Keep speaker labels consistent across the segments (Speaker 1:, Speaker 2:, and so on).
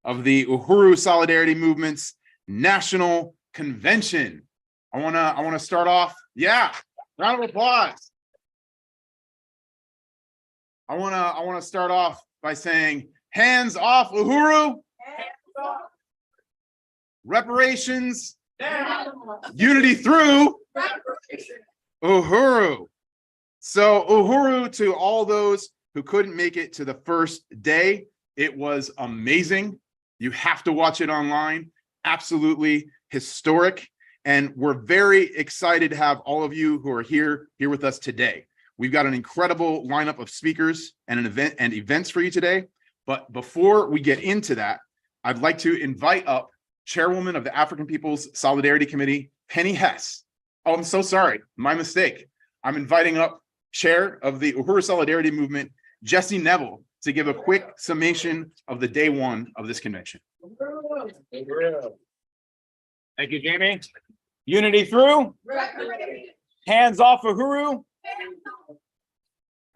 Speaker 1: of the Uhuru Solidarity Movement's National Convention. I wanna start off. Yeah, round of applause. I wanna start off by saying, hands off Uhuru. Hands off. Reparations. Down. Unity through. Reparations. Uhuru. So Uhuru to all those who couldn't make it to the first day. It was amazing. You have to watch it online. Absolutely historic. And we're very excited to have all of you who are here with us today. We've got an incredible lineup of speakers and events for you today. But before we get into that, I'd like to invite up Chairwoman of the African People's Solidarity Committee, Penny Hess. Oh, I'm so sorry. My mistake. I'm inviting up Chair of the Uhuru Solidarity Movement, Jesse Neville, to give a quick summation of the day one of this convention.
Speaker 2: Thank you, Jamie. Unity through. Hands off Uhuru.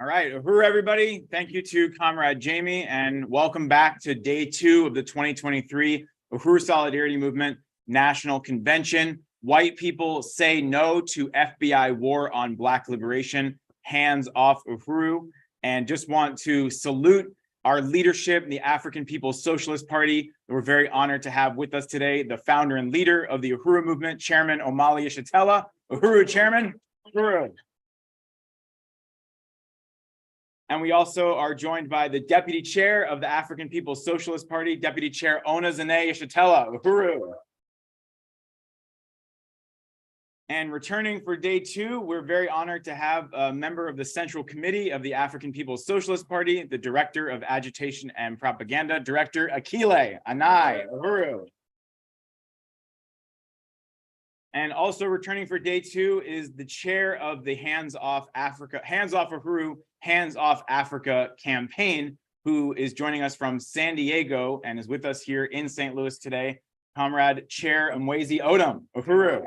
Speaker 2: All right, Uhuru, everybody. Thank you to Comrade Jamie, and welcome back to day two of the 2023 Uhuru Solidarity Movement National Convention. White people say no to FBI war on Black liberation. Hands off Uhuru. And just want to salute our leadership in the African People's Socialist Party. We're very honored to have with us today the founder and leader of the Uhuru movement, Chairman Omali Yeshitela. Uhuru, Chairman. Uhuru. And we also are joined by the Deputy Chair of the African People's Socialist Party, Deputy Chair Ona Zane Yeshitela. Uhuru. And returning for day two, we're very honored to have a member of the Central Committee of the African People's Socialist Party, the Director of Agitation and Propaganda, Director Akile Anai. Uhuru. And also returning for day two is the chair of the Hands Off Uhuru, Hands Off Africa campaign, who is joining us from San Diego and is with us here in St. Louis today, Comrade Chair Mwezi Odom. Uhuru.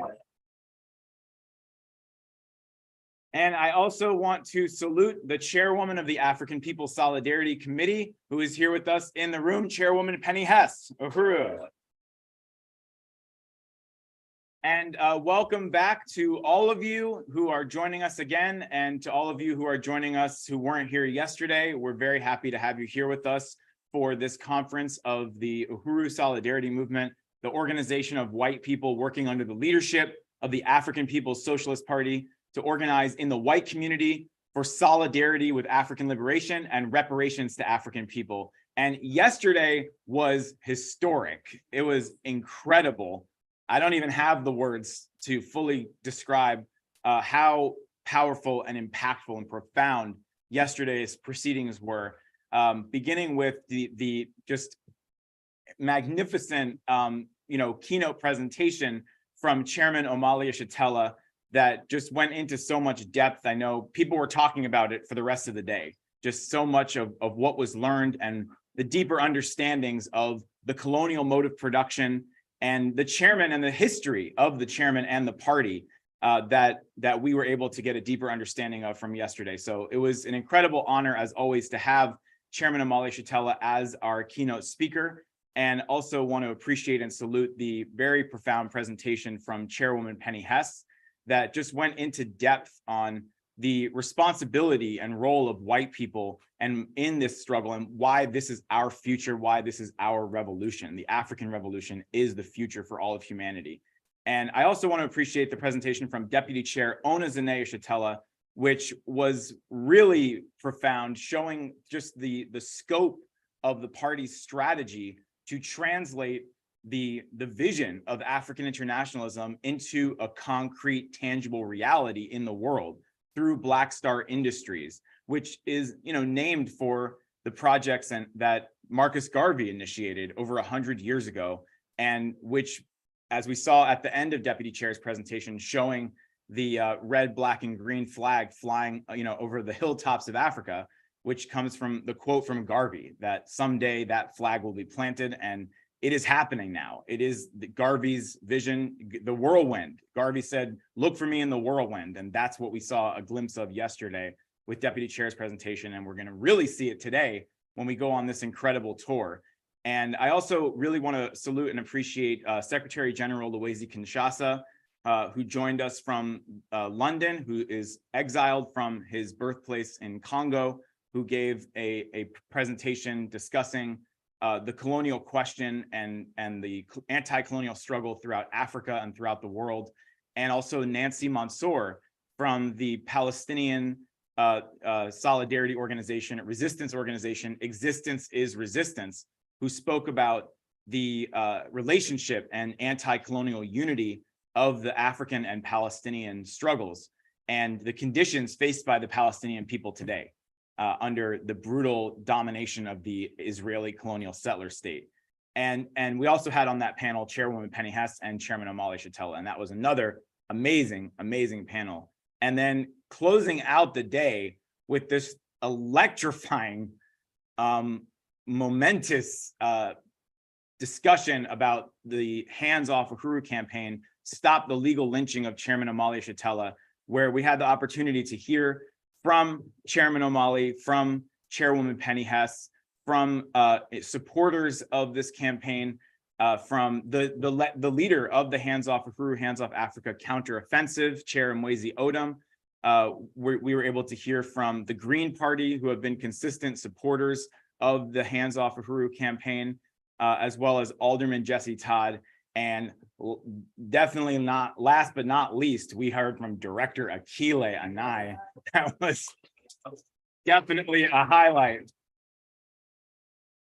Speaker 2: And I also want to salute the chairwoman of the African People's Solidarity Committee, who is here with us in the room, Chairwoman Penny Hess. Uhuru. And welcome back to all of you who are joining us again, and to all of you who are joining us who weren't here yesterday. We're very happy to have you here with us for this conference of the Uhuru Solidarity Movement, the organization of white people working under the leadership of the African People's Socialist Party to organize in the white community for solidarity with African liberation and reparations to African people. And yesterday was historic. It was incredible. I don't even have the words to fully describe how powerful and impactful and profound yesterday's proceedings were, beginning with the just magnificent keynote presentation from Chairman Omali Yeshitela that just went into so much depth. I know people were talking about it for the rest of the day, just so much of what was learned and the deeper understandings of the colonial mode of production and the chairman and the history of the chairman and the party that we were able to get a deeper understanding of from yesterday. So it was an incredible honor, as always, to have Chairman Omali Yeshitela as our keynote speaker, and also want to appreciate and salute the very profound presentation from Chairwoman Penny Hess that just went into depth on the responsibility and role of white people and in this struggle, and why this is our future, why this is our revolution. The African revolution is the future for all of humanity. And I also want to appreciate the presentation from Deputy Chair Ona Zane Yeshitela, which was really profound, showing just the scope of the party's strategy to translate the vision of African internationalism into a concrete, tangible reality in the world through Black Star Industries, which is named for the projects that Marcus Garvey initiated over 100 years ago, and which, as we saw at the end of Deputy Chair's presentation, showing the red, black, and green flag flying over the hilltops of Africa, which comes from the quote from Garvey that someday that flag will be planted, and it is happening now. It is Garvey's vision, the whirlwind. Garvey said, "Look for me in the whirlwind." And that's what we saw a glimpse of yesterday with Deputy Chair's presentation. And we're going to really see it today when we go on this incredible tour. And I also really want to salute and appreciate Secretary General Luwezi Kinshasa, who joined us from London, who is exiled from his birthplace in Congo, who gave a presentation discussing the colonial question and the anti-colonial struggle throughout Africa and throughout the world. And also Nancy Mansour from the Palestinian solidarity organization, resistance organization, Existence is Resistance, who spoke about the relationship and anti-colonial unity of the African and Palestinian struggles and the conditions faced by the Palestinian people today under the brutal domination of the Israeli colonial settler state. And we also had on that panel Chairwoman Penny Hess and Chairman Omali Shatella, and that was another amazing, amazing panel. And then closing out the day with this electrifying, momentous discussion about the Hands Off Uhuru campaign, Stop the Legal Lynching of Chairman Omali Shatella, where we had the opportunity to hear from Chairman Omali, from Chairwoman Penny Hess, from supporters of this campaign, from the leader of the Hands Off Uhuru, Hands Off Africa counteroffensive, Chair Mwezi Odom. We were able to hear from the Green Party, who have been consistent supporters of the Hands Off Uhuru campaign, as well as Alderman Jesse Todd. And definitely not last but not least, we heard from Director Akile Anai. That was definitely a highlight.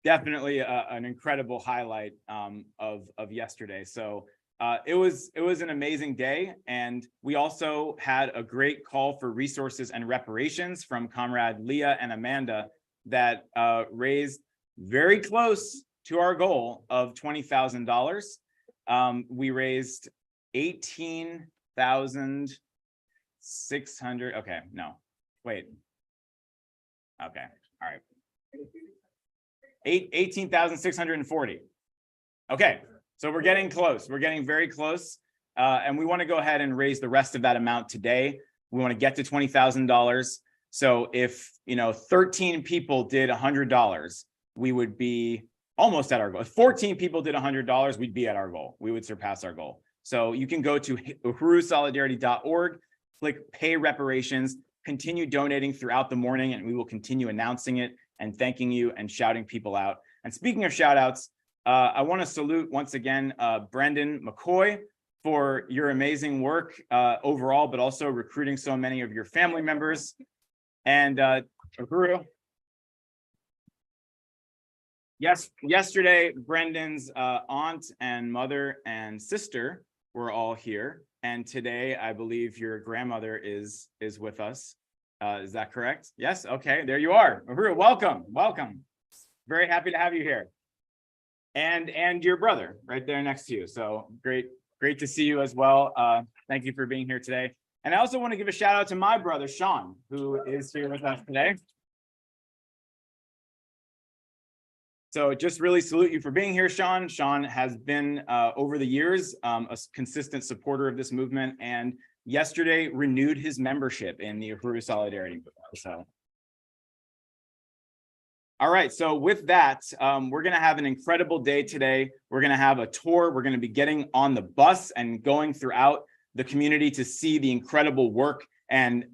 Speaker 2: Definitely an incredible highlight of yesterday. So it was an amazing day. And we also had a great call for resources and reparations from Comrade Leah and Amanda that raised very close to our goal of $20,000. We raised 18,600. Okay, no, wait. Okay, all right. 18,640. Okay, so we're getting close. We're getting very close. And we want to go ahead and raise the rest of that amount today. We want to get to $20,000. So if 13 people did $100, we would be almost at our goal. If 14 people did $100, we'd be at our goal. We would surpass our goal. So you can go to uhurusolidarity.org, click pay reparations, continue donating throughout the morning, and we will continue announcing it and thanking you and shouting people out. And speaking of shout outs, I want to salute once again, Brendan McCoy, for your amazing work overall, but also recruiting so many of your family members. And Uhuru. Yes, yesterday, Brendan's aunt and mother and sister were all here. And today, I believe your grandmother is with us. Is that correct? Yes, okay, there you are. Uhuru, welcome, welcome. Very happy to have you here. And your brother right there next to you. So great to see you as well. Thank you for being here today. And I also want to give a shout out to my brother, Sean, who is here with us today. So just really salute you for being here, Sean. Sean has been, over the years, a consistent supporter of this movement, and yesterday renewed his membership in the Uhuru Solidarity Movement. So, all right, so with that, we're gonna have an incredible day today. We're gonna have a tour. We're gonna be getting on the bus and going throughout the community to see the incredible work and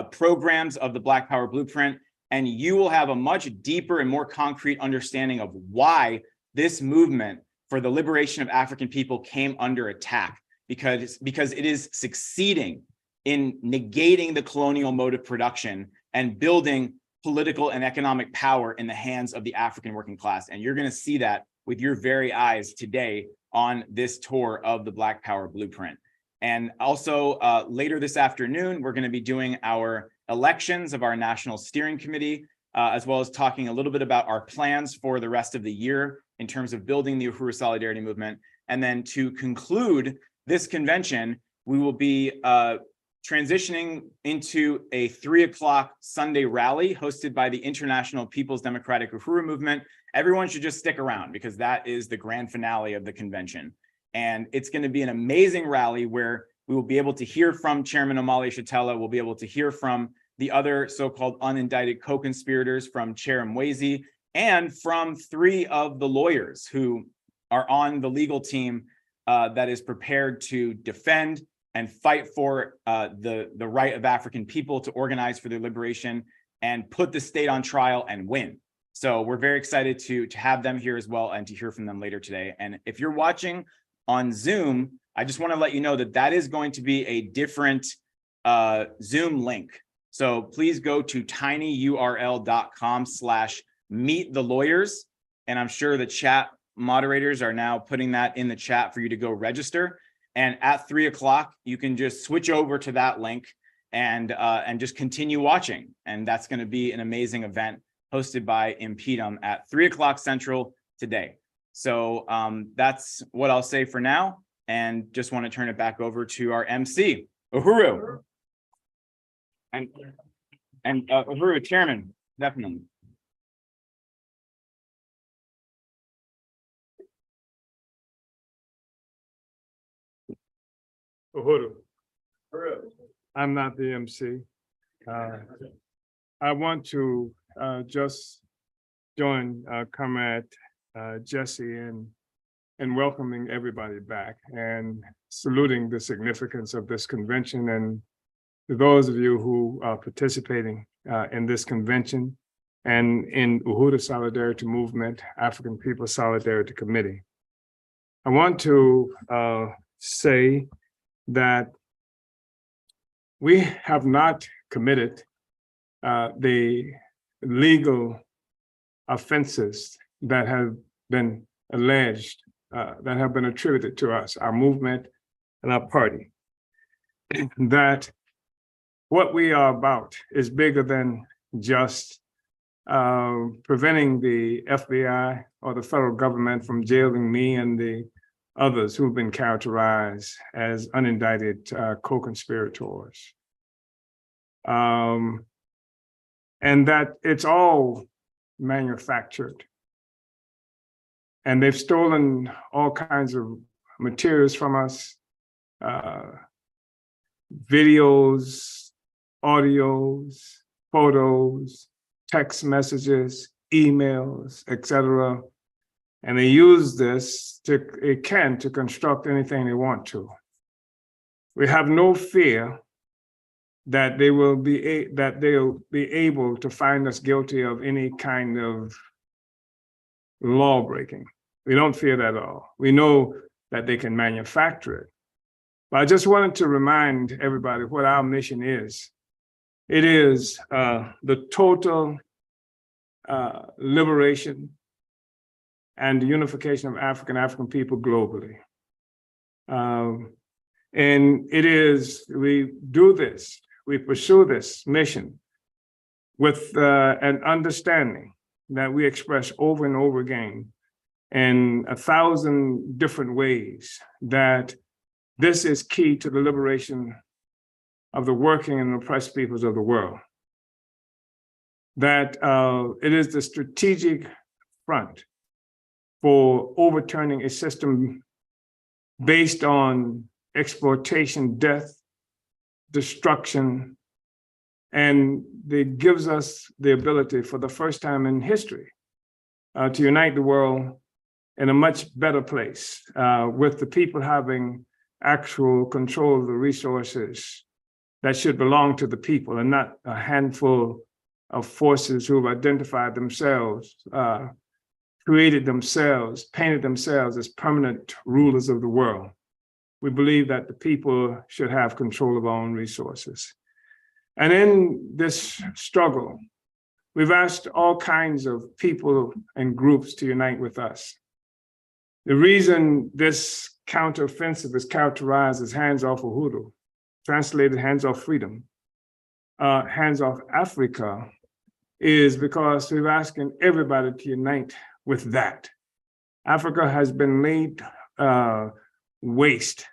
Speaker 2: programs of the Black Power Blueprint. And you will have a much deeper and more concrete understanding of why this movement for the liberation of African people came under attack, because it is succeeding in negating the colonial mode of production and building political and economic power in the hands of the African working class. And you're going to see that with your very eyes today on this tour of the Black Power Blueprint. And also later this afternoon, we're going to be doing our elections of our National Steering Committee, as well as talking a little bit about our plans for the rest of the year in terms of building the Uhuru Solidarity Movement. And then to conclude this convention, we will be transitioning into a 3 o'clock Sunday rally hosted by the International People's Democratic Uhuru Movement. Everyone should just stick around because that is the grand finale of the convention. And it's going to be an amazing rally where we will be able to hear from Chairman Omali Shatella. We'll be able to hear from the other so-called unindicted co-conspirators, from Chair Mwezi and from 3 of the lawyers who are on the legal team that is prepared to defend and fight for the right of African people to organize for their liberation and put the state on trial and win. So we're very excited to have them here as well and to hear from them later today. And if you're watching on Zoom, I just want to let you know that that is going to be a different Zoom link. So please go to tinyurl.com/meet-the-lawyers. And I'm sure the chat moderators are now putting that in the chat for you to go register. And at 3 o'clock, you can just switch over to that link and just continue watching. And that's going to be an amazing event hosted by Impedum at 3 o'clock Central today. So that's what I'll say for now. And just want to turn it back over to our MC, Uhuru. And Uhuru, Chairman, definitely.
Speaker 3: Uhuru. I'm not the MC. I want to just join Comrade Jesse in welcoming everybody back and saluting the significance of this convention, and to those of you who are participating in this convention and in Uhuru Solidarity Movement, African People Solidarity Committee. I want to say that we have not committed the legal offenses that have been alleged, that have been attributed to us, our movement and our party. That what we are about is bigger than just preventing the FBI or the federal government from jailing me and the others who've been characterized as unindicted co-conspirators. And that it's all manufactured. And they've stolen all kinds of materials from us, videos, audios, photos, text messages, emails, etc. And they use this to construct anything they want to. We have no fear that they'll be able to find us guilty of any kind of law breaking. We don't fear that at all. We know that they can manufacture it. But I just wanted to remind everybody what our mission is. It is the total liberation and the unification of African people globally. And it is, we do this, we pursue this mission with an understanding that we express over and over again in 1,000 different ways, that this is key to the liberation of the working and oppressed peoples of the world. That it is the strategic front for overturning a system based on exploitation, death, destruction, and it gives us the ability for the first time in history to unite the world in a much better place, with the people having actual control of the resources that should belong to the people and not a handful of forces who have identified themselves, created themselves, painted themselves as permanent rulers of the world. We believe that the people should have control of our own resources. And in this struggle, we've asked all kinds of people and groups to unite with us. The reason this counteroffensive is characterized as Hands Off Uhuru, translated Hands Off Freedom, Hands Off Africa, is because we're asking everybody to unite with that. Africa has been laid waste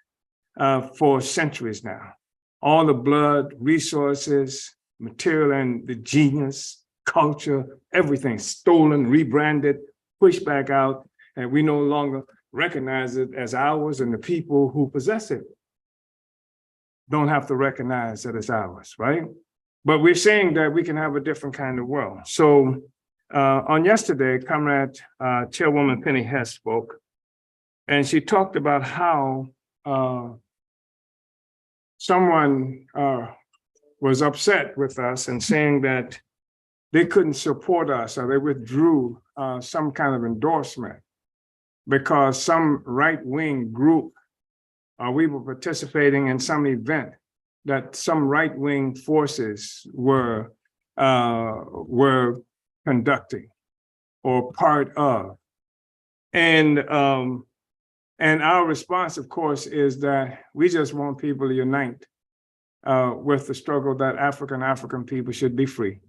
Speaker 3: for centuries now. All the blood, resources, material, and the genius, culture, everything stolen, rebranded, pushed back out, and we no longer recognize it as ours, and the people who possess it don't have to recognize that it's ours, right? But we're saying that we can have a different kind of world. So On yesterday, Comrade Chairwoman Penny Hess spoke, and she talked about how someone was upset with us and saying that they couldn't support us or they withdrew some kind of endorsement because some right-wing group we were participating in some event that some right-wing forces were conducting or part of. And our response, of course, is that we just want people to unite with the struggle that African people should be free,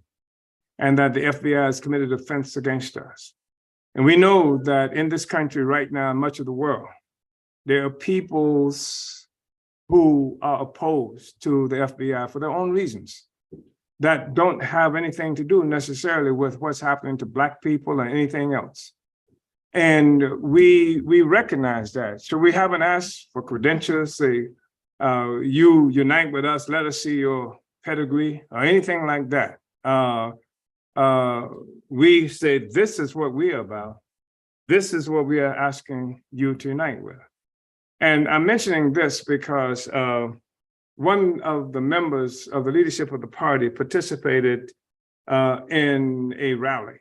Speaker 3: and that the FBI has committed offense against us. And we know that in this country right now, in much of the world, there are peoples who are opposed to the FBI for their own reasons that don't have anything to do necessarily with what's happening to Black people or anything else. And we recognize that. So we haven't asked for credentials, say, you unite with us, let us see your pedigree or anything like that. We say, this is what we are about. This is what we are asking you to unite with. And I'm mentioning this because one of the members of the leadership of the party participated in a rally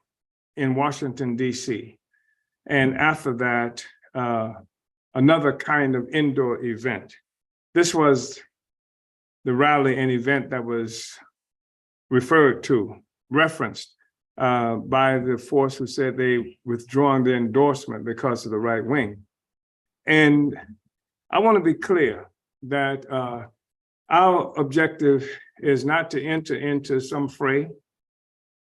Speaker 3: in Washington, D.C. And after that, another kind of indoor event. This was the rally and event that was referenced by the force who said they withdrawing their endorsement because of the right wing. And I want to be clear that our objective is not to enter into some fray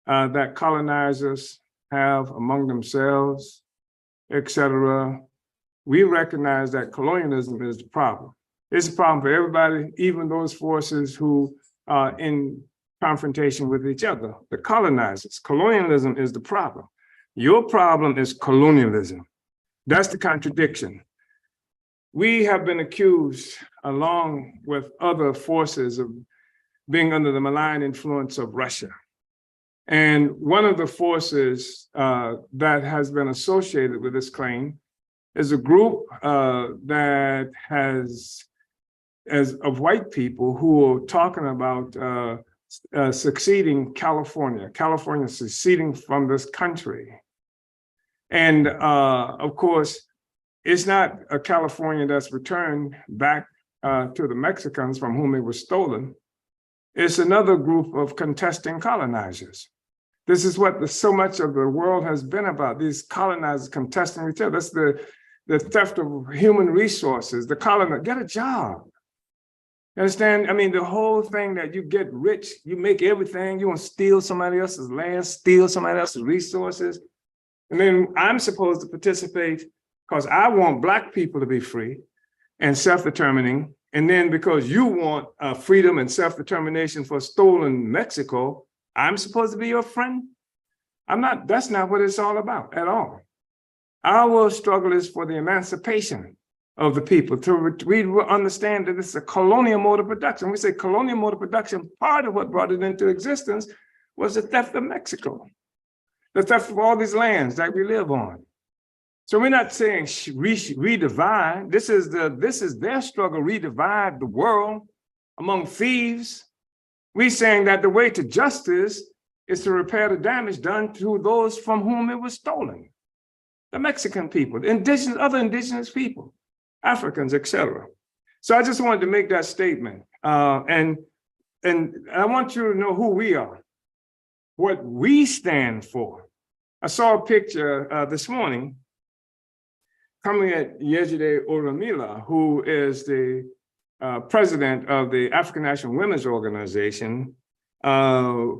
Speaker 3: that colonizers have among themselves, etc. We recognize that colonialism is the problem. It's a problem for everybody, even those forces who are in confrontation with each other, the colonizers. Colonialism is the problem. Your problem is colonialism. That's the contradiction. We have been accused, along with other forces, of being under the malign influence of Russia. And one of the forces that has been associated with this claim is a group that has, of white people who are talking about succeeding California seceding from this country. And of course, it's not a California that's returned back to the Mexicans from whom it was stolen. It's another group of contesting colonizers. This is what so much of the world has been about, these colonizers contesting each other. That's the theft of human resources, the colonizer, get a job. You understand? I mean, the whole thing that you get rich, you make everything, you want to steal somebody else's land, steal somebody else's resources. And then I'm supposed to participate because I want Black people to be free and self-determining. And then because you want freedom and self-determination for stolen Mexico, I'm supposed to be your friend? I'm not, that's not what it's all about at all. Our struggle is for the emancipation of the people. We understand that this is a colonial mode of production. We say colonial mode of production, part of what brought it into existence was the theft of Mexico, the theft of all these lands that we live on. So we're not saying redivide. This is their struggle, redivide the world among thieves. We're saying that the way to justice is to repair the damage done to those from whom it was stolen. The Mexican people, the indigenous, other indigenous people, Africans, etc. So I just wanted to make that statement. And I want you to know who we are, what we stand for. I saw a picture this morning coming at Yejide Oramila, who is the president of the African National Women's Organization,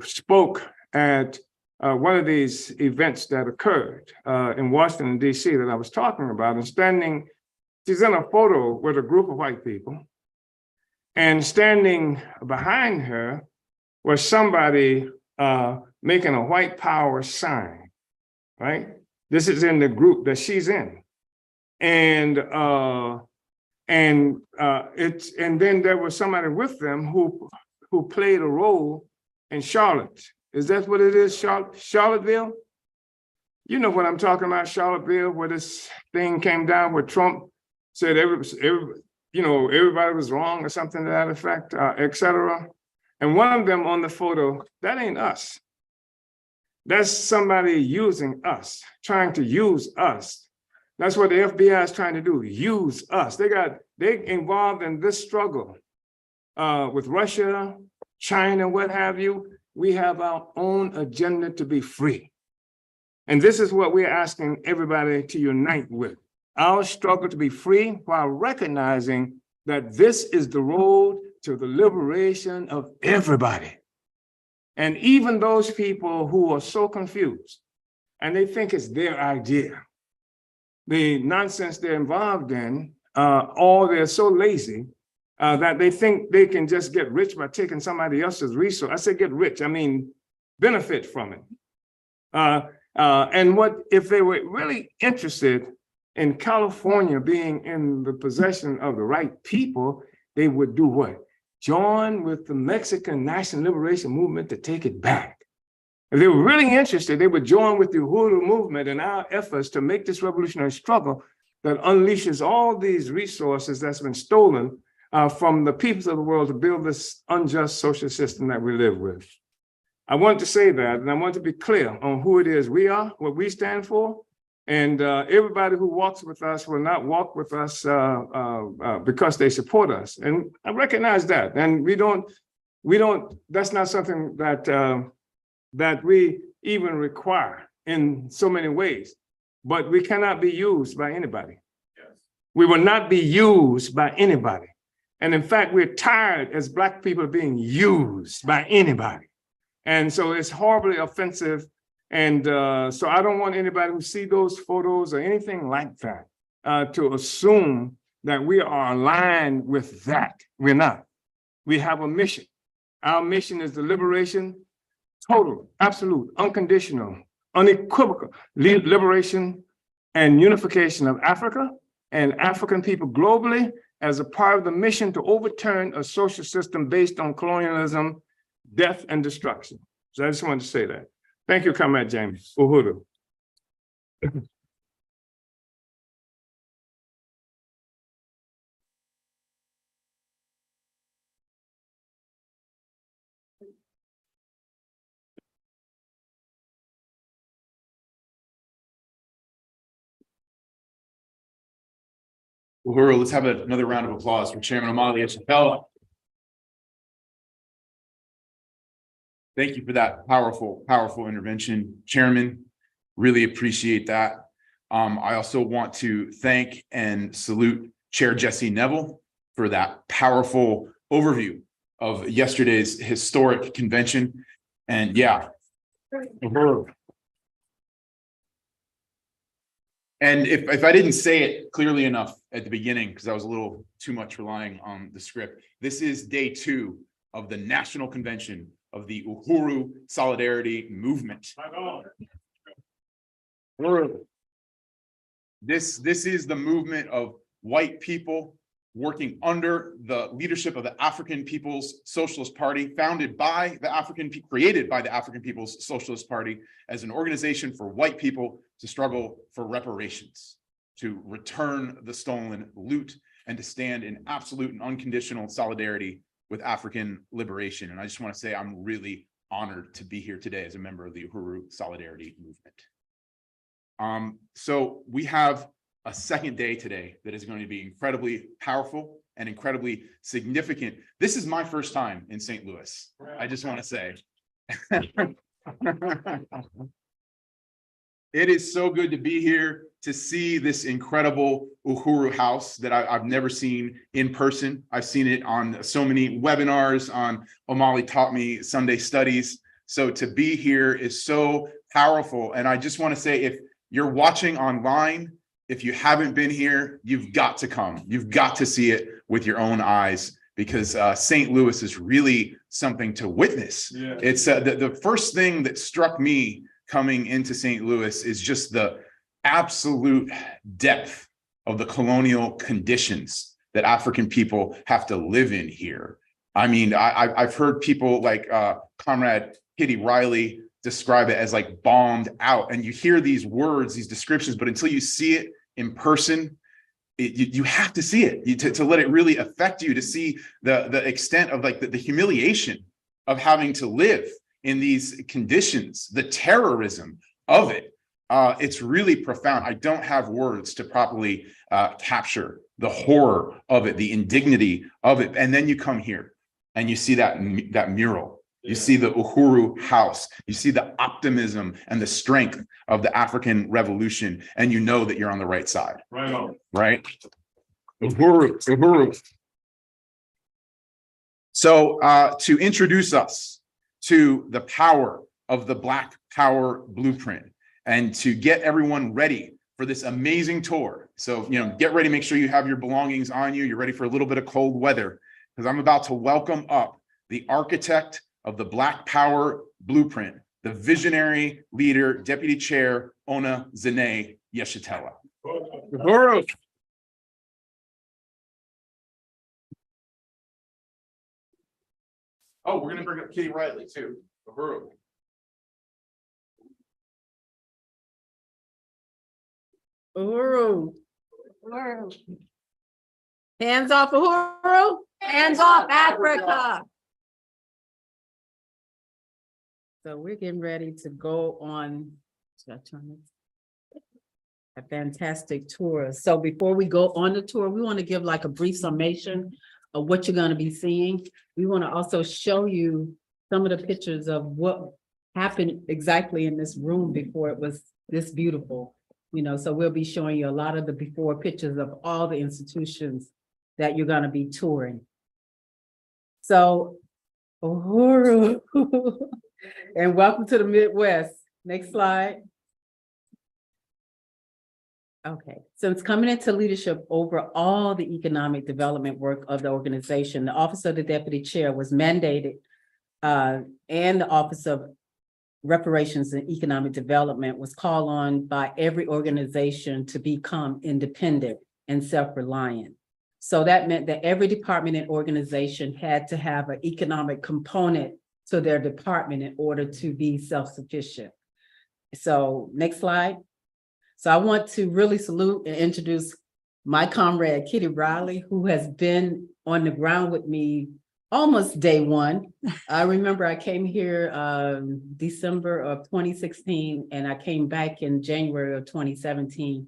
Speaker 3: spoke at one of these events that occurred in Washington, D.C. that I was talking about, and she's in a photo with a group of white people, and standing behind her was somebody making a white power sign, right? This is in the group that she's in. And then there was somebody with them who played a role in Charlotte. Is that what it is, Charlottesville? You know what I'm talking about, Charlottesville, where this thing came down, where Trump said everybody was wrong or something to that effect, et cetera. And one of them on the photo, that ain't us. That's somebody using us, trying to use us. That's what the FBI is trying to do, use us. They involved in this struggle with Russia, China, what have you. We have our own agenda to be free. And this is what we're asking everybody to unite with. Our struggle to be free while recognizing that this is the road to the liberation of everybody. And even those people who are so confused and they think it's their idea, the nonsense they're involved in, or they're so lazy that they think they can just get rich by taking somebody else's resource. I say get rich, I mean benefit from it. And what if they were really interested in California being in the possession of the right people, they would do what? Join with the Mexican National Liberation Movement to take it back. If they were really interested, they would join with the Uhuru movement and our efforts to make this revolutionary struggle that unleashes all these resources that's been stolen from the peoples of the world to build this unjust social system that we live with. I want to say that, and I want to be clear on who it is we are, what we stand for, and everybody who walks with us will not walk with us because they support us. And I recognize that, and we don't. That's not something that we even require in so many ways. But we cannot be used by anybody. Yes. We will not be used by anybody. And in fact, we're tired as Black people of being used by anybody. And so it's horribly offensive. And so I don't want anybody who see those photos or anything like that to assume that we are aligned with that. We're not. We have a mission. Our mission is the liberation, total, absolute, unconditional, unequivocal liberation and unification of Africa and African people globally as a part of the mission to overturn a social system based on colonialism, death, and destruction. So I just wanted to say that. Thank you, Comrade James. Uhuru.
Speaker 1: Uhuru, let's have another round of applause for Chairman Omali Echeapelle. Thank you for that powerful intervention, Chairman. Really appreciate that. I also want to thank and salute Chair Jesse Neville for that powerful overview of yesterday's historic convention. And yeah, Uhuru. And if I didn't say it clearly enough at the beginning, because I was a little too much relying on the script, this is day 2 of the National Convention of the Uhuru Solidarity Movement. This is the movement of white people working under the leadership of the African People's Socialist Party, created by the African People's Socialist Party as an organization for white people to struggle for reparations, to return the stolen loot, and to stand in absolute and unconditional solidarity with African liberation. And I just want to say I'm really honored to be here today as a member of the Uhuru Solidarity Movement. So we have a second day today that is going to be incredibly powerful and incredibly significant. This is my first time in St. Louis. I just want to say. It is so good to be here to see this incredible Uhuru House that I've never seen in person. I've seen it on so many webinars on Omali Taught Me Sunday Studies. So to be here is so powerful. And I just want to say, if you're watching online, if you haven't been here, you've got to come. You've got to see it with your own eyes, because St. Louis is really something to witness. Yeah. It's the first thing that struck me coming into St. Louis is just the absolute depth of the colonial conditions that African people have to live in here. I mean, I've heard people like Comrade Kitty Riley describe it as like bombed out. And you hear these words, these descriptions, but until you see it in person, you have to see it to let it really affect you, to see the extent of like the humiliation of having to live in these conditions, the terrorism of it. It's really profound. I don't have words to properly capture the horror of it, the indignity of it. And then you come here and you see that mural. You see the Uhuru House. You see the optimism and the strength of the African Revolution, and you know that you're on the right side.
Speaker 3: Right on.
Speaker 1: Right? Uhuru, Uhuru. So to introduce us to the power of the Black Power Blueprint and to get everyone ready for this amazing tour. So, get ready, make sure you have your belongings on you. You're ready for a little bit of cold weather, because I'm about to welcome up the architect of the Black Power Blueprint, the visionary leader, Deputy Chair, Ona Zene Yeshitela. Uhuru. Oh, we're gonna bring up Kitty Riley too. Uhuru.
Speaker 4: Uhuru. Uhuru. Hands off Uhuru. Hands off Africa. So we're getting ready to go on a fantastic tour. So before we go on the tour, we want to give like a brief summation of what you're going to be seeing. We want to also show you some of the pictures of what happened exactly in this room before it was this beautiful. So we'll be showing you a lot of the before pictures of all the institutions that you're going to be touring. So, Uhuru, and welcome to the Midwest. Next slide. Okay, since coming into leadership over all the economic development work of the organization, the Office of the Deputy Chair was mandated, and the Office of Reparations and Economic Development was called on by every organization to become independent and self-reliant. So that meant that every department and organization had to have an economic component to their department in order to be self-sufficient. So next slide. So I want to really salute and introduce my comrade, Kitty Riley, who has been on the ground with me almost day one. I remember I came here December of 2016, and I came back in January of 2017.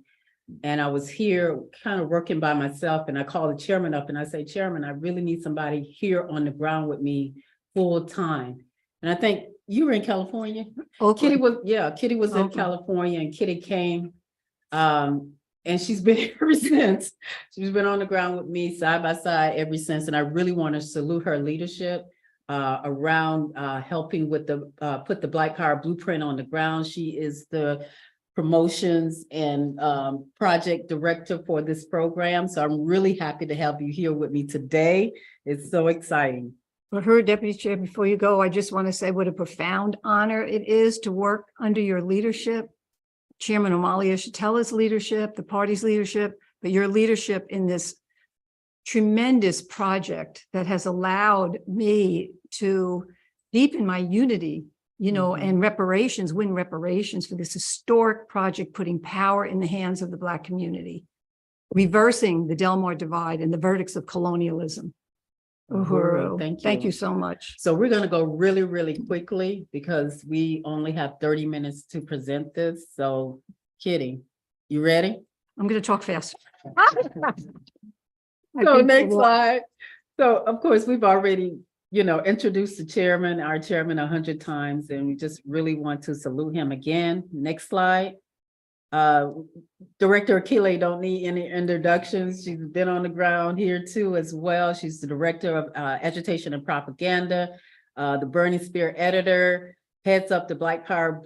Speaker 4: And I was here kind of working by myself, and I called the chairman up and I say, Chairman, I really need somebody here on the ground with me full time. And I think you were in California. Kitty was in California, and Kitty came. And she's been here ever since. She's been on the ground with me side by side ever since. And I really want to salute her leadership around helping with put the Black Power Blueprint on the ground. She is the promotions and project director for this program. So I'm really happy to have you here with me today. It's so exciting.
Speaker 5: For her, Deputy Chair, before you go, I just want to say what a profound honor it is to work under your leadership. Chairman Omali Yeshitela's leadership, the party's leadership, but your leadership in this tremendous project that has allowed me to deepen my unity, and win reparations for this historic project, putting power in the hands of the Black community, reversing the Delmar divide and the verdicts of colonialism. Uhuru, thank you so much.
Speaker 4: So we're going to go really, really quickly because we only have 30 minutes to present this. So Kitty, you ready?
Speaker 5: I'm going to talk fast.
Speaker 4: So next slide. So of course, we've already, introduced the chairman, our chairman 100 times, and we just really want to salute him again. Next slide. Director Akile don't need any introductions. She's been on the ground here too as well. She's the director of agitation and propaganda, the Burning Spear editor, heads up the Black Power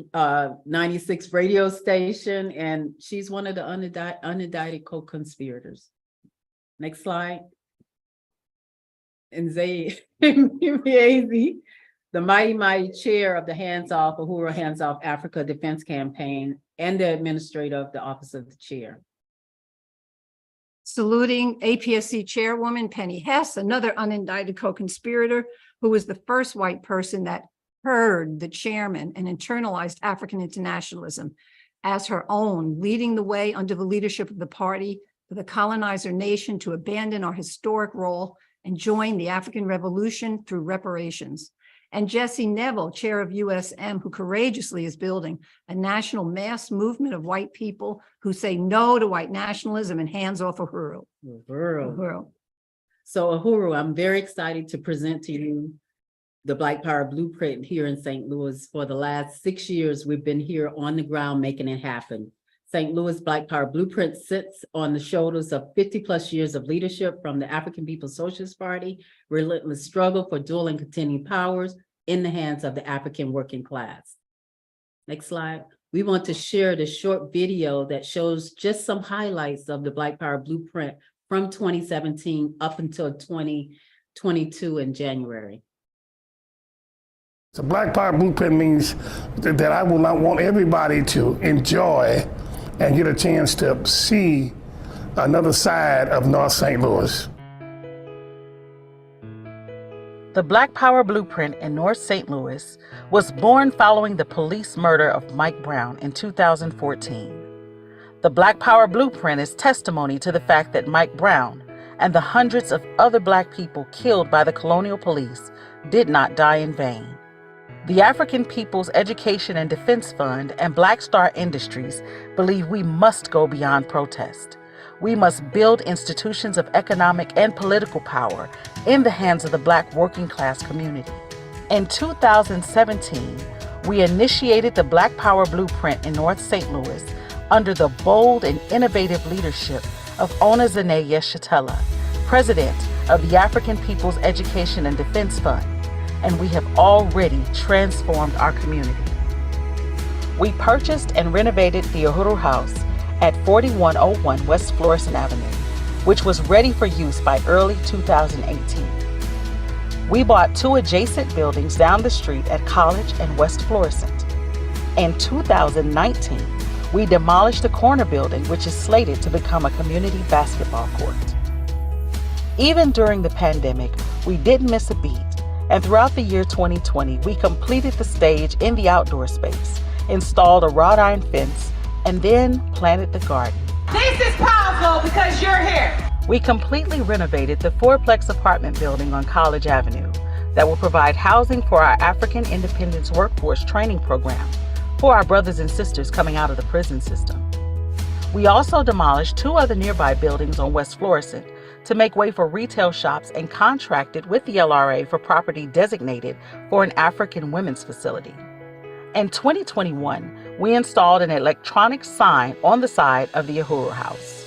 Speaker 4: 96 radio station, and she's one of the unindicted co-conspirators. Next slide. And Zay Mbiezi, the mighty chair of the Hands Off Uhuru Hands Off Africa Defense Campaign and the administrator of the Office of the Chair.
Speaker 5: Saluting APSC Chairwoman Penny Hess, another unindicted co-conspirator who was the first white person that heard the chairman and internalized African internationalism as her own, leading the way under the leadership of the party for the colonizer nation to abandon our historic role and join the African Revolution through reparations. And Jesse Neville, chair of USM, who courageously is building a national mass movement of white people who say no to white nationalism and hands off Uhuru. Uhuru.
Speaker 4: So Uhuru, I'm very excited to present to you the Black Power Blueprint here in St. Louis. For the last 6 years, we've been here on the ground making it happen. St. Louis Black Power Blueprint sits on the shoulders of 50+ years of leadership from the African People's Socialist Party, relentless struggle for dual and contending powers in the hands of the African working class. Next slide. We want to share the short video that shows just some highlights of the Black Power Blueprint from 2017 up until 2022 in January.
Speaker 6: The Black Power Blueprint means that I will not want everybody to enjoy and get a chance to see another side of North St. Louis.
Speaker 7: The Black Power Blueprint in North St. Louis was born following the police murder of Mike Brown in 2014. The Black Power Blueprint is testimony to the fact that Mike Brown and the hundreds of other Black people killed by the colonial police did not die in vain. The African People's Education and Defense Fund and Black Star Industries believe we must go beyond protest. We must build institutions of economic and political power in the hands of the Black working class community. In 2017, we initiated the Black Power Blueprint in North St. Louis under the bold and innovative leadership of Onezene Yeshitela, president of the African People's Education and Defense Fund, and we have already transformed our community. We purchased and renovated the Uhuru House at 4101 West Florissant Avenue, which was ready for use by early 2018. We bought 2 adjacent buildings down the street at College and West Florissant. In 2019, we demolished the corner building, which is slated to become a community basketball court. Even during the pandemic, we didn't miss a beat, and throughout the year 2020, we completed the stage in the outdoor space, installed a wrought iron fence, and then planted the garden.
Speaker 8: This is powerful because you're here.
Speaker 7: We completely renovated the 4-plex apartment building on College Avenue that will provide housing for our African Independence Workforce Training Program for our brothers and sisters coming out of the prison system. We also demolished 2 other nearby buildings on West Florissant to make way for retail shops and contracted with the LRA for property designated for an African women's facility. In 2021, we installed an electronic sign on the side of the Uhuru House.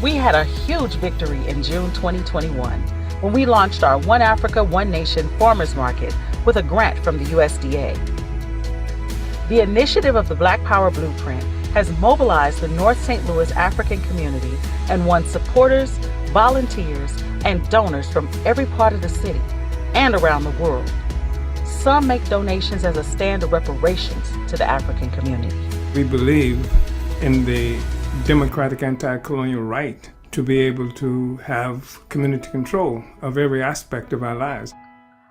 Speaker 7: We had a huge victory in June 2021 when we launched our One Africa, One Nation Farmers Market with a grant from the USDA. The initiative of the Black Power Blueprint has mobilized the North St. Louis African community and won supporters, volunteers, and donors from every part of the city and around the world. Some make donations as a stand of reparations to the African community.
Speaker 3: We believe in the democratic anti-colonial right to be able to have community control of every aspect of our lives.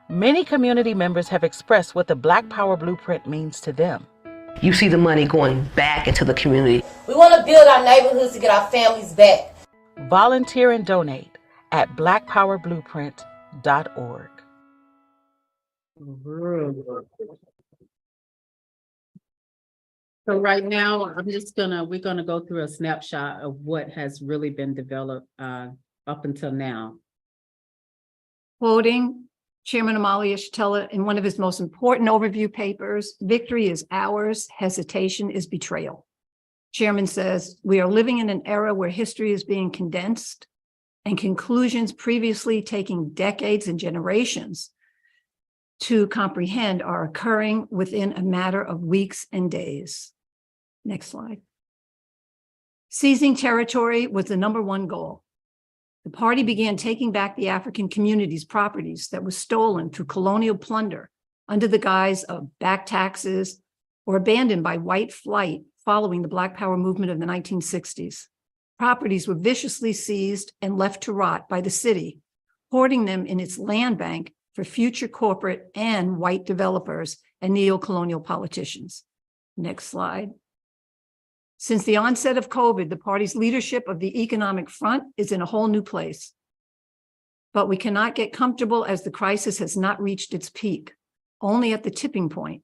Speaker 7: Many community members have expressed what the Black Power Blueprint means to them.
Speaker 8: You see the money going back into the community.
Speaker 9: We want to build our neighborhoods to get our families back.
Speaker 7: Volunteer and donate at blackpowerblueprint.org.
Speaker 4: So right now, we're gonna go through a snapshot of what has really been developed up until now.
Speaker 5: Quoting Chairman Omali Yeshitela in one of his most important overview papers, "Victory is ours, hesitation is betrayal." Chairman says, "We are living in an era where history is being condensed and conclusions previously taking decades and generations to comprehend are occurring within a matter of weeks and days." Next slide. Seizing territory was the #1 goal. The party began taking back the African community's properties that was stolen through colonial plunder under the guise of back taxes or abandoned by white flight following the Black Power movement of the 1960s. Properties were viciously seized and left to rot by the city, hoarding them in its land bank for future corporate and white developers and neo-colonial politicians. Next slide. Since the onset of COVID, the party's leadership of the economic front is in a whole new place. But we cannot get comfortable as the crisis has not reached its peak, only at the tipping point.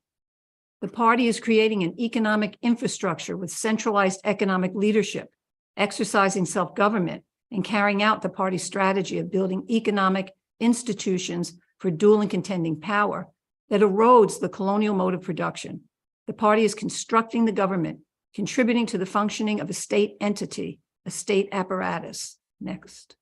Speaker 5: The party is creating an economic infrastructure with centralized economic leadership, exercising self-government, and carrying out the party's strategy of building economic institutions for dual and contending power that erodes the colonial mode of production. The party is constructing the government, contributing to the functioning of a state entity, a state apparatus. Next.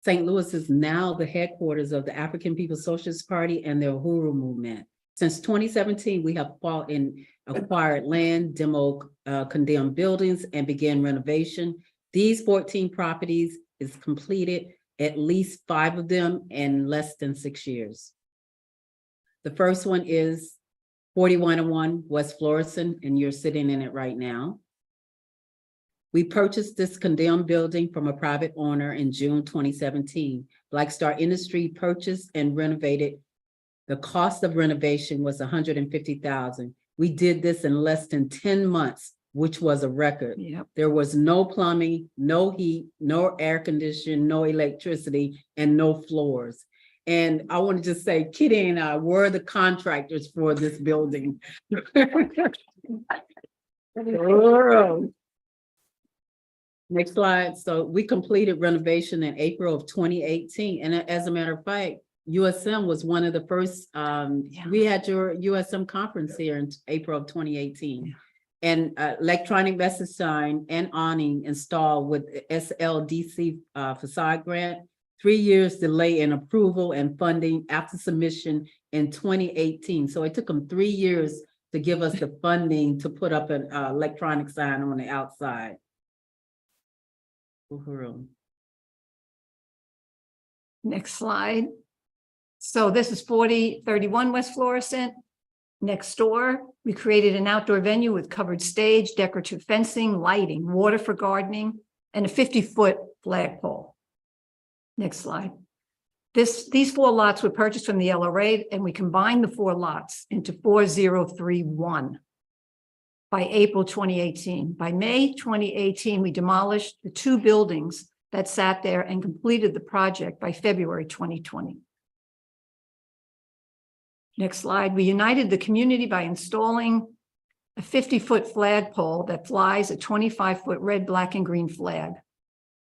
Speaker 4: St. Louis is now the headquarters of the African People's Socialist Party and the Uhuru movement. Since 2017, we have fought and acquired land, condemned buildings, and began renovation. These 14 properties is completed, at least 5 of them in less than 6 years. The first one is 4101 West Florissant, and you're sitting in it right now. We purchased this condemned building from a private owner in June 2017. Black Star Industry purchased and renovated. The cost of renovation was $150,000. We did this in less than 10 months, which was a record.
Speaker 5: Yep.
Speaker 4: There was no plumbing, no heat, no air conditioning, no electricity, and no floors. And I want to just say, Kitty and I were the contractors for this building. Next slide. So we completed renovation in April of 2018. And as a matter of fact, USM was one of the first, we had your USM conference here in April of 2018. Yeah. And electronic message sign and awning installed with SLDC facade grant. 3 years delay in approval and funding after submission in 2018. So it took them 3 years to give us the funding to put up an electronic sign on the outside. Uhuru.
Speaker 5: Next slide. So this is 4031 West Florissant. Next door, we created an outdoor venue with covered stage, decorative fencing, lighting, water for gardening, and a 50-foot flagpole. Next slide. These 4 lots were purchased from the LRA, and we combined the 4 lots into 4031 by April 2018. By May 2018, we demolished the 2 buildings that sat there and completed the project by February 2020. Next slide. We united the community by installing a 50-foot flagpole that flies a 25-foot red, black, and green flag.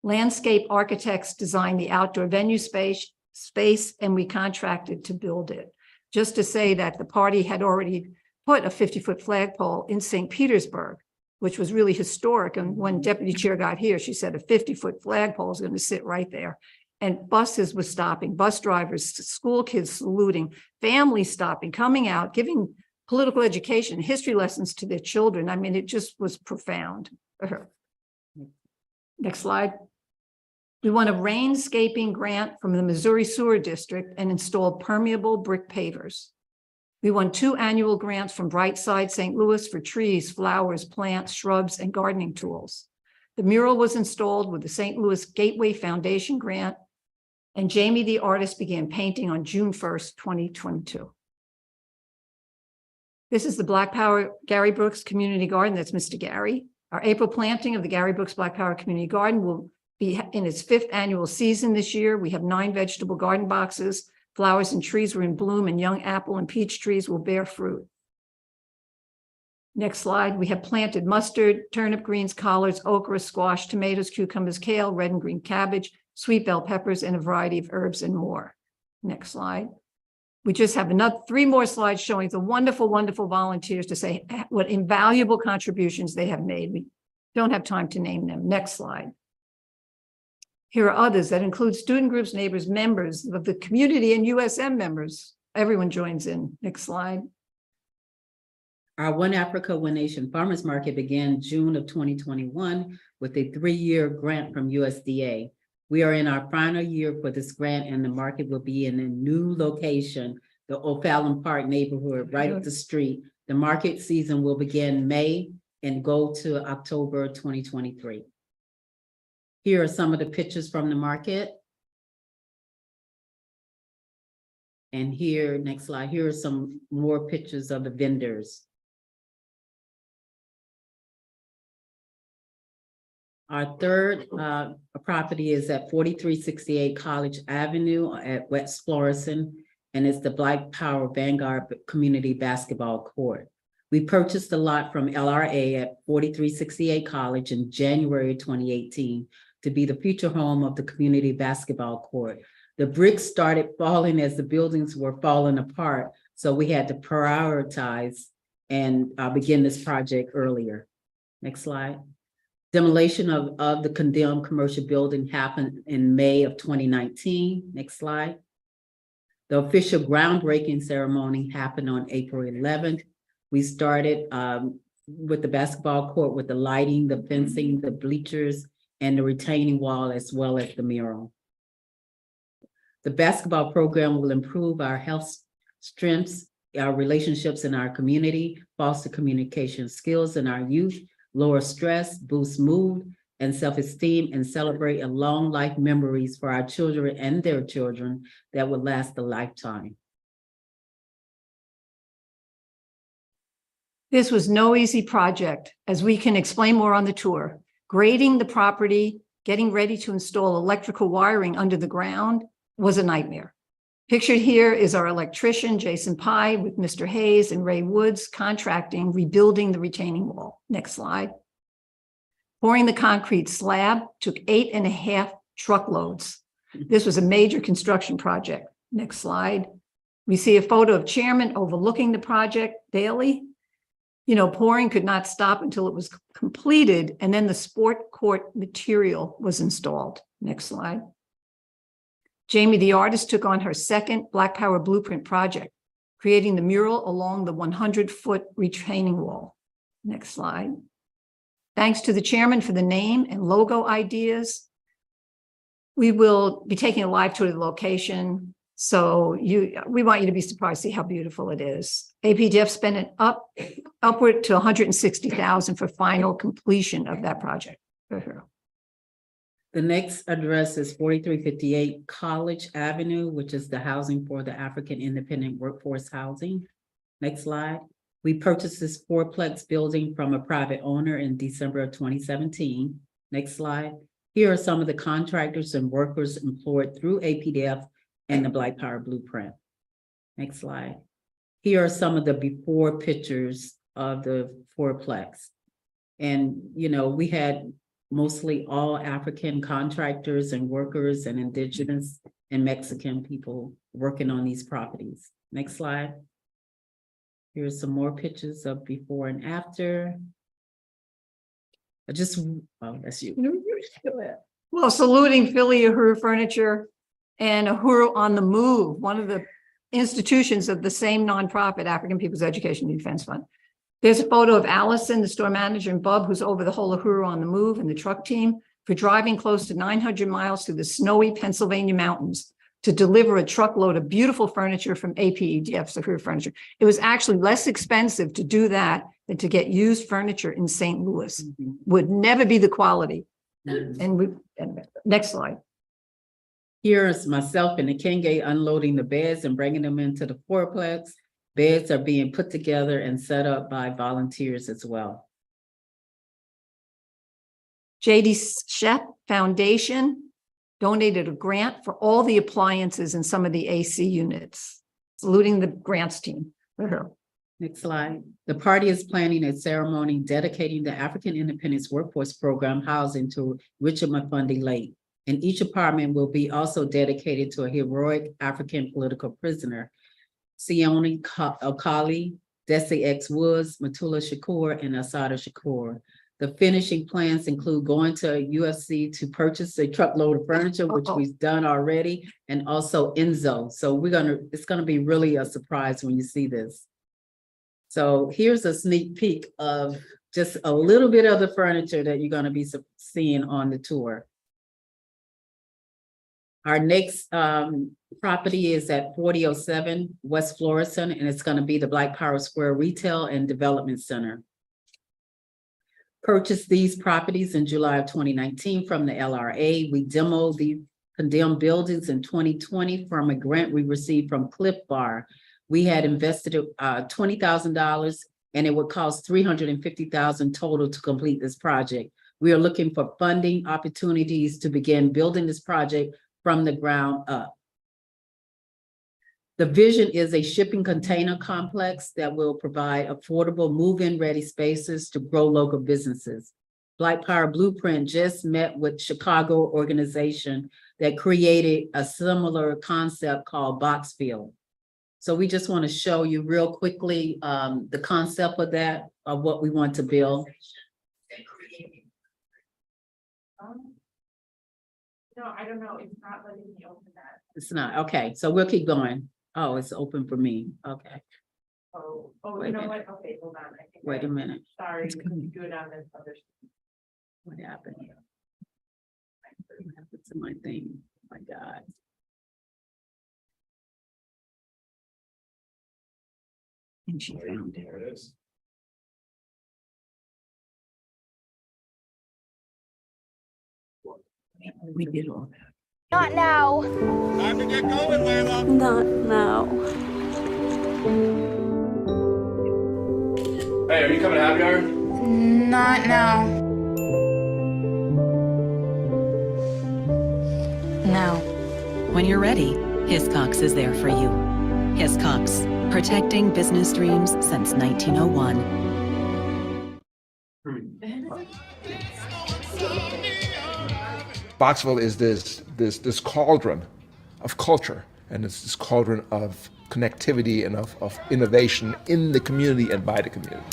Speaker 5: Landscape architects designed the outdoor venue space, and we contracted to build it. Just to say that the party had already put a 50-foot flagpole in St. Petersburg, which was really historic. And when Deputy Chair got here, she said a 50-foot flagpole is going to sit right there. And buses were stopping, bus drivers, school kids saluting, families stopping, coming out, giving political education, history lessons to their children. I mean, it just was profound. Next slide. We won a rainscaping grant from the Missouri Sewer District and installed permeable brick pavers. We won 2 annual grants from Brightside St. Louis for trees, flowers, plants, shrubs, and gardening tools. The mural was installed with the St. Louis Gateway Foundation grant, and Jamie the artist began painting on June 1st, 2022. This is the Black Power Gary Brooks Community Garden. That's Mr. Gary. Our April planting of the Gary Brooks Black Power Community Garden will be in its 5th annual season this year. We have 9 vegetable garden boxes. Flowers and trees were in bloom, and young apple and peach trees will bear fruit. Next slide. We have planted mustard, turnip greens, collards, okra, squash, tomatoes, cucumbers, kale, red and green cabbage, sweet bell peppers, and a variety of herbs and more. Next slide. We just have 3 more slides showing the wonderful, wonderful volunteers to say what invaluable contributions they have made. We don't have time to name them. Next slide. Here are others that include student groups, neighbors, members of the community, and USM members. Everyone joins in. Next slide.
Speaker 4: Our One Africa, One Nation Farmers Market began June of 2021 with a 3-year grant from USDA. We are in our final year for this grant, and the market will be in a new location, the O'Fallon Park neighborhood, right up the street. The market season will begin May and go to October 2023. Here are some of the pictures from the market. And here, next slide, here are some more pictures of the vendors. Our third property is at 4368 College Avenue at West Florissant, and it's the Black Power Vanguard Community Basketball Court. We purchased the lot from LRA at 4368 College in January 2018 to be the future home of the community basketball court. The bricks started falling as the buildings were falling apart, so we had to prioritize and begin this project earlier. Next slide. Demolition of the condemned commercial building happened in May of 2019. Next slide. The official groundbreaking ceremony happened on April 11th. We started with the basketball court with the lighting, the fencing, the bleachers, and the retaining wall, as well as the mural. The basketball program will improve our health strengths, our relationships in our community, foster communication skills in our youth, lower stress, boost mood and self-esteem, and celebrate a long life memories for our children and their children that will last a lifetime.
Speaker 5: This was no easy project, as we can explain more on the tour. Grading the property, getting ready to install electrical wiring under the ground was a nightmare. Pictured here is our electrician, Jason Pye, with Mr. Hayes and Ray Woods contracting, rebuilding the retaining wall. Next slide. Pouring the concrete slab took 8.5 truckloads. This was a major construction project. Next slide. We see a photo of Chairman overlooking the project daily. You know, pouring could not stop until it was completed, and then the sport court material was installed. Next slide. Jamie, the artist, took on her second Black Power Blueprint project, creating the mural along the 100-foot retaining wall. Next slide. Thanks to the chairman for the name and logo ideas. We will be taking a live tour of the location. So we want you to be surprised to see how beautiful it is. APDF spent upward to $160,000 for final completion of that project.
Speaker 4: The next address is 4358 College Avenue, which is the housing for the African Independent Workforce Housing. Next slide. We purchased this fourplex building from a private owner in December of 2017. Next slide. Here are some of the contractors and workers employed through APDF and the Black Power Blueprint. Next slide. Here are some of the before pictures of the fourplex. And, you know, we had mostly all African contractors and workers and indigenous and Mexican people working on these properties. Next slide. Here's some more pictures of before and after. That's you.
Speaker 5: Well, saluting Philly Uhuru Furniture and Uhuru on the Move, one of the institutions of the same nonprofit, African People's Education and Defense Fund. There's a photo of Allison, the store manager, and Bub, who's over the whole Uhuru on the Move, and the truck team for driving close to 900 miles through the snowy Pennsylvania mountains to deliver a truckload of beautiful furniture from APEDF's Uhuru Furniture. It was actually less expensive to do that than to get used furniture in St. Louis. Would never be the quality. And next slide.
Speaker 4: Here is myself and the Kenge unloading the beds and bringing them into the fourplex. Beds are being put together and set up by volunteers as well.
Speaker 5: J.D. Shep Foundation donated a grant for all the appliances in some of the AC units, saluting the grants team.
Speaker 4: Next slide. The party is planning a ceremony dedicating the African Independence Workforce Program housing to Richard Mafundi Lake. And each apartment will be also dedicated to a heroic African political prisoner, Sione Okali, Desi X Woods, Matula Shakur, and Asada Shakur. The finishing plans include going to UFC to purchase a truckload of furniture, which we've done already, and also Enzo. So it's gonna be really a surprise when you see this. So here's a sneak peek of just a little bit of the furniture that you're gonna be seeing on the tour. Our next property is at 4007 West Florissant, and it's gonna be the Black Power Square Retail and Development Center. Purchased these properties in July of 2019 from the LRA. We demoed the condemned buildings in 2020 from a grant we received from Cliff Bar. We had invested $20,000 and it would cost $350,000 total to complete this project. We are looking for funding opportunities to begin building this project from the ground up. The vision is a shipping container complex that will provide affordable move-in ready spaces to grow local businesses. Black Power Blueprint just met with Chicago organization that created a similar concept called Boxfield. So we just want to show you real quickly the concept of that, of what we want to build.
Speaker 10: No, I don't know. It's not letting me open that.
Speaker 4: It's not, okay, so we'll keep going. Oh, it's open for me, okay.
Speaker 10: Oh,
Speaker 4: Wait
Speaker 10: you
Speaker 4: a
Speaker 10: know
Speaker 4: minute.
Speaker 10: what? Okay, hold on. I think
Speaker 4: Wait a minute,
Speaker 10: Sorry,
Speaker 4: It's
Speaker 10: you
Speaker 4: coming.
Speaker 10: can do it on this other.
Speaker 4: what happened? What happened to my thing? Oh my God. And she found it.
Speaker 1: There it is.
Speaker 4: We did all that.
Speaker 11: Not now.
Speaker 1: Time to get going, Layla.
Speaker 11: Not now.
Speaker 1: Hey, are you coming to happy hour?
Speaker 11: Not now.
Speaker 12: Now, when you're ready, Hiscox is there for you. Hiscox, protecting business dreams since 1901.
Speaker 13: Boxville is this cauldron of culture, and it's this cauldron of connectivity and of innovation in the community and by the community.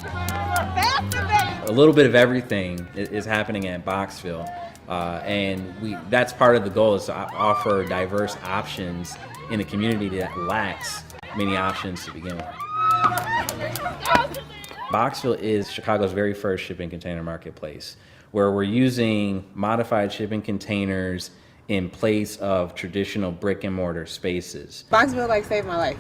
Speaker 14: A little bit of everything is happening at Boxville, and that's part of the goal, is to offer diverse options in a community that lacks many options to begin with. Boxville is Chicago's very first shipping container marketplace, where we're using modified shipping containers in place of traditional brick and mortar spaces.
Speaker 15: Boxville saved my life.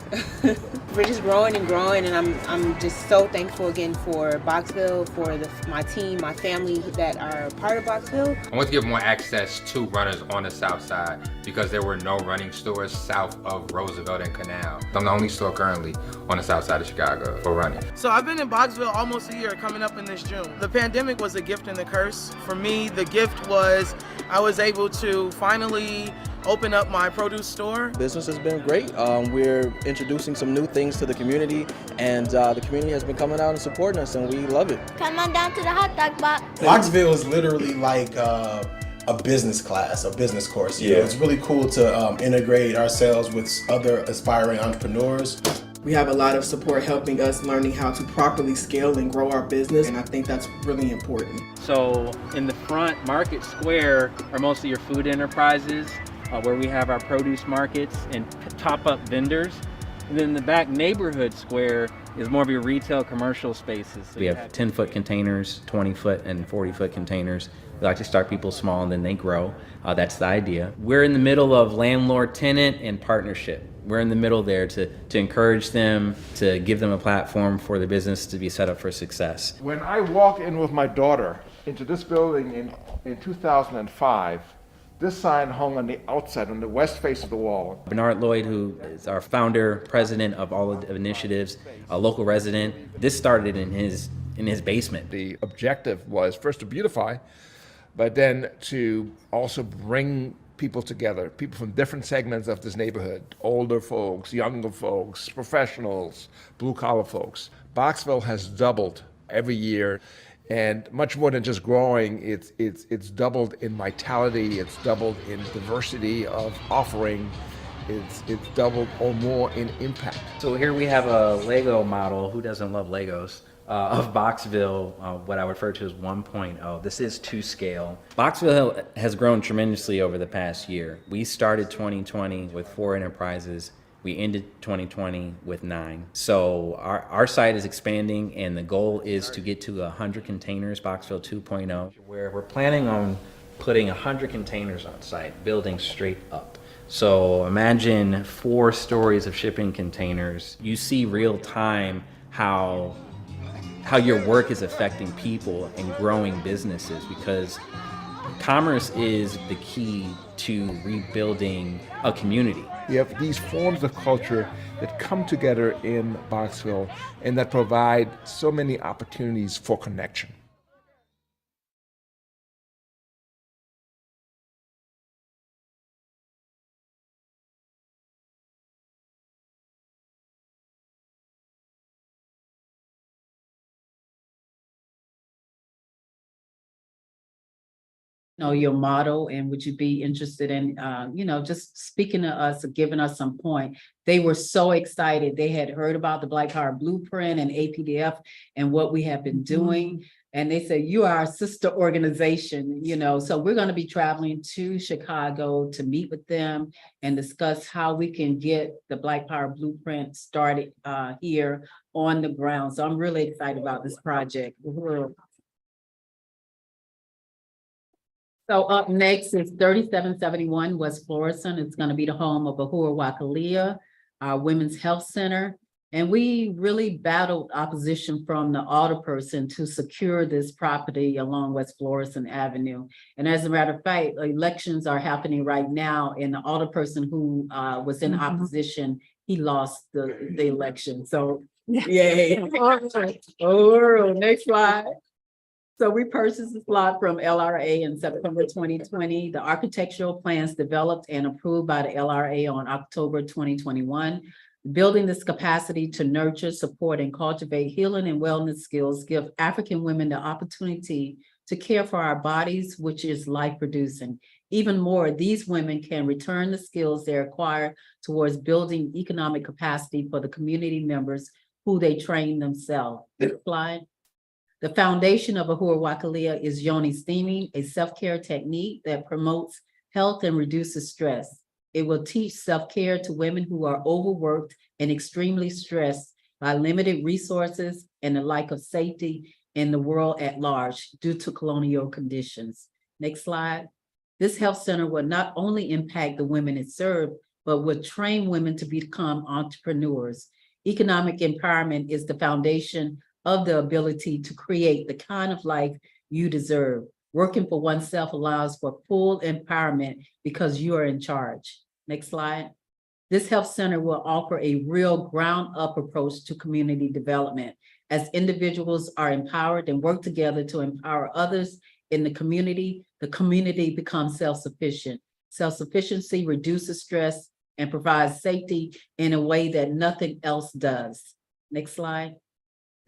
Speaker 15: We're just growing and growing, and I'm just so thankful again for Boxville, for my team, my family that are part of Boxville.
Speaker 16: I want to give more access to runners on the south side because there were no running stores south of Roosevelt and Canal. I'm the only store currently on the south side of Chicago for running.
Speaker 17: So I've been in Boxville almost a year, coming up in this June. The pandemic was a gift and a curse. For me, the gift was I was able to finally open up my produce store.
Speaker 18: Business has been great. We're introducing some new things to the community, and the community has been coming out and supporting us, and we love it.
Speaker 11: Come on down to the hot dog box.
Speaker 19: Boxville is literally like a business class, a business course. You know, it's really cool to integrate ourselves with other aspiring entrepreneurs.
Speaker 20: We have a lot of support helping us learning how to properly scale and grow our business, and I think that's really important.
Speaker 21: So in the front market square are mostly your food enterprises, where we have our produce markets and top-up vendors. And then the back neighborhood square is more of your retail commercial spaces. So
Speaker 14: we have 10-foot containers, 20-foot and 40-foot containers. We like to start people small and then they grow. That's the idea. We're in the middle of landlord-tenant and partnership. We're in the middle there to encourage them, to give them a platform for their business to be set up for success.
Speaker 13: When I walked in with my daughter into this building in 2005, this sign hung on the outside, on the west face of the wall.
Speaker 14: Bernard Lloyd, who is our founder, president of all of the initiatives, a local resident, this started in his basement.
Speaker 13: The objective was first to beautify, but then to also bring people together, people from different segments of this neighborhood, older folks, younger folks, professionals, blue-collar folks. Boxville has doubled every year, and much more than just growing, it's doubled in vitality, it's doubled in diversity of offering, it's doubled or more in impact.
Speaker 14: So here we have a Lego model, who doesn't love Legos, of Boxville, what I refer to as 1.0. This is to scale. Boxville has grown tremendously over the past year. We started 2020 with 4 enterprises. We ended 2020 with 9. So our site is expanding, and the goal is to get to 100 containers, Boxville 2.0, where we're planning on putting 100 containers on site, building straight up. So imagine 4 stories of shipping containers. You see real time how your work is affecting people and growing businesses, because commerce is the key to rebuilding a community.
Speaker 13: You have these forms of culture that come together in Boxville and that provide so many opportunities for connection.
Speaker 4: Know your motto, and would you be interested in, just speaking to us, or giving us some point? They were so excited. They had heard about the Black Power Blueprint and APDF and what we have been doing. And they said, you are our sister organization, so we're going to be traveling to Chicago to meet with them and discuss how we can get the Black Power Blueprint started here on the ground. So I'm really excited about this project. So up next is 3771 West Florissant. It's going to be the home of Uhuru Wakalia, our Women's Health Center. And we really battled opposition from the alderperson to secure this property along West Florissant Avenue. And as a matter of fact, elections are happening right now, and the alderperson who was in opposition, he lost the election. So yay. Oh, next slide. So we purchased this lot from LRA in September 2020. The architectural plans developed and approved by the LRA on October 2021. Building this capacity to nurture, support, and cultivate healing and wellness skills give African women the opportunity to care for our bodies, which is life-producing. Even more, these women can return the skills they acquire towards building economic capacity for the community members who they train themselves. Next slide. The foundation of Uhuru Wakalia is yoni steaming, a self-care technique that promotes health and reduces stress. It will teach self-care to women who are overworked and extremely stressed by limited resources and the lack of safety in the world at large due to colonial conditions. Next slide. This health center will not only impact the women it serves, but will train women to become entrepreneurs. Economic empowerment is the foundation of the ability to create the kind of life you deserve. Working for oneself allows for full empowerment because you are in charge. Next slide. This health center will offer a real ground-up approach to community development. As individuals are empowered and work together to empower others in the community becomes self-sufficient. Self-sufficiency reduces stress and provides safety in a way that nothing else does. Next slide.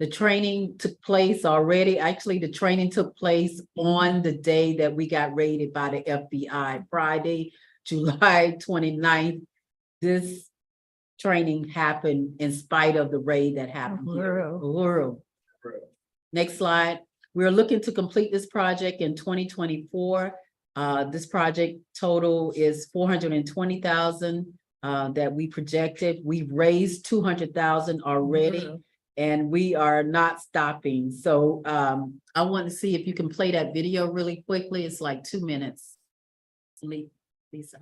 Speaker 4: The training took place already. Actually, the training took place on the day that we got raided by the FBI, Friday, July 29th. This training happened in spite of the raid that happened here. Uhuru. Next slide. We're looking to complete this project in 2024. This project total is $420,000 that we projected. We've raised $200,000 already. And we are not stopping. So I want to see if you can play that video really quickly. It's like 2 minutes. Lisa.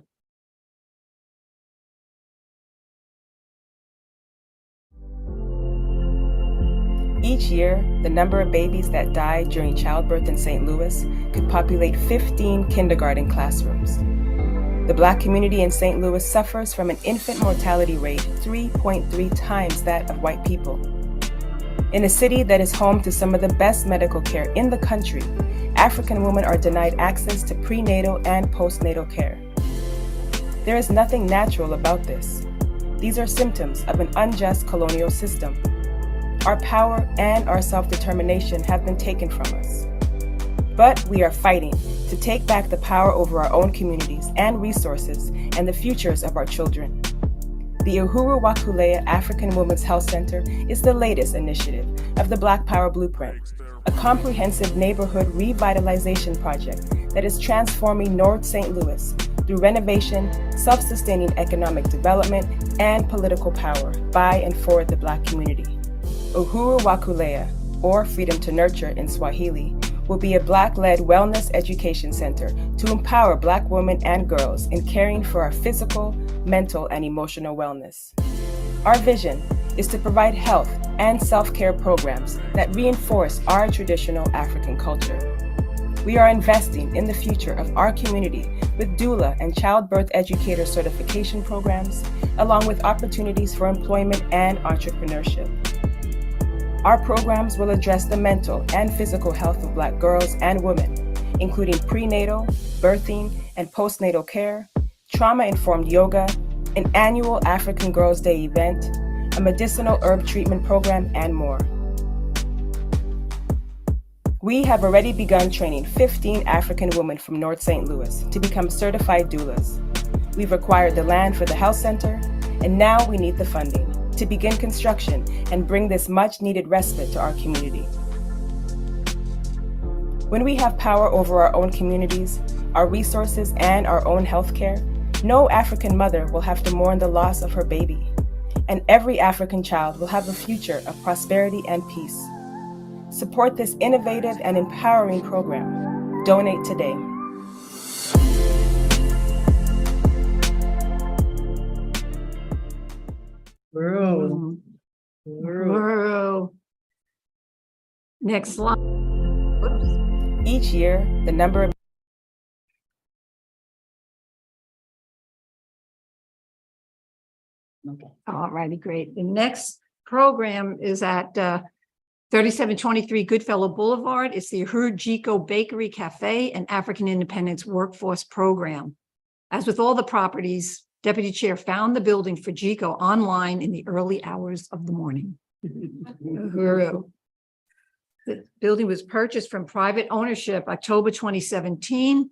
Speaker 2: Each year, the number of babies that die during childbirth in St. Louis could populate 15 kindergarten classrooms. The Black community in St. Louis suffers from an infant mortality rate 3.3 times that of white people. In a city that is home to some of the best medical care in the country, African women are denied access to prenatal and postnatal care. There is nothing natural about this. These are symptoms of an unjust colonial system. Our power and our self-determination have been taken from us. But we are fighting to take back the power over our own communities and resources and the futures of our children. The Uhuru Wakalia African Women's Health Center is the latest initiative of the Black Power Blueprint, a comprehensive neighborhood revitalization project that is transforming North St. Louis through renovation, self-sustaining economic development, and political power by and for the Black community. Uhuru Wakalia, or Freedom to Nurture in Swahili, will be a Black-led wellness education center to empower Black women and girls in caring for our physical, mental, and emotional wellness. Our vision is to provide health and self-care programs that reinforce our traditional African culture. We are investing in the future of our community with doula and childbirth educator certification programs, along with opportunities for employment and entrepreneurship. Our programs will address the mental and physical health of Black girls and women, including prenatal, birthing, and postnatal care, trauma-informed yoga, an annual African Girls' Day event, a medicinal herb treatment program, and more. We have already begun training 15 African women from North St. Louis to become certified doulas. We've acquired the land for the health center, and now we need the funding to begin construction and bring this much-needed respite to our community. When we have power over our own communities, our resources, and our own health care, no African mother will have to mourn the loss of her baby, and every African child will have a future of prosperity and peace. Support this innovative and empowering program. Donate today.
Speaker 4: Girl.
Speaker 5: Whoa. Next slide. Whoops.
Speaker 2: Each year, the number of
Speaker 5: All righty, great. The next program is at 3723 Goodfellow Boulevard. It's the Uhuru Jiko Bakery Cafe and African Independence Workforce Program. As with all the properties, Deputy Chair found the building for Jiko online in the early hours of the morning. Uhuru. The building was purchased from private ownership October 2017.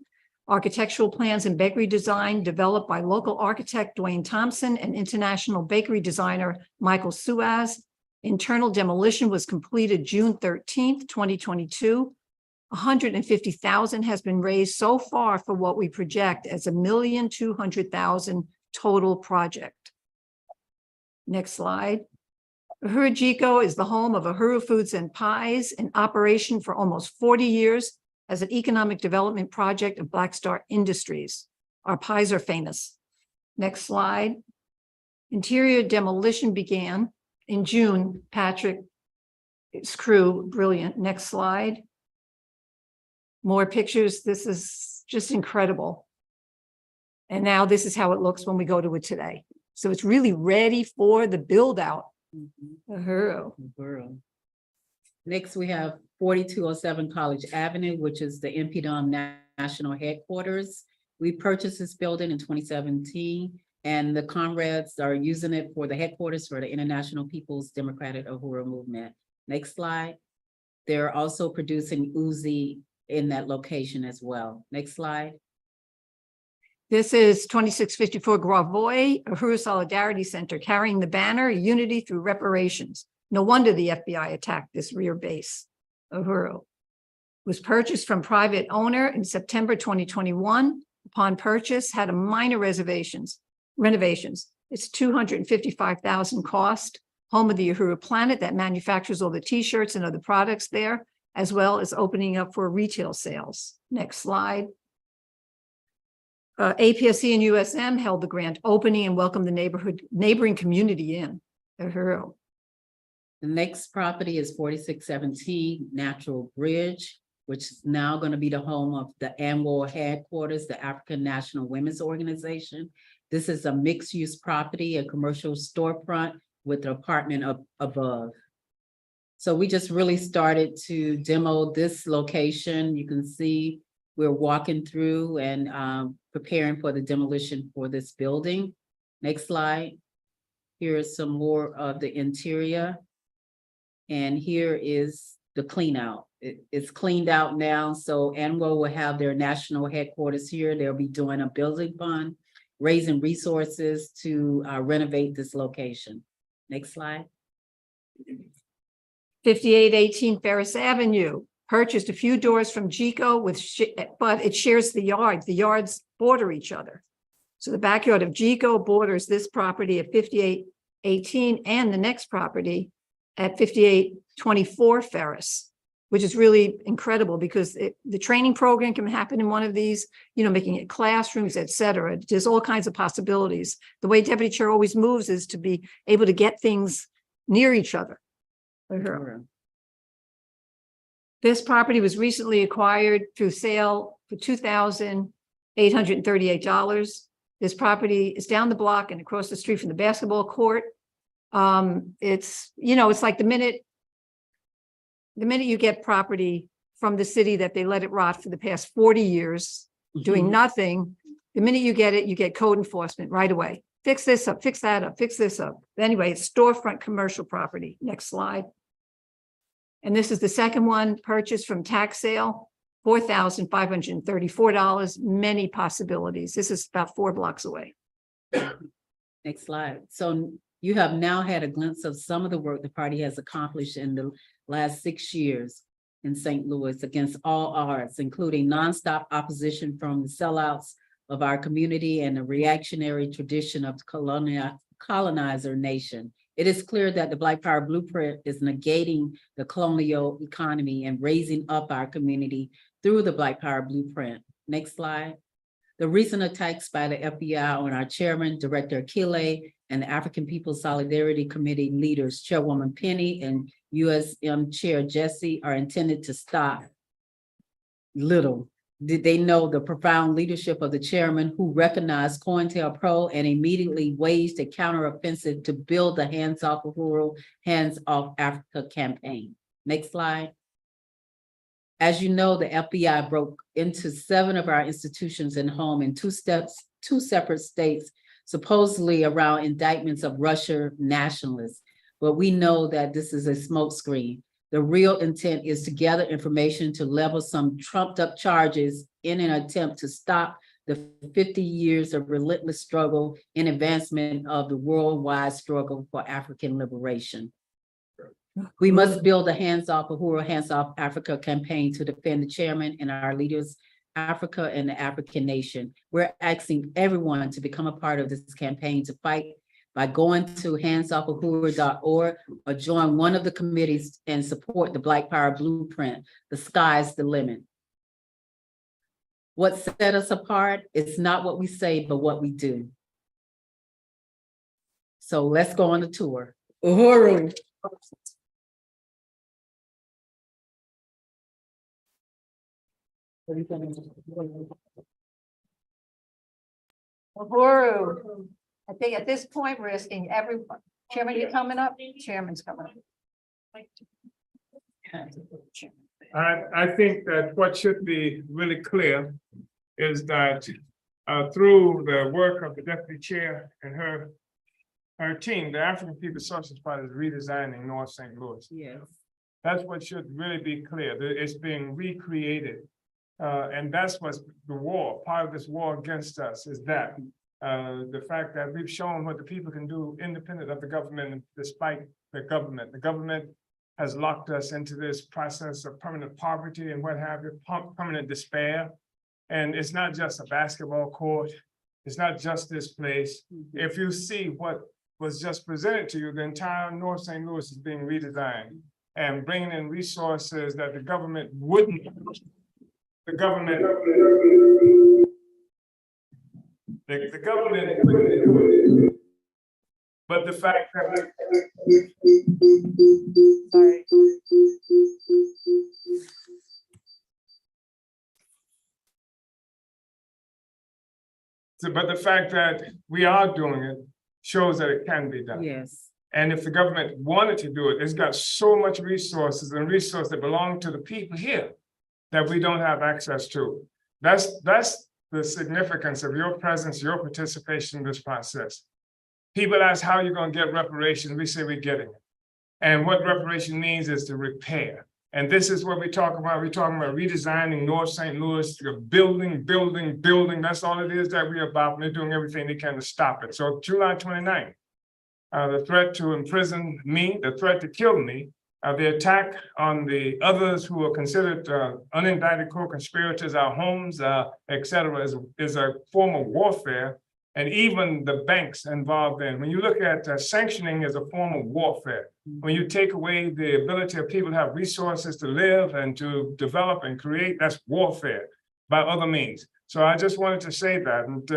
Speaker 5: Architectural plans and bakery design developed by local architect Dwayne Thompson and international bakery designer Michael Suaz. Internal demolition was completed June 13th, 2022. $150,000 has been raised so far for what we project as $1,200,000 total project. Next slide. Uhuru Jiko is the home of Uhuru Foods and Pies, in operation for almost 40 years as an economic development project of Black Star Industries. Our pies are famous. Next slide. Interior demolition began in June. Patrick, his crew, brilliant. Next slide. More pictures. This is just incredible. And now this is how it looks when we go to it today. So it's really ready for the build out. Uhuru.
Speaker 4: Next, we have 4207 College Avenue, which is the NPDOM national headquarters. We purchased this building in 2017, and the comrades are using it for the headquarters for the International People's Democratic Uhuru Movement. Next slide. They're also producing Uzi in that location as well. Next slide.
Speaker 5: This is 2654 Gravois, Uhuru Solidarity Center, carrying the banner Unity Through Reparations. No wonder the FBI attacked this rear base. Uhuru was purchased from private owner in September 2021. Upon purchase, had a minor renovations. It's $255,000 cost. Home of the Uhuru Planet that manufactures all the t-shirts and other products there, as well as opening up for retail sales. Next slide. APSC and USM held the grand opening and welcomed the neighboring community in. Uhuru.
Speaker 4: The next property is 4617 Natural Bridge, which is now going to be the home of the annual headquarters, the African National Women's Organization. This is a mixed-use property, a commercial storefront with an apartment up above. So we just really started to demo this location. You can see we're walking through and preparing for the demolition for this building. Next slide. Here is some more of the interior. And here is the clean out. It's cleaned out now. So ANWO will have their national headquarters here. They'll be doing a building fund, raising resources to renovate this location. Next slide.
Speaker 5: 5818 Ferris Avenue, purchased a few doors from Jiko, but it shares the yards. The yards border each other. So the backyard of Jiko borders this property at 5818 and the next property at 5824 Ferris, which is really incredible because the training program can happen in one of these, making it classrooms, et cetera. There's all kinds of possibilities. The way Deputy Chair always moves is to be able to get things near each other. This property was recently acquired through sale for $2,838. This property is down the block and across the street from the basketball court. It's, it's like the minute you get property from the city that they let it rot for the past 40 years, doing nothing, the minute you get it, you get code enforcement right away. Fix this up, fix that up, fix this up. Anyway, it's storefront commercial property. Next slide. And this is the second one, purchased from tax sale, $4,534, many possibilities. This is about 4 blocks away.
Speaker 4: Next slide. So you have now had a glimpse of some of the work the party has accomplished in the last 6 years in St. Louis against all odds, including nonstop opposition from the sellouts of our community and the reactionary tradition of the colonizer nation. It is clear that the Black Power Blueprint is negating the colonial economy and raising up our community through the Black Power Blueprint. Next slide. The recent attacks by the FBI on our chairman, Director Akile, and the African People's Solidarity Committee leaders, Chairwoman Penny and USM Chair Jesse, are intended to stop. Little did they know the profound leadership of the chairman, who recognized COINTELPRO and immediately waged a counteroffensive to build the Hands Off Uhuru, Hands Off Africa campaign. Next slide. As you know, the FBI broke into 7 of our institutions and home in 2 separate states, supposedly around indictments of Russia nationalists. But we know that this is a smokescreen. The real intent is to gather information to level some trumped up charges in an attempt to stop the 50 years of relentless struggle in advancement of the worldwide struggle for African liberation. We must build a Hands Off Uhuru, Hands Off Africa campaign to defend the chairman and our leaders, Africa and the African nation. We're asking everyone to become a part of this campaign to fight by going to handsoffahuru.org or join one of the committees and support the Black Power Blueprint. The sky's the limit. What set us apart is not what we say, but what we do. So let's go on the tour. Uhuru.
Speaker 5: Uhuru. I think at this point, we're asking everyone. Chairman, you coming up? Chairman's coming up.
Speaker 3: I think that what should be really clear is that through the work of the deputy chair and her team, the African People's Socialist Party is redesigning North St. Louis.
Speaker 4: Yes.
Speaker 3: That's what should really be clear. That it's being recreated. And that's what's the war. Part of this war against us is that. The fact that we've shown what the people can do independent of the government and despite the government. The government has locked us into this process of permanent poverty and what have you, permanent despair. And it's not just a basketball court. It's not just this place. If you see what was just presented to you, the entire North St. Louis is being redesigned and bringing in resources that the government wouldn't. The government couldn't do it. But the fact that
Speaker 5: Sorry.
Speaker 3: But the fact that we are doing it shows that it can be done.
Speaker 4: Yes.
Speaker 3: And if the government wanted to do it, it's got so much resources and resources that belong to the people here that we don't have access to. That's the significance of your presence, your participation in this process. People ask how you're going to get reparations. We say we're getting it. And what reparation means is to repair. And this is what we talk about. We're talking about redesigning North St. Louis, building. That's all it is that we're about. We're doing everything they can to stop it. So July 29th, the threat to imprison me, the threat to kill me, the attack on the others who are considered unindicted co-conspirators, our homes, et cetera, is a form of warfare. And even the banks involved in. When you look at sanctioning as a form of warfare, when you take away the ability of people to have resources to live and to develop and create, that's warfare by other means. So I just wanted to say that, and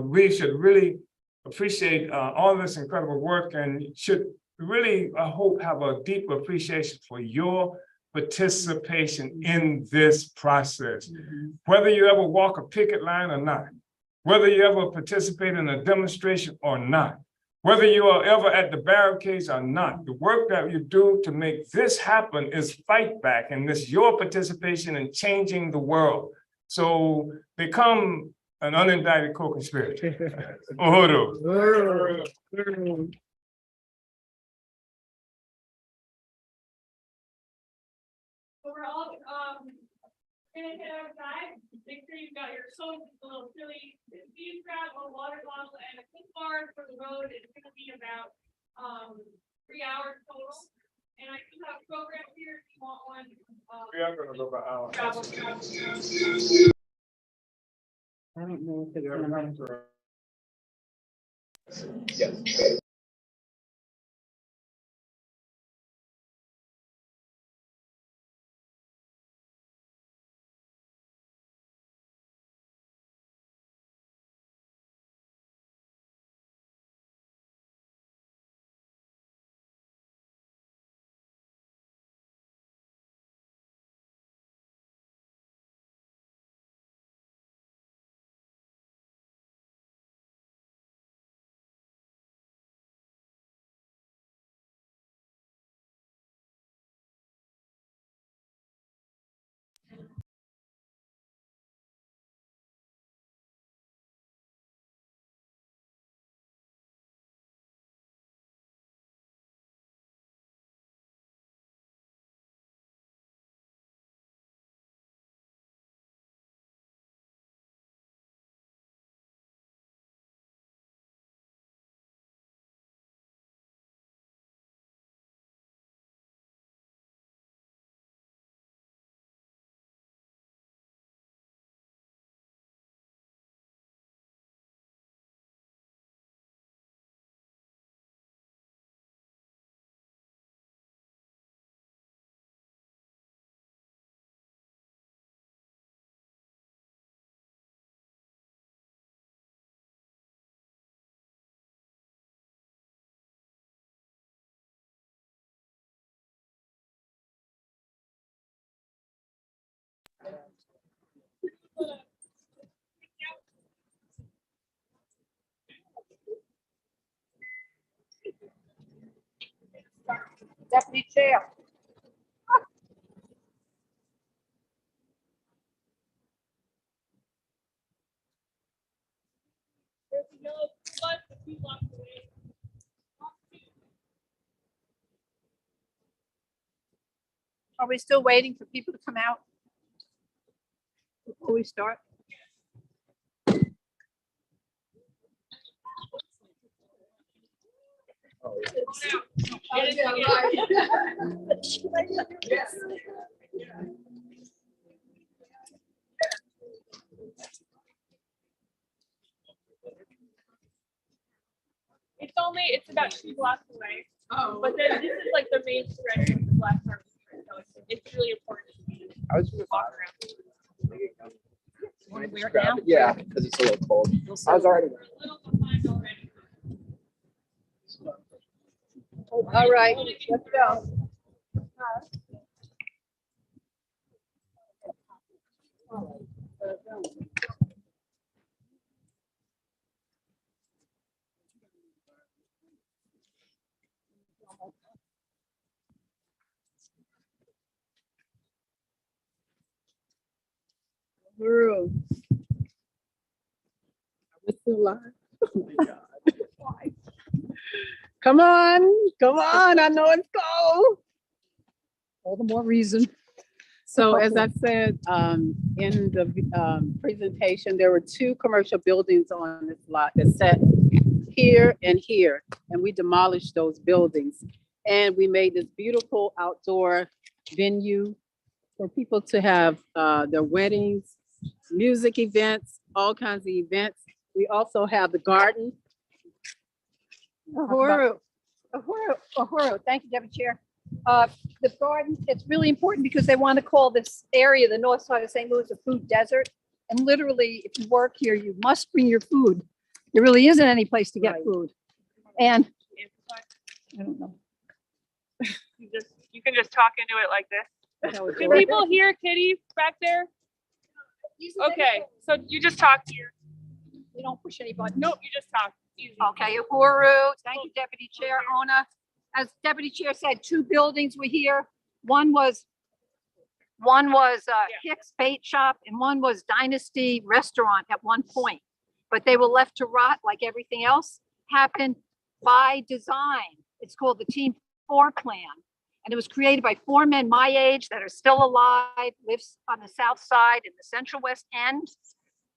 Speaker 3: we should really appreciate all this incredible work and should really, I hope, have a deep appreciation for your participation in this process. Whether you ever walk a picket line or not, whether you ever participate in a demonstration or not, whether you are ever at the barricades or not, the work that you do to make this happen is fight back, and this your participation in changing the world. So become an unindicted co-conspirator. Uhuru.
Speaker 10: So we're all gonna head outside. Make sure you've got your soap, a little chili, beef wrap, a water bottle, and a cook bar for the road. It's gonna be about 3 hours total. And I do have a program here if you want one.
Speaker 3: We are gonna go by hours.
Speaker 4: I don't know if it's gonna.
Speaker 3: Yes.
Speaker 5: Deputy Chair.
Speaker 10: There's a yellow bus a few blocks away.
Speaker 5: Are we still waiting for people to come out before we start?
Speaker 10: It's about 2 blocks away. Oh, but then this is like the main stretch of the Black Farm Street, so it's really important to walk around.
Speaker 5: Want to wear it now?
Speaker 18: Yeah, because it's a little cold. I was already.
Speaker 10: A little behind already.
Speaker 5: All right, let's go.
Speaker 4: Uhuru. We're still live. Oh my God. Come on, I know it's cold. All the more reason. So as I said, in the presentation, there were 2 commercial buildings on this lot that sat here and here, and we demolished those buildings. And we made this beautiful outdoor venue for people to have their weddings, music events, all kinds of events. We also have the garden.
Speaker 5: Uhuru, thank you, Deputy Chair. The garden, it's really important because they want to call this area, the north side of St. Louis, a food desert. And literally, if you work here, you must bring your food. There really isn't any place to get food. And I don't know.
Speaker 10: You can just talk into it like this. Can people hear Kitty back there? Okay, so you just talk here.
Speaker 6: We don't push anybody.
Speaker 10: Nope, you just talk. Easy.
Speaker 6: Okay, Uhuru, thank you, Deputy Chair Ona. As Deputy Chair said, 2 buildings were here. One was Hicks Bait Shop and one was Dynasty Restaurant at one point. But they were left to rot like everything else happened by design. It's called the Team 4 plan. And it was created by 4 men my age that are still alive, lives on the south side in the Central West End.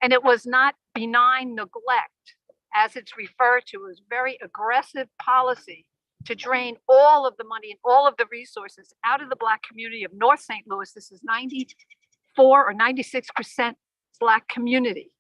Speaker 6: And it was not benign neglect, as it's referred to. It was very aggressive policy to drain all of the money and all of the resources out of the Black community of North St. Louis. This is 94 or 96% Black community.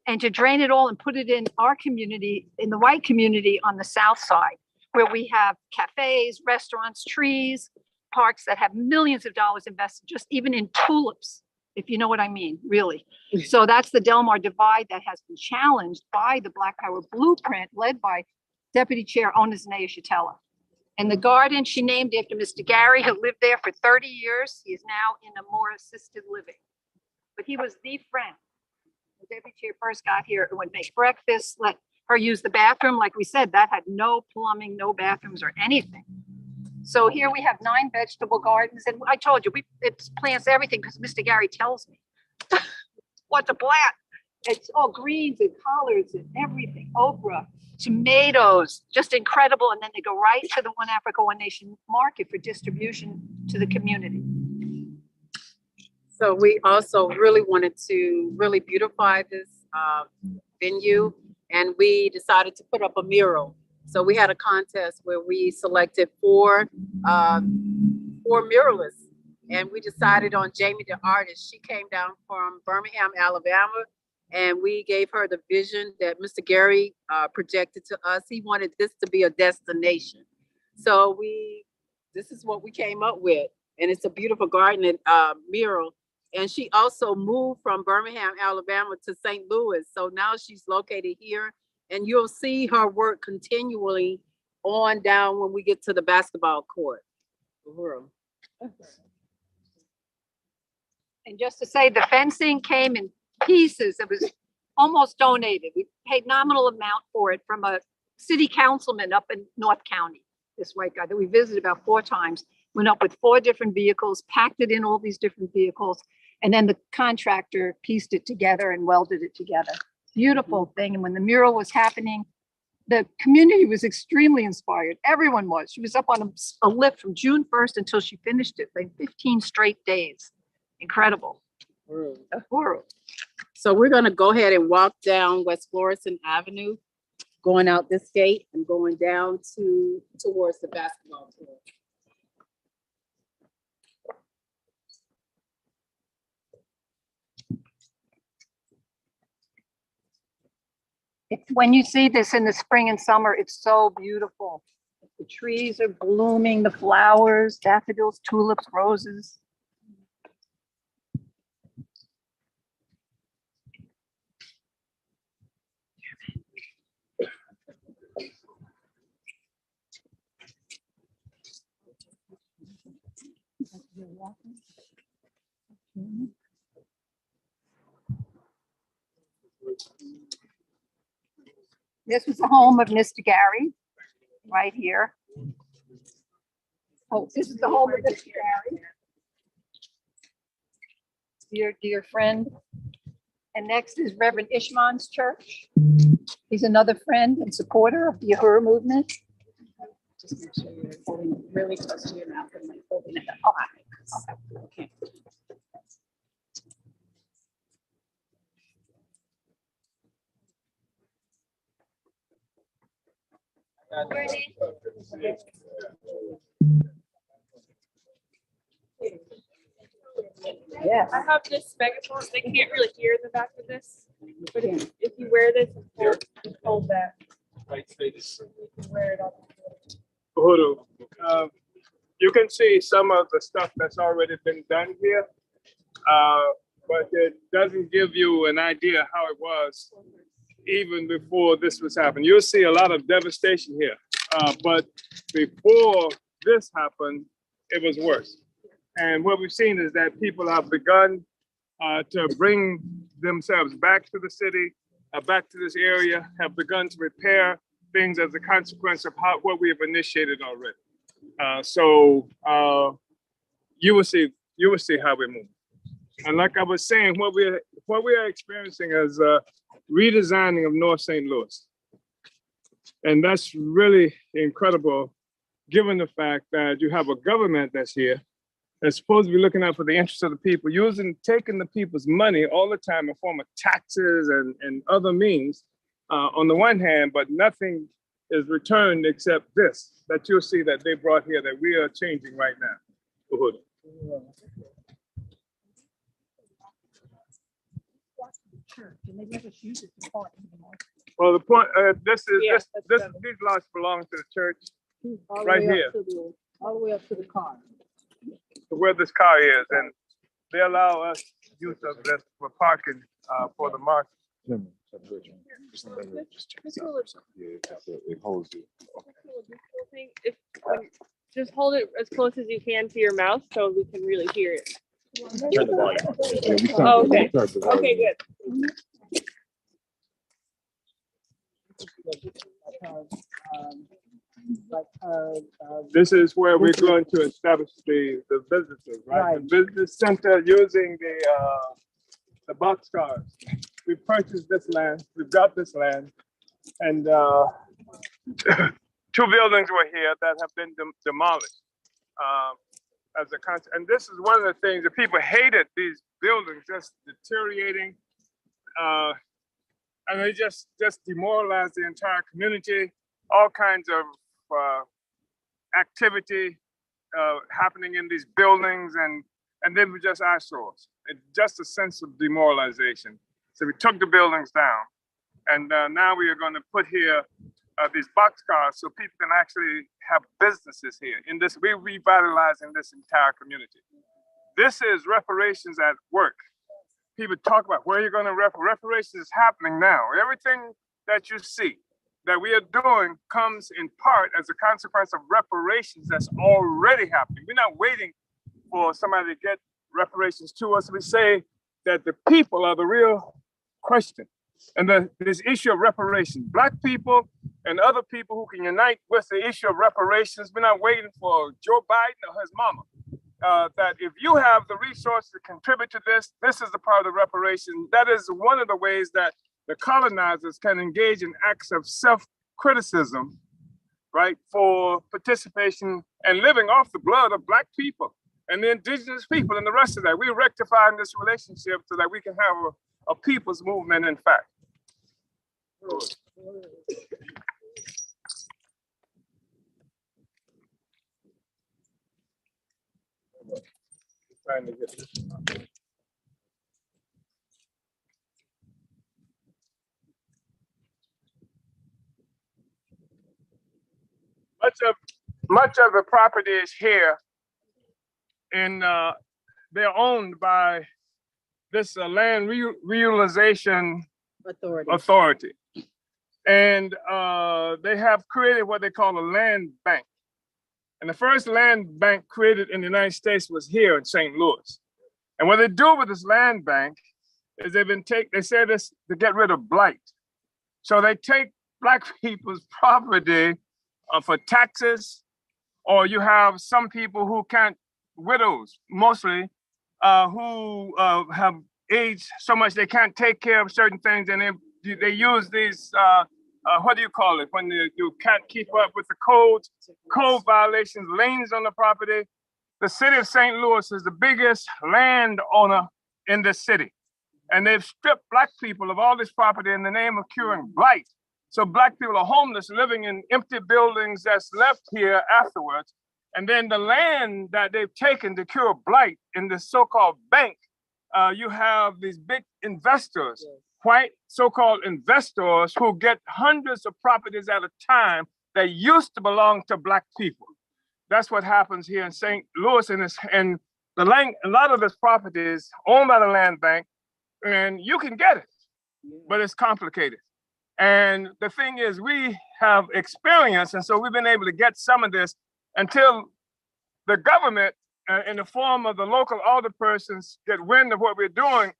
Speaker 6: And to drain it all and put it in our community, in the white community on the south side, where we have cafes, restaurants, trees, parks that have millions of dollars invested just even in tulips, if you know what I mean, really. So that's the Delmar divide that has been challenged by the Black Power blueprint led by Deputy Chair Ona Shatella. And the garden she named after Mr. Gary, who lived there for 30 years. He is now in a more assisted living. But he was the friend. The Deputy Chair first got here and would make breakfast, let her use the bathroom. Like we said, that had no plumbing, no bathrooms or anything. So here we have 9 vegetable gardens. And I told you, it plants everything because Mr. Gary tells me what to plant. It's all greens and collards and everything, okra, tomatoes, just incredible. And then they go right to the One Africa, One Nation market for distribution to the community.
Speaker 4: So we also really wanted to really beautify this venue, and we decided to put up a mural. So we had a contest where we selected 4 muralists, and we decided on Jamie the artist. She came down from Birmingham, Alabama, and we gave her the vision that Mr. Gary projected to us. He wanted this to be a destination. So this is what we came up with, and it's a beautiful garden mural. And she also moved from Birmingham, Alabama to St. Louis. So now she's located here, and you'll see her work continually on down when we get to the basketball court.
Speaker 6: And just to say, the fencing came in pieces. It was almost donated. We paid nominal amount for it from a city councilman up in North County, this white guy that we visited about 4 times, went up with 4 different vehicles, packed it in all these different vehicles. And then the contractor pieced it together and welded it together. Beautiful thing. And when the mural was happening, the community was extremely inspired. Everyone was. She was up on a lift from June 1st until she finished it, like 15 straight days. Incredible. Uhuru.
Speaker 4: So we're gonna go ahead and walk down West Florissant Avenue, going out this gate and going down towards the basketball court.
Speaker 6: When you see this in the spring and summer, it's so beautiful. The trees are blooming, the flowers, daffodils, tulips, roses. This was the home of Mr. Gary, right here. Oh, this is the home of Mr. Gary. Dear friend. And next is Reverend Ishman's church. He's another friend and supporter of the Uhuru movement. Just make sure you're holding really close to your mouth and like holding it up. Okay.
Speaker 10: Yeah. I have this megaphone. They can't really hear the back of this. But if you wear this, hold that. You can wear it on.
Speaker 3: Uhuru, you can see some of the stuff that's already been done here, but it doesn't give you an idea how it was even before this was happening. You'll see a lot of devastation here, but before this happened, it was worse. And what we've seen is that people have begun to bring themselves back to the city, back to this area, have begun to repair things as a consequence of what we have initiated already. You will see how we move. And like I was saying, what we are experiencing is redesigning of North St. Louis. And that's really incredible, given the fact that you have a government that's here that's supposed to be looking out for the interests of the people, taking the people's money all the time in form of taxes and other means on the one hand, but nothing is returned except this, that you'll see that they brought here that we are changing right now. Uhuru. Well, the point, these lots belong to the church right here,
Speaker 15: All the way up to the car.
Speaker 3: to where this car is, and they allow us use of this for parking for the market.
Speaker 10: Just hold it as close as you can to your mouth so we can really hear it.
Speaker 3: Turn the volume.
Speaker 10: Oh, okay. Okay, good.
Speaker 3: This is where we're going to establish the businesses, right? The business center using the boxcars. We purchased this land, we've got this land, and 2 buildings were here that have been demolished as a consequence. And this is one of the things that people hated, these buildings just deteriorating, and they just demoralized the entire community. All kinds of activity happening in these buildings, and they were just eyesores. Just a sense of demoralization. So we took the buildings down, and now we are going to put here these boxcars so people can actually have businesses here. In this, we're revitalizing this entire community. This is reparations at work. People talk about where you're going to reparations is happening now. Everything that you see that we are doing comes in part as a consequence of reparations that's already happening. We're not waiting for somebody to get reparations to us. We say that the people are the real question. And this issue of reparations, Black people and other people who can unite with the issue of reparations, we're not waiting for Joe Biden or his mama. That if you have the resources to contribute to this, this is the part of the reparation. That is one of the ways that the colonizers can engage in acts of self-criticism, right, for participation and living off the blood of Black people and the indigenous people and the rest of that. We're rectifying this relationship so that we can have a people's movement, in fact. Trying to get this one. Much of the property is here, and they're owned by this land reutilization authority. And they have created what they call a land bank. And the first land bank created in the United States was here in St. Louis. And what they do with this land bank is they say this to get rid of blight. So they take Black people's property for taxes, or you have some people who can't, widows mostly, who have aged so much they can't take care of certain things, and they use these, what do you call it, when you can't keep up with the code violations, liens on the property. The city of St. Louis is the biggest landowner in this city. And they've stripped Black people of all this property in the name of curing blight. So Black people are homeless, living in empty buildings that's left here afterwards. And then the land that they've taken to cure blight in the so-called bank, you have these big investors, white so-called investors who get hundreds of properties at a time that used to belong to Black people. That's what happens here in St. Louis, and a lot of this property is owned by the land bank, and you can get it, but it's complicated. And the thing is, we have experience, and so we've been able to get some of this until the government in the form of the local alderpersons get wind of what we're doing,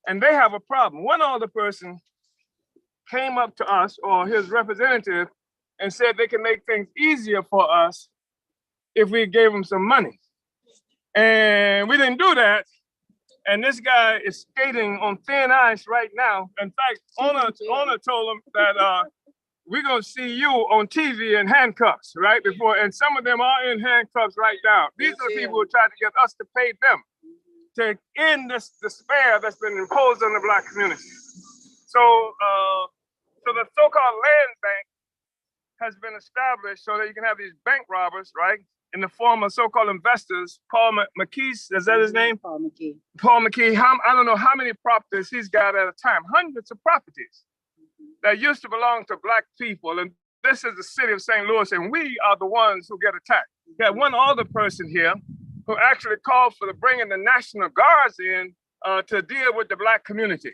Speaker 3: and they have a problem. One alderperson came up to us or his representative and said they can make things easier for us if we gave them some money. And we didn't do that. And this guy is skating on thin ice right now. In fact, owner told him that we're gonna see you on TV in handcuffs, right? Before, and some of them are in handcuffs right now. These are the people who tried to get us to pay them to end this despair that's been imposed on the Black community. So, so the so-called land bank has been established so that you can have these bank robbers, right? In the form of so-called investors. Paul McKee, is that his name?
Speaker 4: Paul McKee.
Speaker 3: Paul McKee, I don't know how many properties he's got at a time, hundreds of properties that used to belong to Black people. And this is the city of St. Louis, and we are the ones who get attacked. We had one other person here who actually called for bringing the National Guards in to deal with the Black community.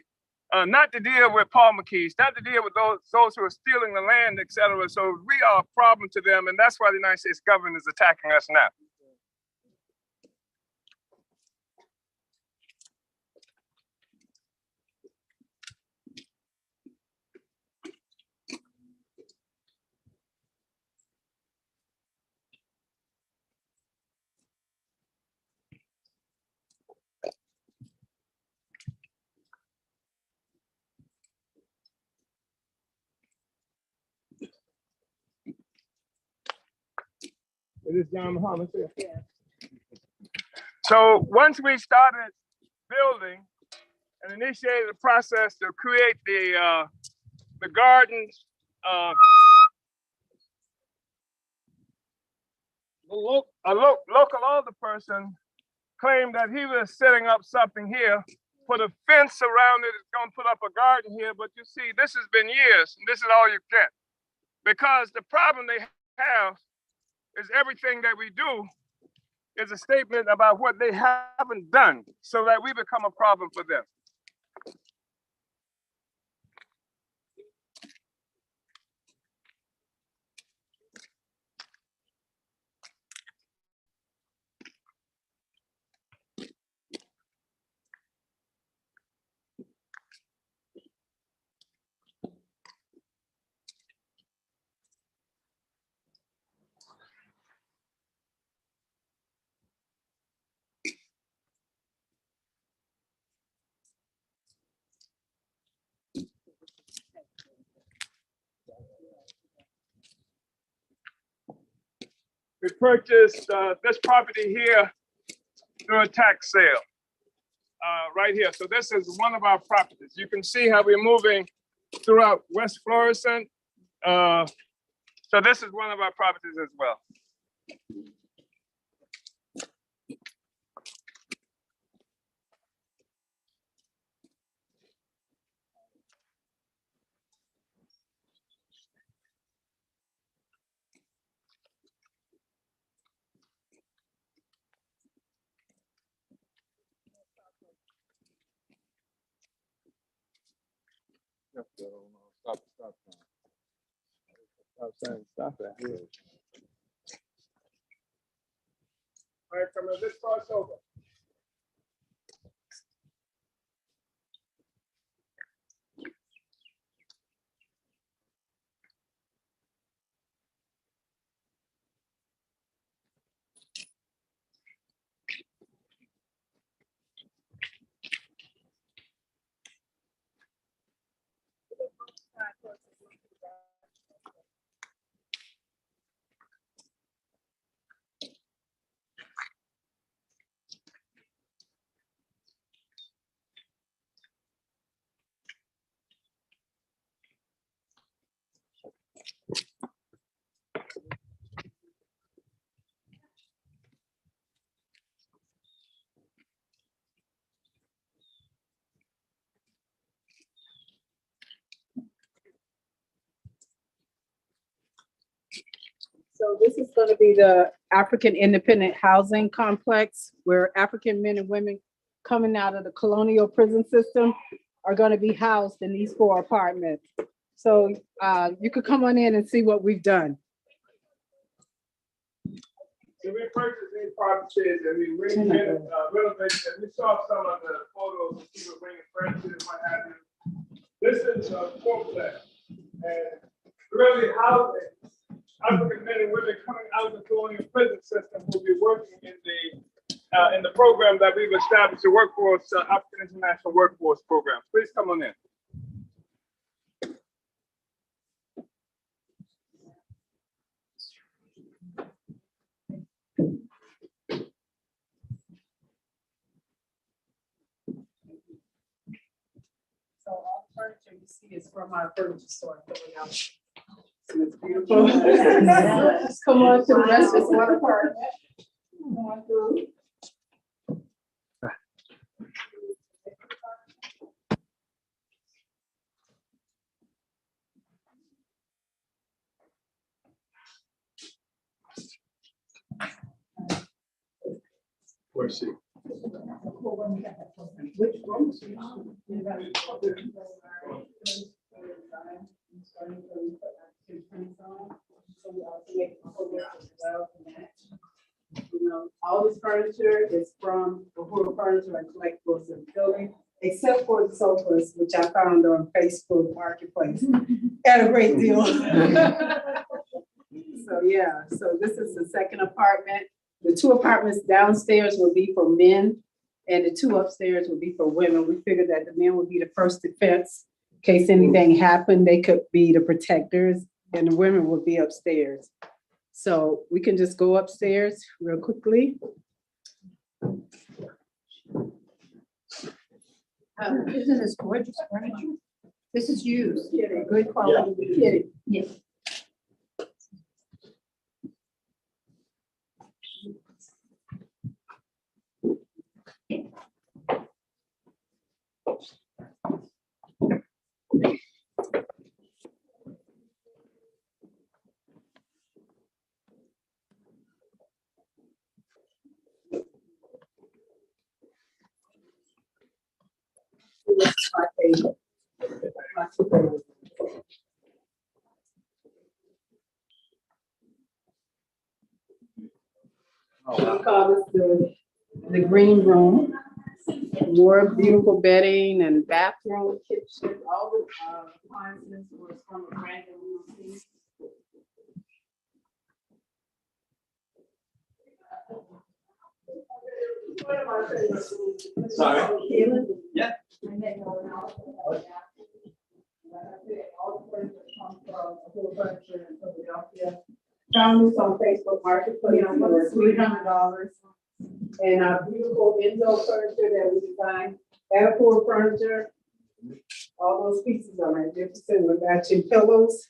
Speaker 3: Not to deal with Paul McKee, not to deal with those who are stealing the land, et cetera. So we are a problem to them, and that's why the United States government is attacking us now. It is John Muhammad. Yeah. So once we started building and initiated the process to create the gardens, a local alderperson claimed that he was setting up something here, put a fence around it, it's gonna put up a garden here, but you see, this has been years, and this is all you get. Because the problem they have is everything that we do is a statement about what they haven't done, so that we become a problem for them. We purchased this property here through a tax sale, right here. So this is one of our properties. You can see how we're moving throughout West Florissant. So this is one of our properties as well. Stop that. All right, come on, let's cross over.
Speaker 4: So this is going to be the African Independent Housing Complex, where African men and women coming out of the colonial prison system are going to be housed in these 4 apartments. So you could come on in and see what we've done.
Speaker 3: So we purchased these properties and we renovated, and we saw some of the photos of people bringing furniture and what have you. This is a fourplex, and really housing African men and women coming out of the colonial prison system will be working in the program that we've established, the workforce, African International Workforce Program. Please come on in.
Speaker 4: So all the furniture you see is from our furniture store in Philadelphia. So it's beautiful. Just come on to the rest of one apartment. Come on through.
Speaker 3: Where's she?
Speaker 4: Which room? All this furniture is from Uhuru Furniture and Collectibles in Philly, except for the sofas, which I found on Facebook Marketplace at a great deal. So yeah, so this is the second apartment. The 2 apartments downstairs will be for men, and the 2 upstairs will be for women. We figured that the men would be the first defense. In case anything happened, they could be the protectors, and the women would be upstairs. So we can just go upstairs real quickly.
Speaker 8: Isn't this gorgeous furniture? This is used, good
Speaker 4: Yeah.
Speaker 8: quality. Yes.
Speaker 4: My favorite. My favorite. We call this the green room. More beautiful bedding and bathroom, kitchen, all the appliances was from a brand new.
Speaker 22: Sorry. Yeah.
Speaker 4: Found this on Facebook Marketplace for $300. And our beautiful indoor furniture that we designed, Airport furniture. All those pieces are magnificent with matching pillows.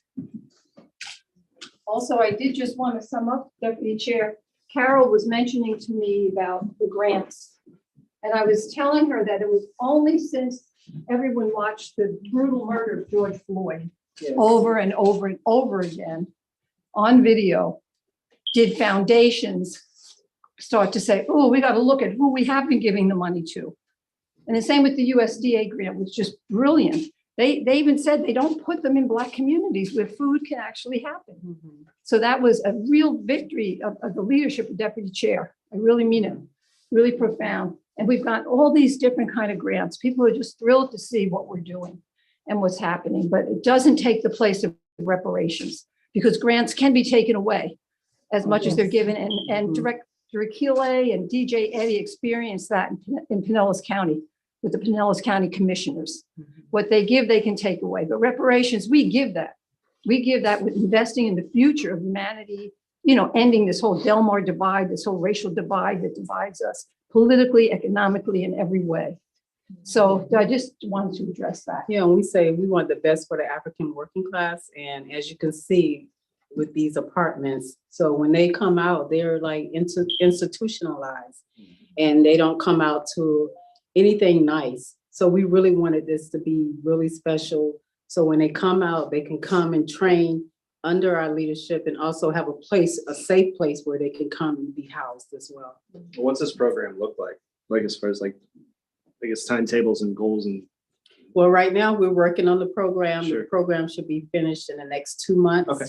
Speaker 8: Also, I did just want to sum up, Deputy Chair. Carol was mentioning to me about the grants. And I was telling her that it was only since everyone watched the brutal murder of George Floyd over and over and over again on video, did foundations start to say, oh, we got to look at who we have been giving the money to. And the same with the USDA grant was just brilliant. They even said they don't put them in Black communities where food can actually happen. So that was a real victory of the leadership of Deputy Chair. I really mean it, really profound. And we've got all these different kind of grants. People are just thrilled to see what we're doing and what's happening, but it doesn't take the place of reparations because grants can be taken away as much as they're given. And Director Akile and DJ Eddie experienced that in Pinellas County with the Pinellas County Commissioners. What they give, they can take away. But reparations, we give that. We give that with investing in the future of humanity, ending this whole Delmar divide, this whole racial divide that divides us politically, economically, in every way. So I just wanted to address that.
Speaker 4: Yeah, and we say we want the best for the African working class. And as you can see with these apartments, so when they come out, they're like institutionalized and they don't come out to anything nice. So we really wanted this to be really special. So when they come out, they can come and train under our leadership and also have a safe place where they can come and be housed as well.
Speaker 22: What's this program look like? Like as far as like, I guess timetables and goals and.
Speaker 4: Well, right now we're working on the program.
Speaker 22: Sure.
Speaker 4: The program should be finished in the next 2 months.
Speaker 22: Okay.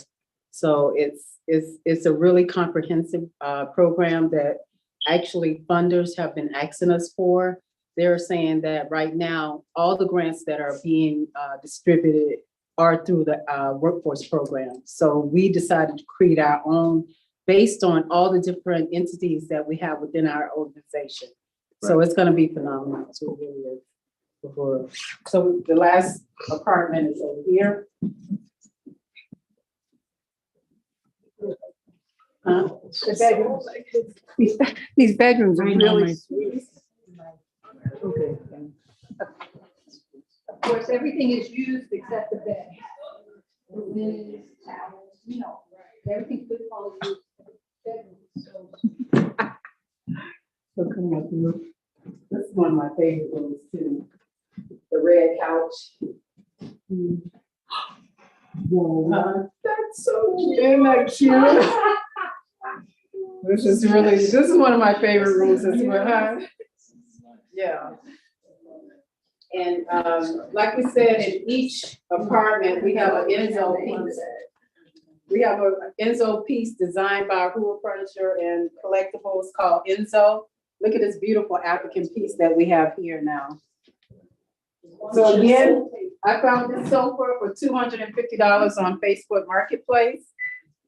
Speaker 4: So it's It's a really comprehensive program that actually funders have been asking us for. They're saying that right now, all the grants that are being distributed are through the workforce program. So we decided to create our own based on all the different entities that we have within our organization. So it's gonna be phenomenal. It's really is. So the last apartment is over here.
Speaker 8: The bedrooms. These bedrooms are really sweet.
Speaker 4: Okay.
Speaker 8: Of course, everything is used except the bed. The linens, towels, you know, everything's good quality.
Speaker 4: So come up here. This is one of my favorite rooms too. The red couch. Whoa, that's so cute. Isn't that cute? This is one of my favorite rooms as well, huh? Yeah. And like we said, in each apartment, we have an Enzo piece. We have an Enzo piece designed by Uhuru Furniture and Collectibles called Enzo. Look at this beautiful African piece that we have here now. So again, I found this sofa for $250 on Facebook Marketplace.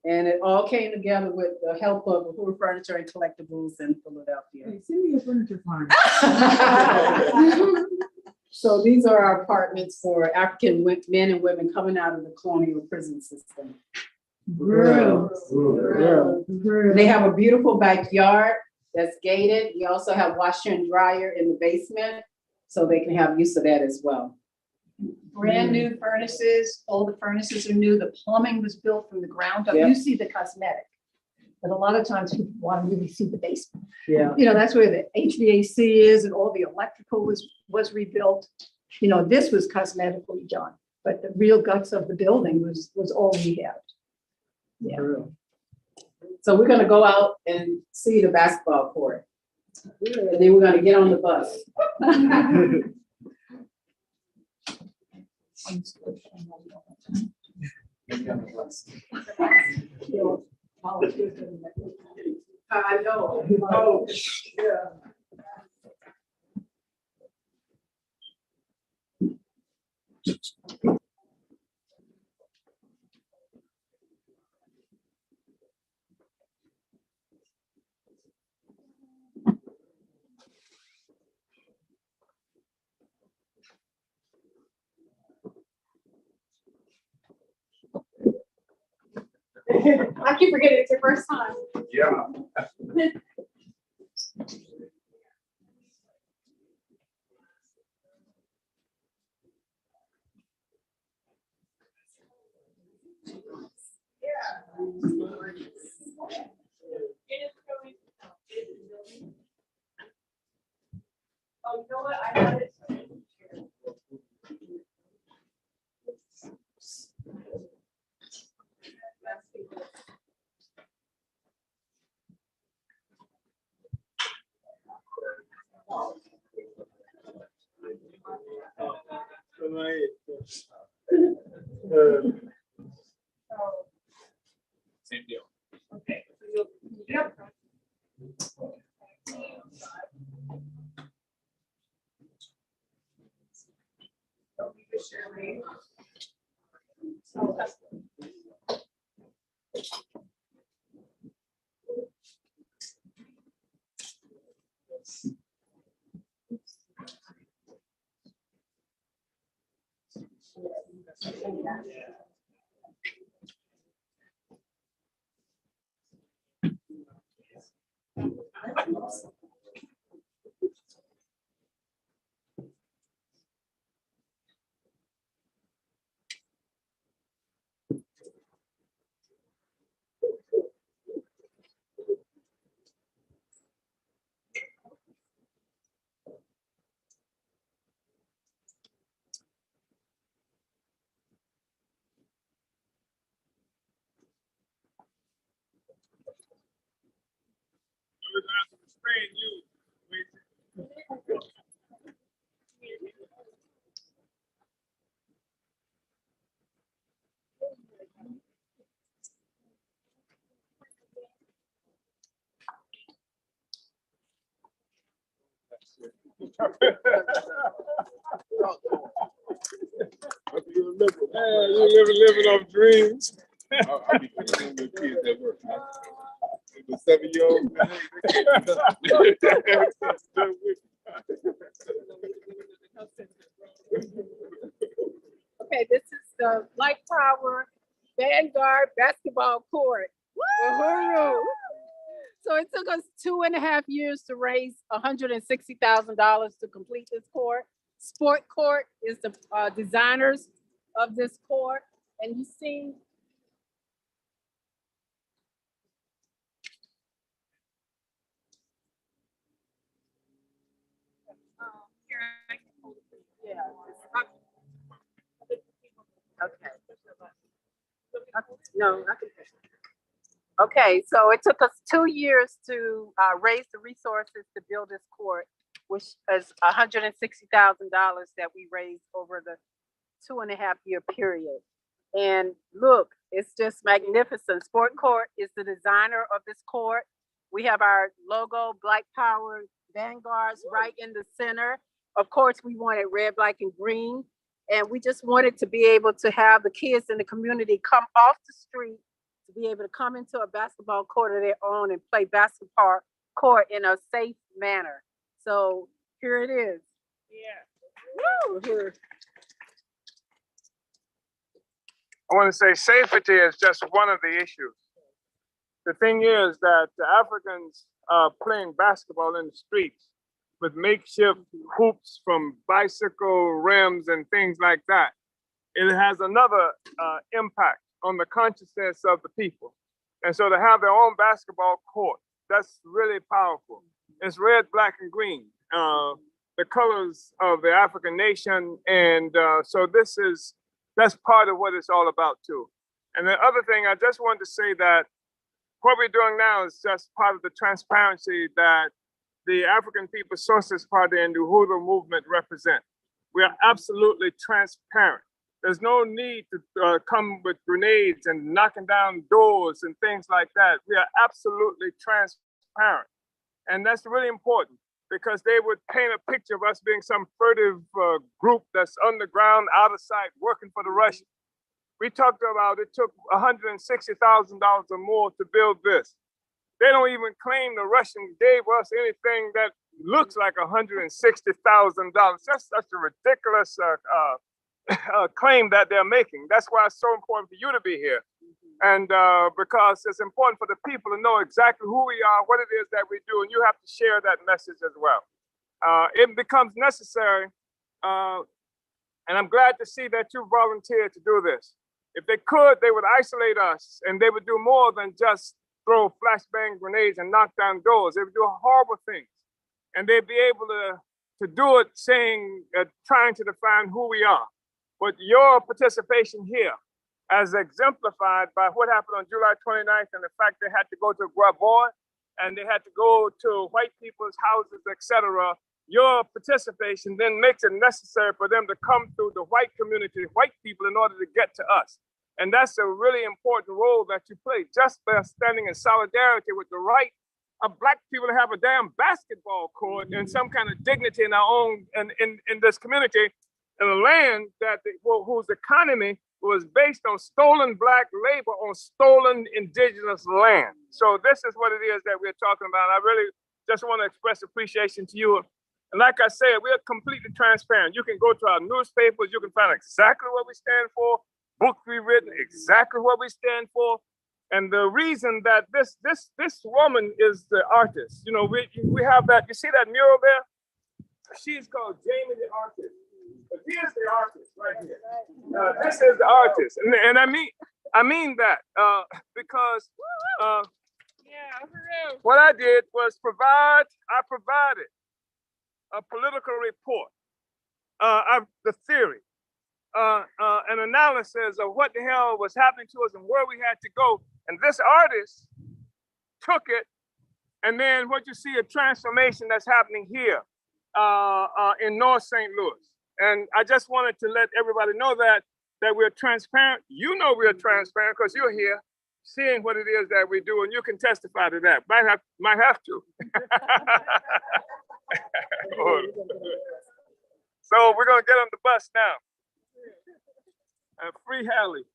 Speaker 4: And it all came together with the help of Uhuru Furniture and Collectibles in Philadelphia.
Speaker 20: Hey, send me a furniture find.
Speaker 4: So these are our apartments for African men and women coming out of the colonial prison system. They have a beautiful backyard that's gated. We also have washer and dryer in the basement, so they can have use of that as well.
Speaker 8: Brand new furnaces, all the furnaces are new, the plumbing was built from the ground up.
Speaker 4: Yep.
Speaker 8: You see the cosmetic. But a lot of times people want to really see the basement.
Speaker 4: Yeah.
Speaker 8: You know, that's where the HVAC is and all the electrical was rebuilt. You know, this was cosmetically done, but the real guts of the building was all rehabbed. Yeah.
Speaker 4: So we're gonna go out and see the basketball court. And then we're gonna get on the bus. I know. Oh, yeah.
Speaker 8: I keep forgetting it's your first time.
Speaker 1: Yeah.
Speaker 10: Oh, you know what? I had it.
Speaker 1: Same deal.
Speaker 10: Okay. Yep.
Speaker 3: You living off dreams.
Speaker 7: I'll be picking the kids at work. The 7-year-old.
Speaker 9: Okay, this is the Light Power Vanguard basketball court. Uhuru. So it took us 2.5 years to raise $160,000 to complete this court. Sport Court is the designers of this court, and you see okay. No, I can. Okay, so it took us 2 years to raise the resources to build this court, which is $160,000 that we raised over the 2.5-year period. And look, it's just magnificent. Sport Court is the designer of this court. We have our logo, Black Power Vanguards, right in the center. Of course, we wanted red, black, and green. And we just wanted to be able to have the kids in the community come off the street to be able to come into a basketball court of their own and play basketball court in a safe manner. So here it is. Yeah. Woo!
Speaker 3: I want to say safety is just one of the issues. The thing is that the Africans are playing basketball in the streets with makeshift hoops from bicycle rims and things like that. It has another impact on the consciousness of the people. And so to have their own basketball court, that's really powerful. It's red, black, and green, the colors of the African nation. And so that's part of what it's all about too. And the other thing, I just wanted to say that what we're doing now is just part of the transparency that the African People's Socialist Party and the Uhuru movement represent. We are absolutely transparent. There's no need to come with grenades and knocking down doors and things like that. We are absolutely transparent. And that's really important because they would paint a picture of us being some furtive group that's underground, out of sight, working for the Russians. We talked about it took $160,000 or more to build this. They don't even claim the Russians gave us anything that looks like $160,000. That's such a ridiculous claim that they're making. That's why it's so important for you to be here. And because it's important for the people to know exactly who we are, what it is that we do, and you have to share that message as well. It becomes necessary, and I'm glad to see that you volunteered to do this. If they could, they would isolate us, and they would do more than just throw flashbang grenades and knock down doors. They would do horrible things, and they'd be able to do it saying, trying to define who we are. But your participation here, as exemplified by what happened on July 29th and the fact they had to go to Guaboy and they had to go to white people's houses, etc. Your participation then makes it necessary for them to come through the white community, white people, in order to get to us. And that's a really important role that you play, just by standing in solidarity with the right of Black people to have a damn basketball court and some kind of dignity in our own, in this community, in a land that whose economy was based on stolen Black labor on stolen indigenous land. So this is what it is that we're talking about. I really just want to express appreciation to you. And like I said, we're completely transparent. You can go to our newspapers, you can find exactly what we stand for, books we've written, exactly what we stand for. And the reason that this woman is the artist, you know, we have that, you see that mural there? She's called Jamie the Artist. But here's the artist right here. This is the artist, and I mean that because what I did was I provided a political report, the theory, an analysis of what the hell was happening to us and where we had to go, and this artist took it, and then what you see a transformation that's happening here in North St. Louis. And I just wanted to let everybody know that we're transparent. You know we're transparent because you're here seeing what it is that we do, and you can testify to that. Might have to. So we're gonna get on the bus now. And free Hallie.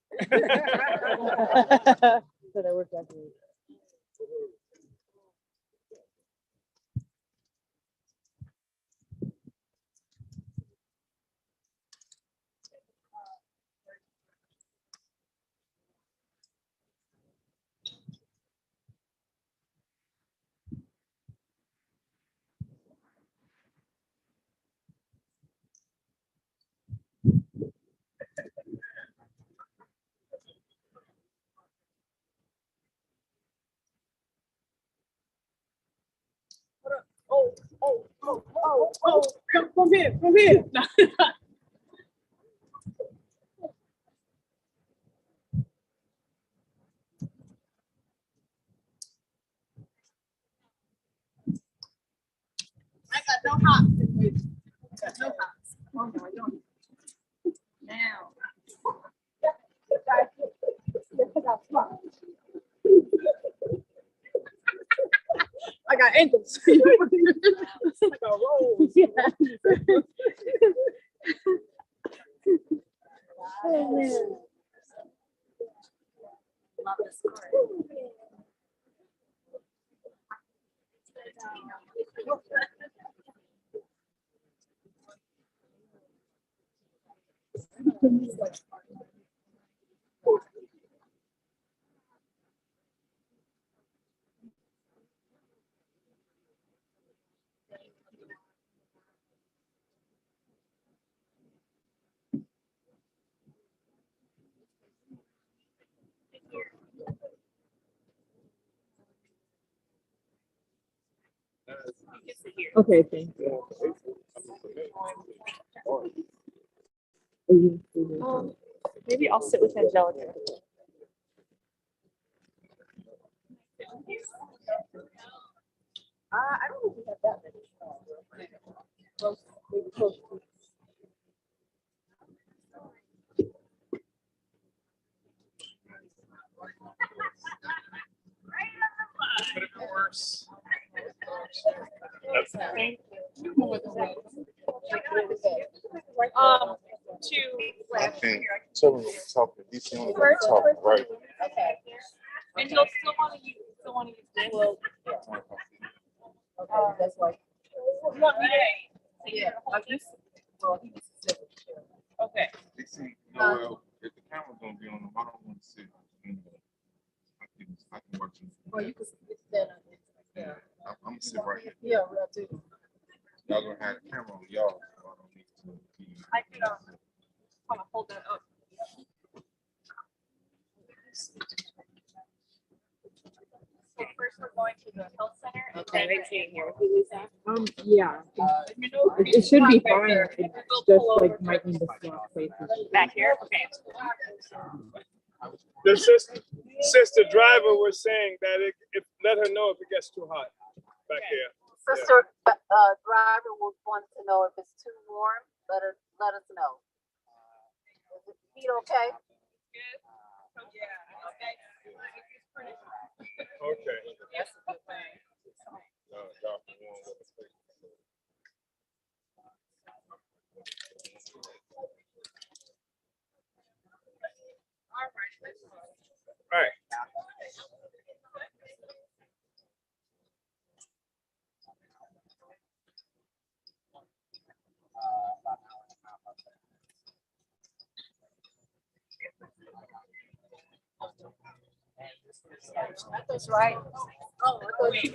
Speaker 10: Come here, come here. I got no hops. Got no hops. Oh, no, I don't. Now. I got ankles. It's like a roll. Yeah. Oh, man. Love this story. Okay, thank you. Maybe I'll sit with Angelica. I don't know if we have that many.
Speaker 3: Worse.
Speaker 10: To
Speaker 7: I think children will talk to these things talk right.
Speaker 10: okay. And you'll still want to use this. Well,
Speaker 4: Okay, that's why.
Speaker 10: you want me to?
Speaker 4: Yeah, like this. Well, he was specific.
Speaker 10: Okay.
Speaker 7: They see, well, if the camera's gonna be on them, I don't want to sit. I can watch it.
Speaker 4: Well, you can stand on it.
Speaker 7: Yeah, I'm gonna sit right here.
Speaker 4: Yeah, we'll do.
Speaker 7: Y'all gonna have the camera on y'all. So I don't need to be.
Speaker 10: I could kind of hold that up. So first we're going to the health center. Okay, right here.
Speaker 12: Yeah. It should be fine. It's just like might need to swap places.
Speaker 10: Back here, okay.
Speaker 3: The sister driver was saying that if let her know if it gets too hot back here.
Speaker 9: Sister, driver will want to know if it's too warm, let us know. Is the heat okay?
Speaker 10: Good. Yeah, okay.
Speaker 3: Okay.
Speaker 10: That's a good thing.
Speaker 3: All right.
Speaker 10: That's right. Oh, I thought you.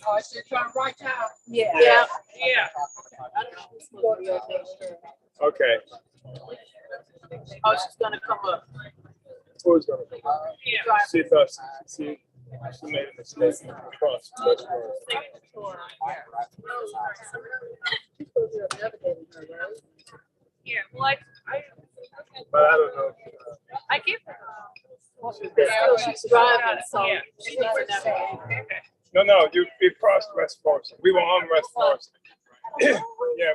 Speaker 10: Oh, she's trying to write down. Yeah.
Speaker 9: Yeah.
Speaker 10: Yeah.
Speaker 3: Okay.
Speaker 10: Oh, she's gonna come up.
Speaker 3: Who's gonna be?
Speaker 10: Yeah.
Speaker 3: She thought she made a mistake across.
Speaker 10: Yeah, well, I
Speaker 3: But I don't know.
Speaker 10: I give her.
Speaker 9: She's driving, so
Speaker 10: Yeah.
Speaker 9: she needs to navigate.
Speaker 3: No, you crossed West Forest. We were on West Forest. Yeah,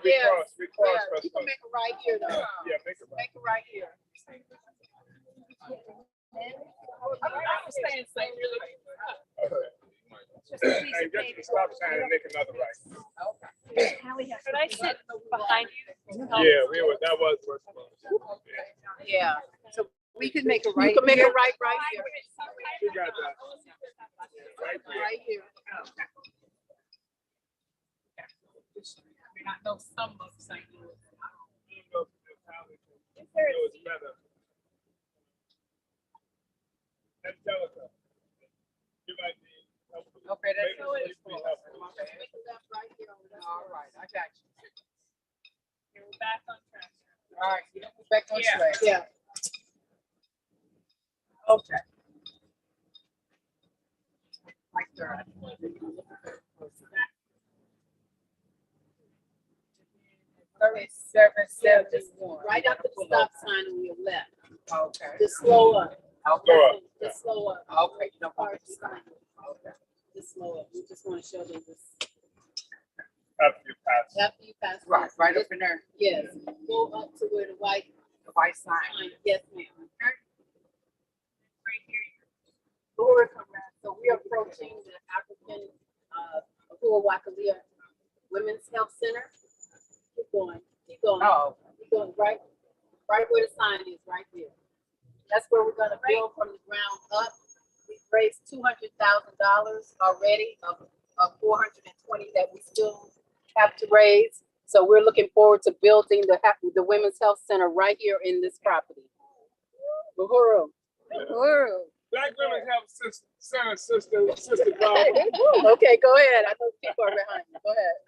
Speaker 3: we
Speaker 9: Yeah.
Speaker 3: crossed
Speaker 9: Yeah,
Speaker 3: West
Speaker 9: you can
Speaker 3: Forest.
Speaker 9: make it right here though.
Speaker 3: Yeah, make it right.
Speaker 9: Make it right here.
Speaker 10: I'm staying safe, really.
Speaker 3: Okay.
Speaker 10: Just to
Speaker 6: piece
Speaker 3: Hey,
Speaker 6: of
Speaker 3: get to
Speaker 6: paper.
Speaker 3: the stop sign and make another right.
Speaker 6: Could I sit behind you?
Speaker 3: Yeah, that was worth it.
Speaker 9: Yeah, so
Speaker 6: We could make a
Speaker 9: you
Speaker 6: right.
Speaker 9: can make
Speaker 6: here.
Speaker 9: it right here.
Speaker 3: You got that. Right there.
Speaker 9: Right here. I know some of St. Louis.
Speaker 3: It's better. Angelica. You might be helpful.
Speaker 9: Okay, that's
Speaker 3: Maybe you be helpful.
Speaker 9: All right, I got you.
Speaker 10: We're back on track.
Speaker 9: All right, you know, back on
Speaker 10: Yeah.
Speaker 9: track. Yeah. Okay. Like that. 3771. Right after the stop sign on your left. Okay. Just slow up.
Speaker 3: Okay.
Speaker 9: Just slow up. Okay, you don't want to sign. Okay. Just slow up. We just want to show them this.
Speaker 3: After you pass.
Speaker 9: After you pass. Right up in there. Yes. Go up to where the white sign. Yes, ma'am. Okay. Right here. Lord, so we are approaching the African Uhuru Women's Health Center. Keep going. Keep going. Oh. Keep going. Right where the sign is, right there. That's where we're gonna build from the ground up. We've raised $200,000 already of 420 that we still have to raise. So we're looking forward to building the Women's Health Center right here in this property. Uhuru. Uhuru.
Speaker 3: Black Women's Health Center, sister Bob.
Speaker 9: Okay, go ahead. I know people are behind you. Go ahead.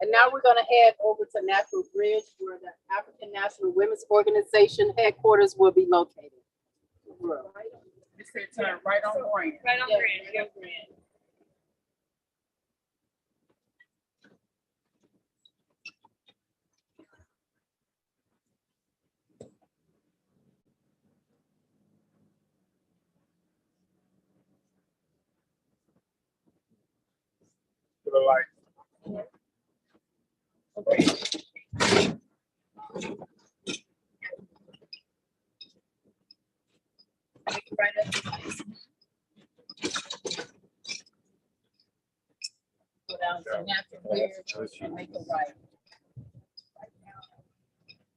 Speaker 9: And now we're gonna head over to Natural Bridge where the African National Women's Organization headquarters will be located. You said turn right on Grand.
Speaker 10: Right on Grand.
Speaker 9: Yeah, Grand.
Speaker 3: To the light.
Speaker 9: Right up the light. Go down to Natural Bridge and make a right.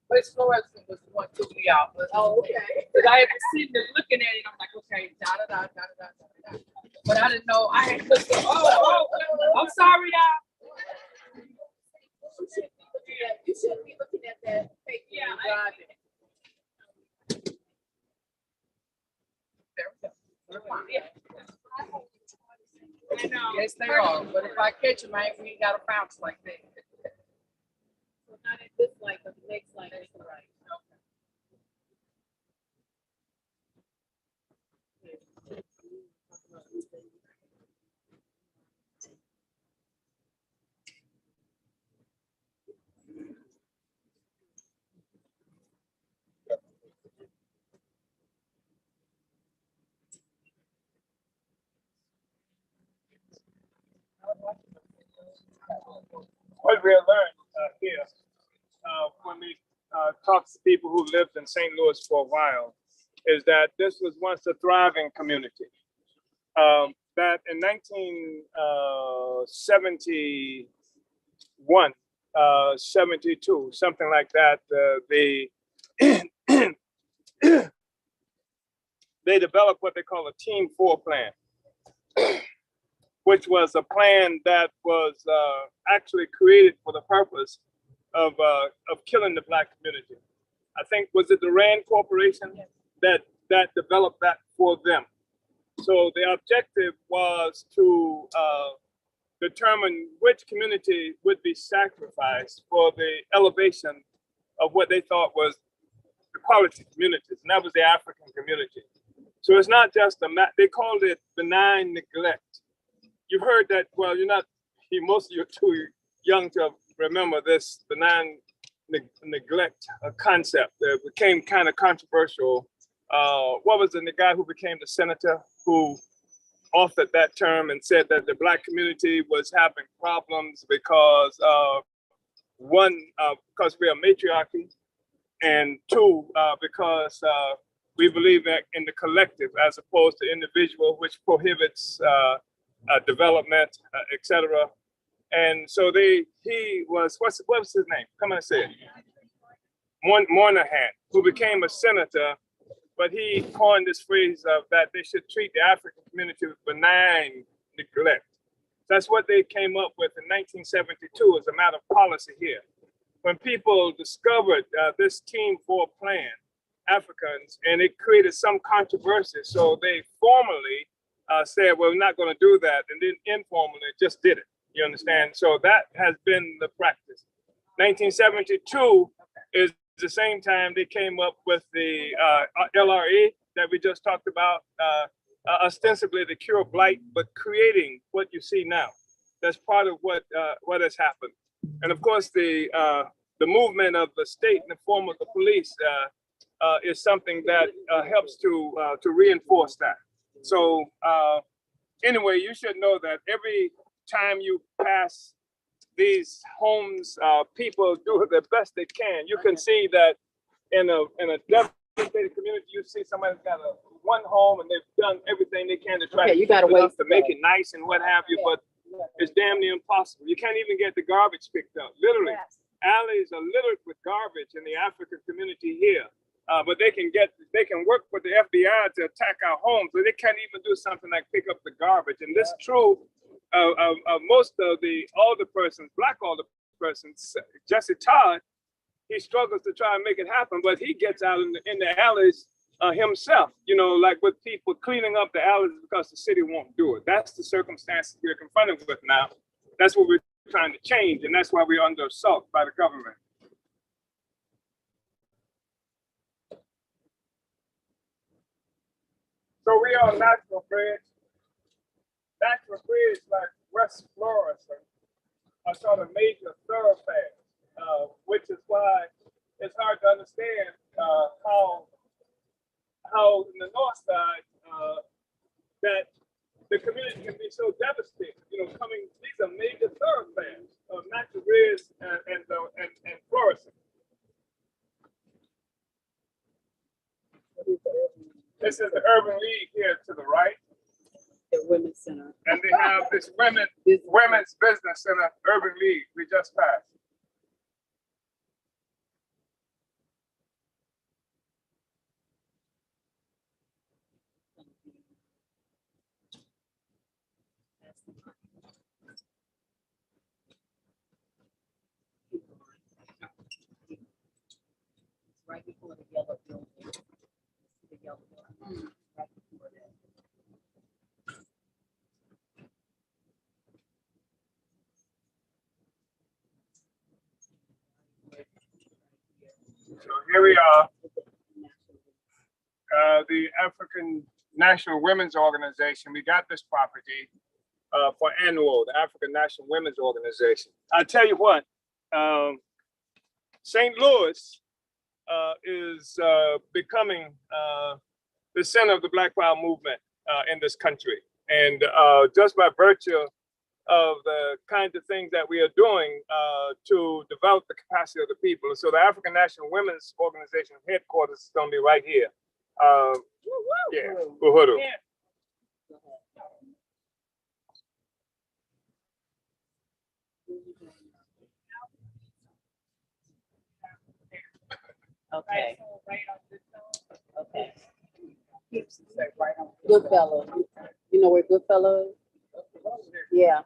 Speaker 9: Which Florence was one to be out. Oh, okay. Because I had been sitting there looking at it, I'm like, okay, da da da da da da da. But I didn't know. I had looked at. I'm sorry, y'all. You shouldn't be looking at that paper. Yeah, driving. There we go. We're fine.
Speaker 10: I know.
Speaker 9: Yes, they are. But if I catch them, we ain't got to bounce like that. So not at this light, but the next light is the right.
Speaker 3: What we learned here, when we talk to people who lived in St. Louis for a while, is that this was once a thriving community. That in 1971, 72, something like that, they developed what they call a Team 4 plan, which was a plan that was actually created for the purpose of killing the Black community. I think, was it the Rand Corporation that developed that for them? So the objective was to determine which community would be sacrificed for the elevation of what they thought was equality communities, and that was the African community. So it's not just they called it benign neglect. You've heard that, well, most of you are too young to remember this benign neglect concept that became kind of controversial. What was the guy who became the senator who authored that term and said that the Black community was having problems because because we are matriarchy, and two, because we believe that in the collective as opposed to individual, which prohibits development, etc. And so he was, what was his name? Come on and say it. Moynihan, who became a senator, but he coined this phrase of that they should treat the African community with benign neglect. That's what they came up with in 1972 as a matter of policy here. When people discovered this Team 4 plan, Africans, and it created some controversy. So they formally said, well, we're not going to do that. And then informally just did it. You understand? So that has been the practice. 1972 is the same time they came up with the LRA that we just talked about, ostensibly to cure blight, but creating what you see now. That's part of what has happened. And of course, the movement of the state in the form of the police is something that helps to reinforce that. So anyway, you should know that every time you pass these homes, people do the best they can. You can see that in a devastated community, you see somebody's got one home and they've done everything they can to try to, to make it nice and what have you, but it's damn near impossible. You can't even get the garbage picked up. Literally, alleys are littered with garbage in the African community here. But they can work with the FBI to attack our homes, but they can't even do something like pick up the garbage. And this is true of most of the older persons, black older persons. Jesse Todd, he struggles to try and make it happen, but he gets out in the alleys himself, you know, like with people cleaning up the alleys because the city won't do it. That's the circumstances we're confronted with now. That's what we're trying to change, and that's why we're under assault by the government. So we are natural bridge. Natural bridge like West Florissant are sort of major thoroughfares, which is why it's hard to understand how in the north side that the community can be so devastated. You know, these are major thoroughfares of natural bridge and Florissant. This is the Urban League here to the right.
Speaker 4: The Women's Center.
Speaker 3: And they have this Women's Business Center, Urban League, we just passed.
Speaker 4: Right before the yellow building. The yellow building. Right before that.
Speaker 3: So here we are, the African National Women's Organization. We got this property for annual, the African National Women's Organization. I tell you what, St. Louis is becoming the center of the Black Power movement in this country. And just by virtue of the kinds of things that we are doing to develop the capacity of the people. So the African National Women's Organization headquarters is going to be right here. Yeah, Uhuru.
Speaker 10: Yeah.
Speaker 4: Okay. Okay. Goodfellow. You know where Goodfellow is? Yeah.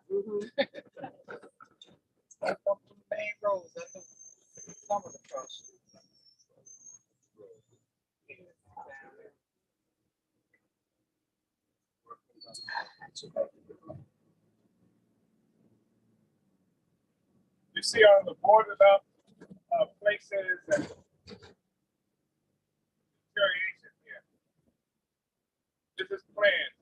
Speaker 3: You see on the boarded up places and variation here. This is planned.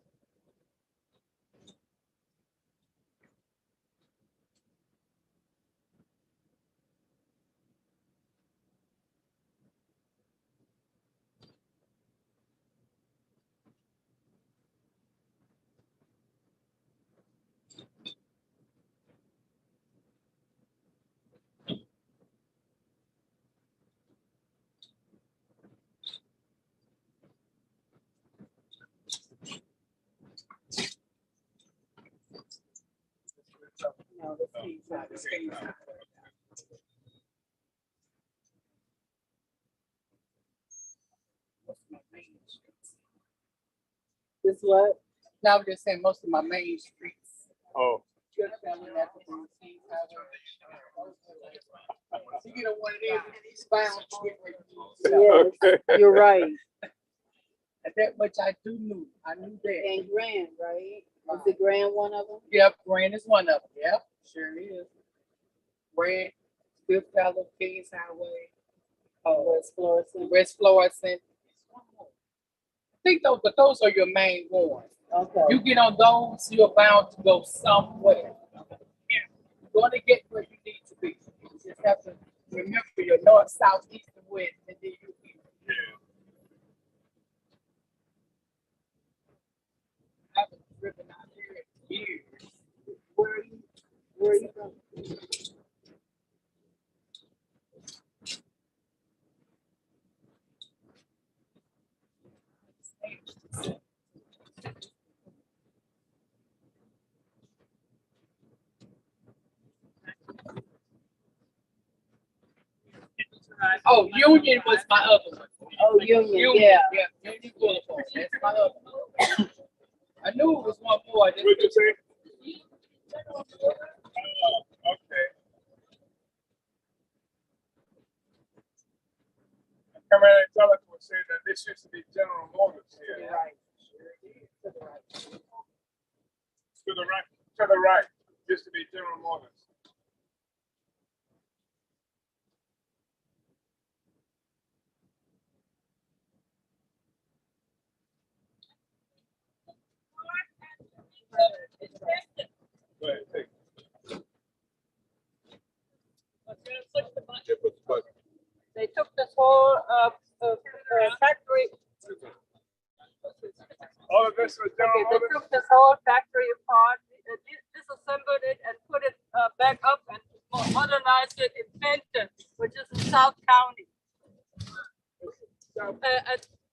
Speaker 9: This what? Now I'm just saying most of my main streets.
Speaker 3: Oh.
Speaker 9: You get on one of these bounds. Yes, you're right. And that much I knew. I knew that. And Grand, right? Is the Grand one of them? Yep, Grand is one of them. Yep, sure is. Grand, Fifth Fellow, Kings Highway. West Florissant. West Florissant. I think those are your main ones. Okay. You get on those, you're bound to go somewhere. You're going to get where you need to be. You just have to remember your north, south, east, and west, and then you'll be. I haven't driven out here in years. Where are you from? Oh, Union was my other one. Oh, Union, yeah. Union Boulevard. That's my other one. I knew it was one more. What'd you say?
Speaker 3: Okay. Come in and tell us what say that this used to be General Motors here.
Speaker 9: Right.
Speaker 3: To the right. To the right. Used to be General Motors. Go ahead, take it.
Speaker 9: They took this whole factory.
Speaker 3: All of this was General
Speaker 9: They took this whole factory apart, disassembled it, and put it back up and modernized it in Fenton, which is in South County.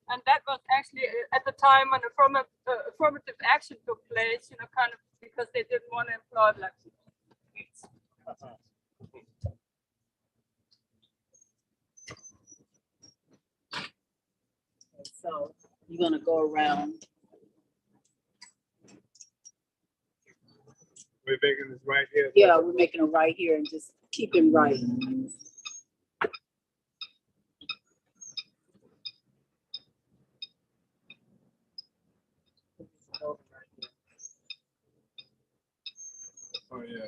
Speaker 9: And that was actually at the time when affirmative action took place, kind of because they didn't want to employ black people. So you're gonna go around.
Speaker 3: We're making this right here.
Speaker 9: Yeah, we're making it right here and just keep it right.
Speaker 3: Oh, yeah.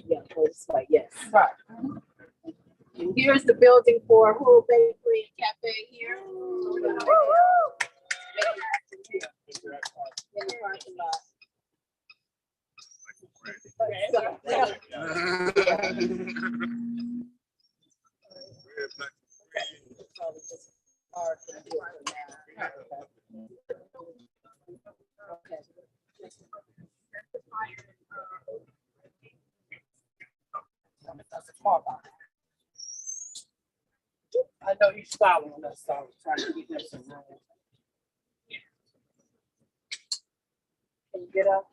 Speaker 9: Yeah, this way, yes. Right. And here's the building for Uhuru Bakery and Cafe here. In the parking lot. I know he's following us, so I was trying to get him some room. Can you get up?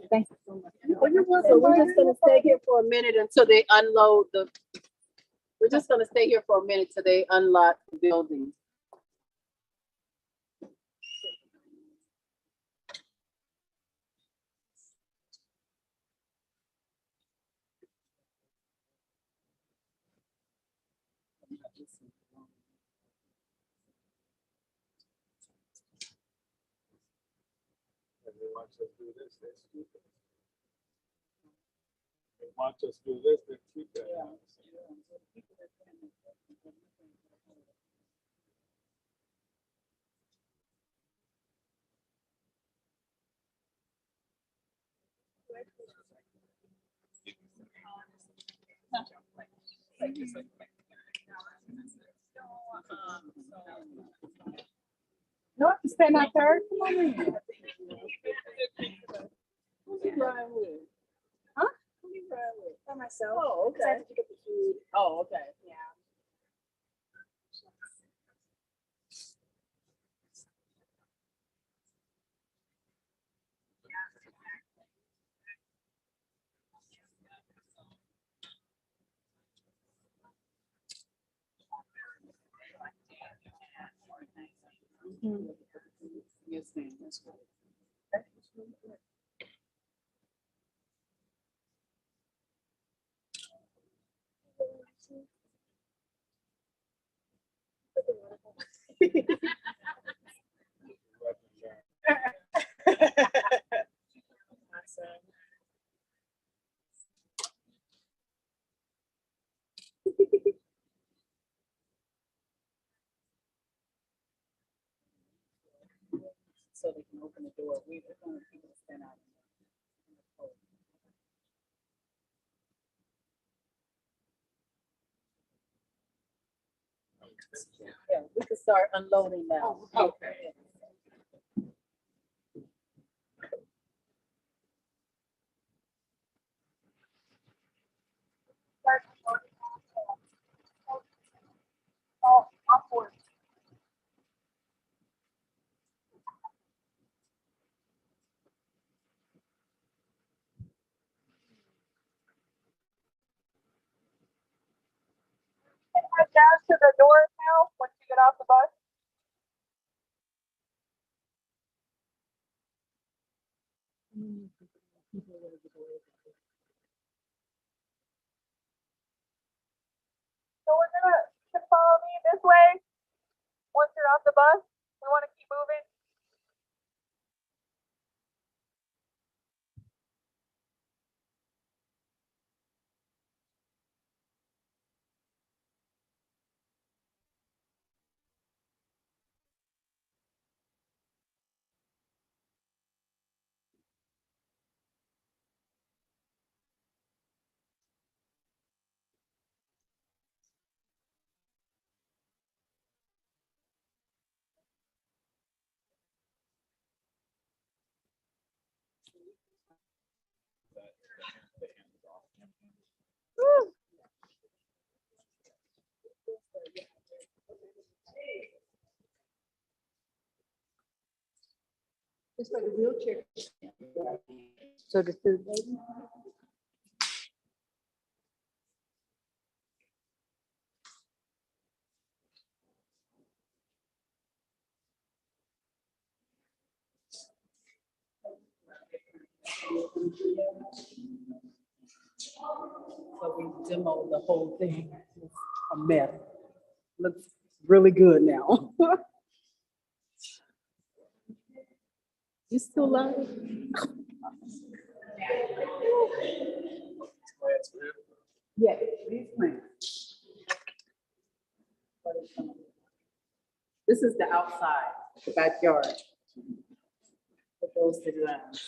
Speaker 9: Thank you so much. So we're just gonna stay here for a minute until they unload the. We're just gonna stay here for a minute till they unlock the building.
Speaker 3: They watch us do this, they keep it. They watch us do this, they keep it.
Speaker 9: No, you stand out there. Come on in. Who's you riding with? Huh? Who you riding with? By myself. Oh, okay. I have to pick up the food. Oh, okay. Yeah.
Speaker 4: Yes, ma'am, that's right. So they can open the door. We're going to people to stand out. Yeah, we can start unloading now. Okay.
Speaker 6: Upward. Head down to the doors now once you get off the bus. So we're gonna you can follow me this way. Once you're off the bus, we want to keep moving. Woo. Just like a wheelchair. So the food lady.
Speaker 4: So we demoed the whole thing. It's a mess. Looks really good now. You still live? Yeah, these plants. This is the outside, the backyard. For those that land.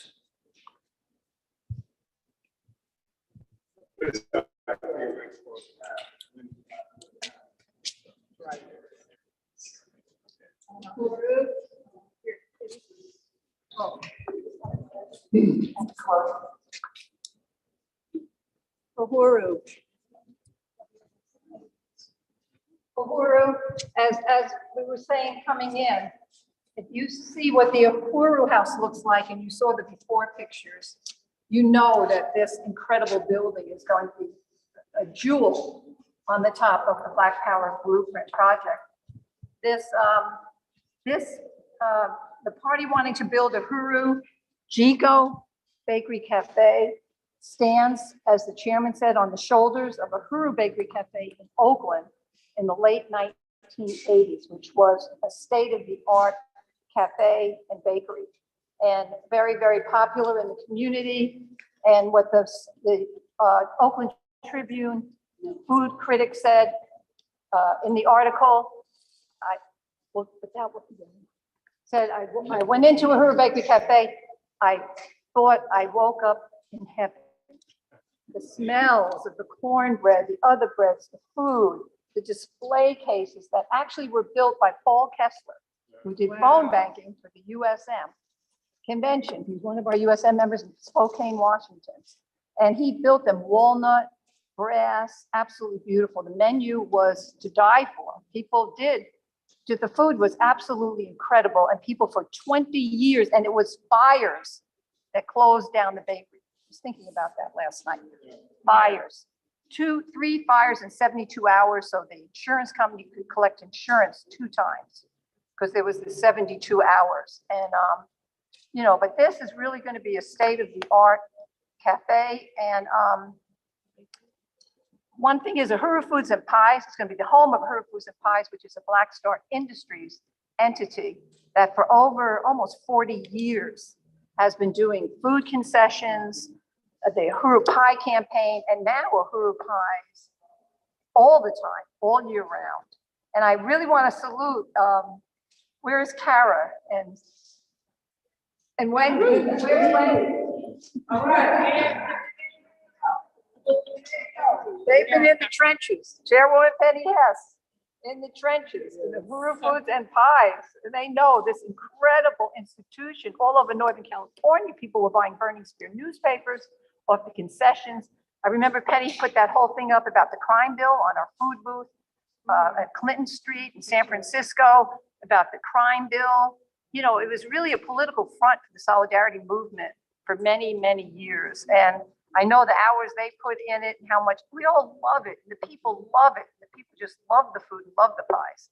Speaker 6: Uhuru. Uhuru, as we were saying coming in, if you see what the Uhuru house looks like and you saw the before pictures, you know that this incredible building is going to be a jewel on the top of the Black Power Blueprint project. The party wanting to build a Uhuru Jigo Bakery Cafe stands, as the chairman said, on the shoulders of a Uhuru Bakery Cafe in Oakland in the late 1980s, which was a state-of-the-art cafe and bakery, and very, very popular in the community. And what the Oakland Tribune food critic said in the article, said, I went into a Uhuru Bakery Cafe, I thought I woke up in heaven. The smells of the cornbread, the other breads, the food, the display cases that actually were built by Paul Kessler, who did phone banking for the USM Convention. He's one of our USM members in Spokane, Washington. And he built them walnut, brass, absolutely beautiful. The menu was to die for. People did. The food was absolutely incredible. And people for 20 years, and it was fires that closed down the bakery. I was thinking about that last night. Fires. 3 fires in 72 hours. So the insurance company could collect insurance 2 times. because there was the 72 hours. And, you know, but this is really going to be a state-of-the-art cafe. And one thing is Uhuru Foods and Pies. It's going to be the home of Uhuru Foods and Pies, which is a Black Star Industries entity that for over almost 40 years has been doing food concessions, the Uhuru Pie campaign, and now Uhuru Pies all the time, all year round. And I really want to salute, where's Kara and Wendy? Where's Wendy? All right. They've been in the trenches. Chairwoman Penny Hess, in the trenches, in the Uhuru Foods and Pies. And they know this incredible institution all over Northern California. People were buying Burning Spear newspapers off the concessions. I remember Penny put that whole thing up about the crime bill on our food booth at Clinton Street in San Francisco, about the crime bill. You know, it was really a political front for the solidarity movement for many, many years. And I know the hours they put in it and how much we all love it. The people love it. The people just love the food and love the pies.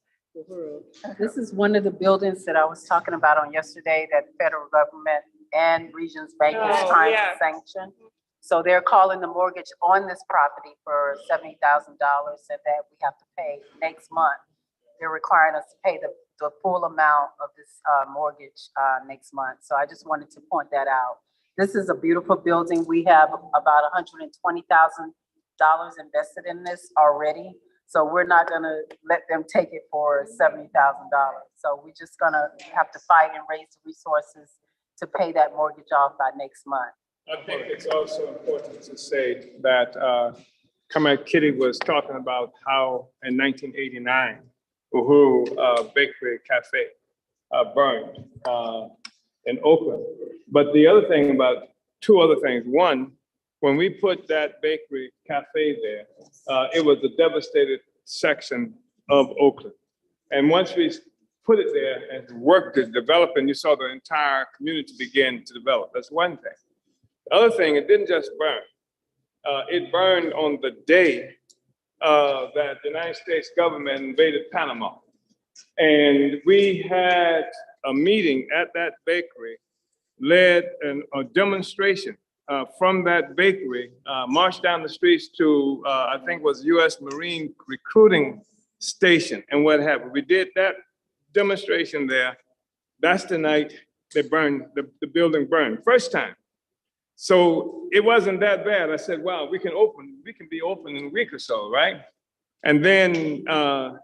Speaker 4: This is one of the buildings that I was talking about on yesterday that federal government and Regions Bank is trying to sanction. So they're calling the mortgage on this property for $70,000 that we have to pay next month. They're requiring us to pay the full amount of this mortgage next month. So I just wanted to point that out. This is a beautiful building. We have about $120,000 invested in this already. So we're not gonna let them take it for $70,000. So we're just gonna have to fight and raise the resources to pay that mortgage off by next month.
Speaker 3: I think it's also important to say that Comrade Kitty was talking about how in 1989, Uhuru Bakery Cafe burned in Oakland. But the other thing about two other things. One, when we put that bakery cafe there, it was a devastated section of Oakland. And once we put it there and worked to develop, and you saw the entire community begin to develop. That's one thing. The other thing, it didn't just burn. It burned on the day that the United States government invaded Panama. And we had a meeting at that bakery, led a demonstration from that bakery, marched down the streets to, I think was US Marine recruiting station and what have you. We did that demonstration there. That's the night they burned, the building burned, first time. So it wasn't that bad. I said, wow, we can be open in a week or so, right? And then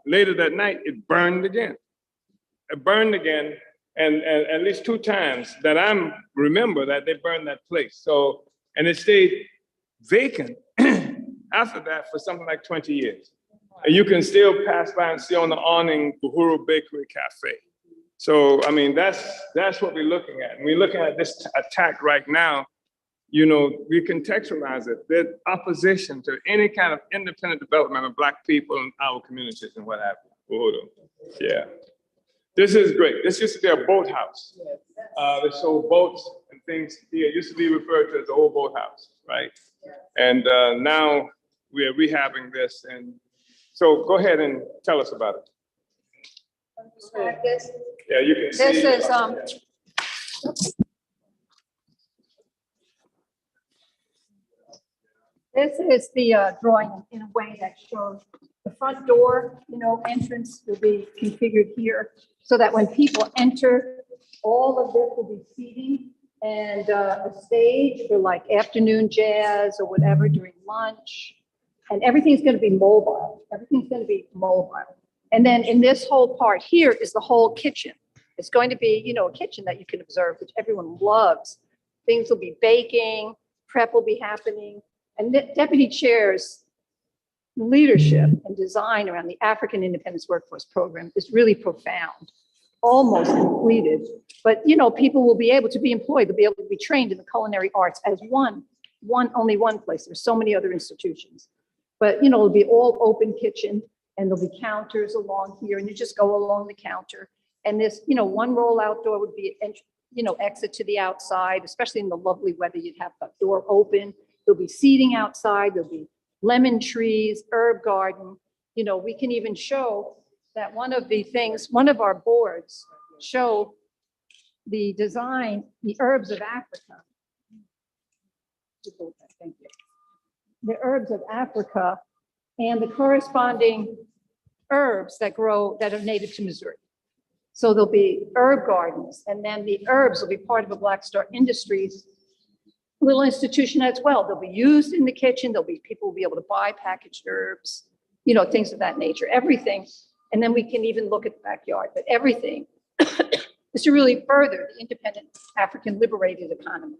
Speaker 3: later that night, it burned again. It burned again, and at least two times that I remember that they burned that place. So, and it stayed vacant after that for something like 20 years. And you can still pass by and see on the awning Uhuru Bakery Cafe. So, I mean, that's what we're looking at. And we're looking at this attack right now. You know, we contextualize it. There's opposition to any kind of independent development of Black people in our communities and what have you. Uhuru. Yeah. This is great. This used to be a boathouse. They sold boats and things here. It used to be referred to as the old boathouse, right? And now we are rehabbing this. And so go ahead and tell us about it. Yeah, you can see.
Speaker 6: This is this is the drawing in a way that shows the front door, you know, entrance will be configured here so that when people enter, all of this will be seating and a stage for like afternoon jazz or whatever during lunch. And everything's going to be mobile. Everything's going to be mobile. And then in this whole part here is the whole kitchen. It's going to be, you know, a kitchen that you can observe, which everyone loves. Things will be baking, prep will be happening. And the Deputy Chair's leadership and design around the African Independence Workforce Program is really profound, almost completed. But, you know, people will be able to be employed, they'll be able to be trained in the culinary arts as only one place. There's so many other institutions. But, you know, it'll be all open kitchen and there'll be counters along here and you just go along the counter. And this, you know, one rollout door would be, you know, exit to the outside, especially in the lovely weather, you'd have the door open. There'll be seating outside, there'll be lemon trees, herb garden. You know, we can even show
Speaker 8: that one of the things, one of our boards show the design, the herbs of Africa. Thank you. The herbs of Africa and the corresponding herbs that grow, that are native to Missouri. So there'll be herb gardens, and then the herbs will be part of a Black Star Industries little institution as well. They'll be used in the kitchen. There'll be people will be able to buy packaged herbs, you know, things of that nature, everything. And then we can even look at the backyard, but everything is to really further the independent African liberated economy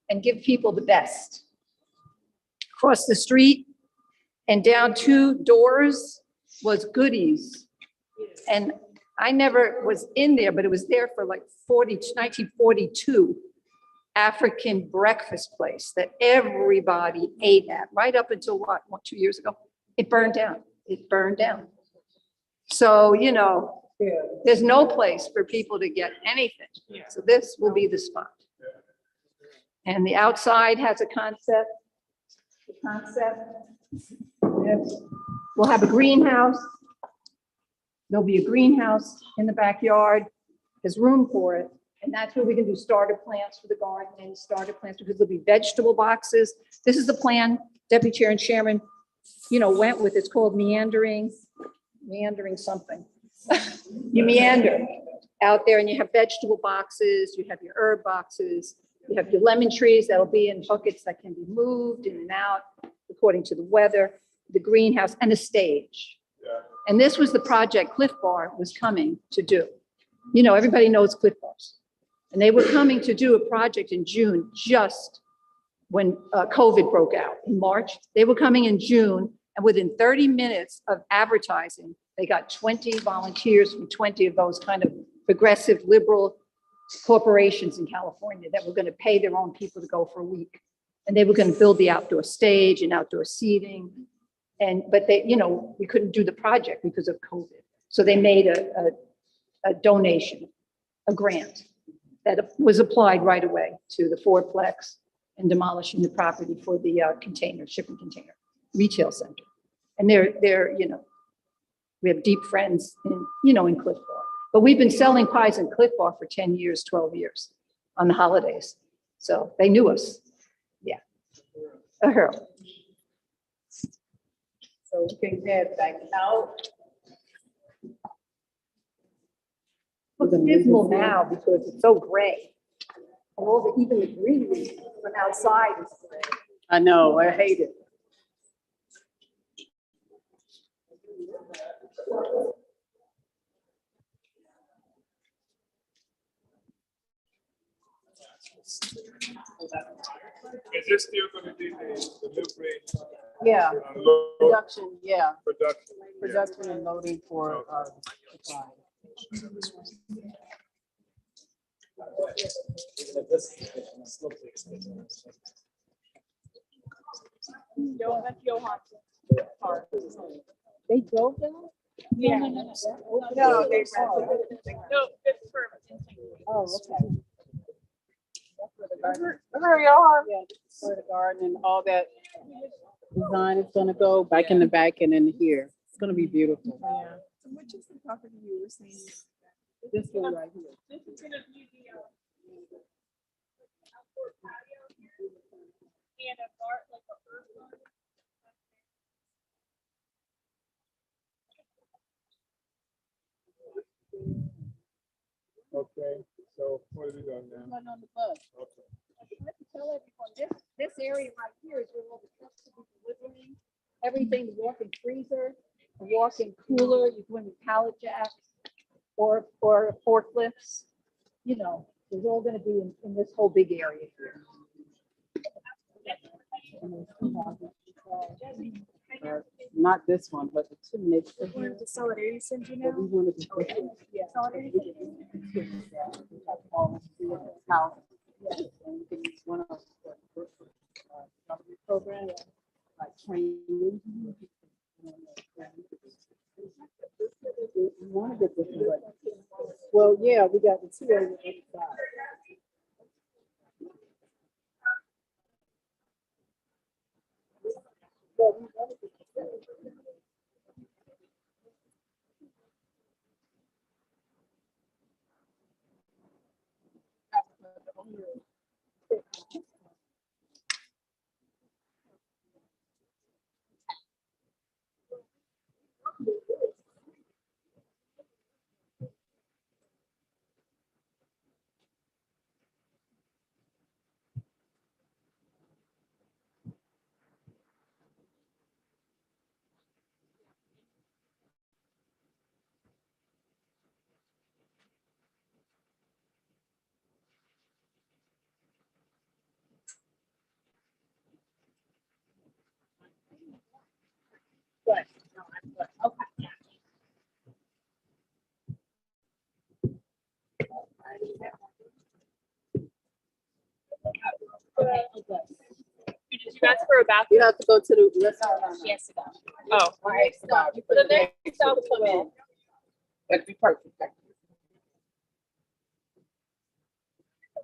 Speaker 8: and give people the best. Across the street and down 2 doors was Goodies. And I never was in there, but it was there for like 1942. African breakfast place that everybody ate at, right up until what, 2 years ago? It burned down. It burned down. So, you know, there's no place for people to get anything. So this will be the spot. And the outside has a concept. The concept. Yes. We'll have a greenhouse. There'll be a greenhouse in the backyard. There's room for it. And that's where we can do starter plants for the garden and starter plants, because there'll be vegetable boxes. This is the plan Deputy Chair and Chairman, you know, went with. It's called meandering something. You meander out there and you have vegetable boxes, you have your herb boxes, you have your lemon trees that'll be in buckets that can be moved in and out according to the weather, the greenhouse, and a stage. And this was the project Cliff Bar was coming to do. You know, everybody knows Cliff Bars. And they were coming to do a project in June, just when COVID broke out in March. They were coming in June, and within 30 minutes of advertising, they got 20 volunteers from 20 of those kind of progressive liberal corporations in California that were going to pay their own people to go for a week. And they were going to build the outdoor stage and outdoor seating. But they, you know, we couldn't do the project because of COVID. So they made a donation, a grant that was applied right away to the fourplex and demolishing the property for the shipping container retail center. And they're, you know, we have deep friends in, you know, in Cliff Bar. But we've been selling pies in Cliff Bar for 10 years, 12 years on the holidays. So they knew us. Yeah. Uhuru. So we can head back out. Looks dismal now because it's so gray. And even the greenery from outside is gray.
Speaker 9: I know, I hate it.
Speaker 3: Is this still gonna be the new bridge?
Speaker 9: Yeah,
Speaker 3: Load
Speaker 9: production, yeah,
Speaker 3: production?
Speaker 9: production and loading for supply.
Speaker 10: Yo, that's Johan.
Speaker 9: They drove them?
Speaker 10: Yeah.
Speaker 9: No,
Speaker 10: No, it's for.
Speaker 9: Oh, okay. Hurry on. Yeah, for the garden and all that design is gonna go back in the back and in here. It's gonna be beautiful.
Speaker 12: Yeah. So which is the property you were saying?
Speaker 9: This one right here.
Speaker 10: This is gonna be the outdoor patio here and a garden, like a herb garden.
Speaker 3: Okay, so what are we doing now?
Speaker 9: One on the bus.
Speaker 3: Okay.
Speaker 8: I have to tell everyone, this area right here is where all the trucks will be delivering. Everything, the walk-in freezer, the walk-in cooler, you go in with pallet jacks or forklifts. You know, there's all gonna be in this whole big area here.
Speaker 9: Not this one, but the two next to
Speaker 12: We're
Speaker 9: here.
Speaker 12: in the Solidarity Center
Speaker 9: But we
Speaker 12: now.
Speaker 9: wanted to put
Speaker 12: Yeah.
Speaker 9: Solidarity. House. And we can use one of the government programs, like training. We want to get this one. Well, yeah, we got the two on the other side. But we wanted to-
Speaker 10: bathroom?
Speaker 9: You have to go to the restaurant.
Speaker 10: Yes. Oh.
Speaker 9: Right.
Speaker 10: The next stop will come in.
Speaker 9: That'd be perfect.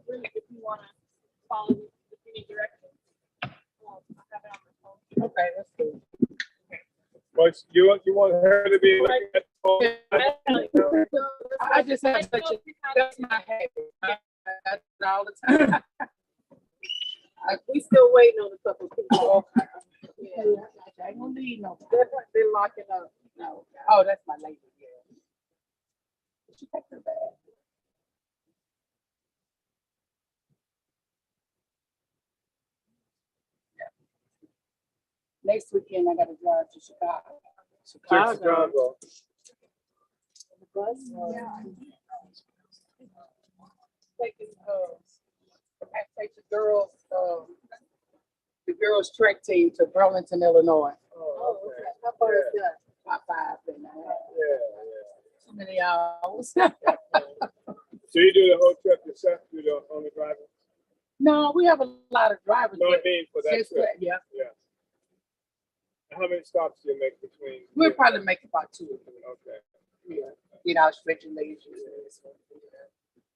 Speaker 10: If you wanna follow, if you need directions. I have it on my phone.
Speaker 9: Okay, that's good.
Speaker 3: But you want her to be looking at the phone?
Speaker 9: I just have such a, that's my habit. I do it all the time. We still waiting on a couple people. Yeah, I ain't gonna need no. They're locking up. No. Oh, that's my lady. Yeah. She take her bag. Next weekend, I gotta drive to Chicago.
Speaker 3: Chicago.
Speaker 9: The bus? Yeah. Taking, I take the girls track team to Burlington, Illinois.
Speaker 3: Oh, okay.
Speaker 9: How far is that? About 5 and a half.
Speaker 3: Yeah.
Speaker 9: Too many hours.
Speaker 3: So you do the whole trip yourself? You don't only drive it?
Speaker 9: No, we have a lot of drivers.
Speaker 3: No, I
Speaker 9: but
Speaker 3: mean for that
Speaker 9: just
Speaker 3: trip.
Speaker 9: Yeah.
Speaker 3: Yeah. And how many stops do you make between?
Speaker 9: We'll probably make about 2 or 3.
Speaker 3: Okay.
Speaker 9: Yeah. Get out, stretching legs.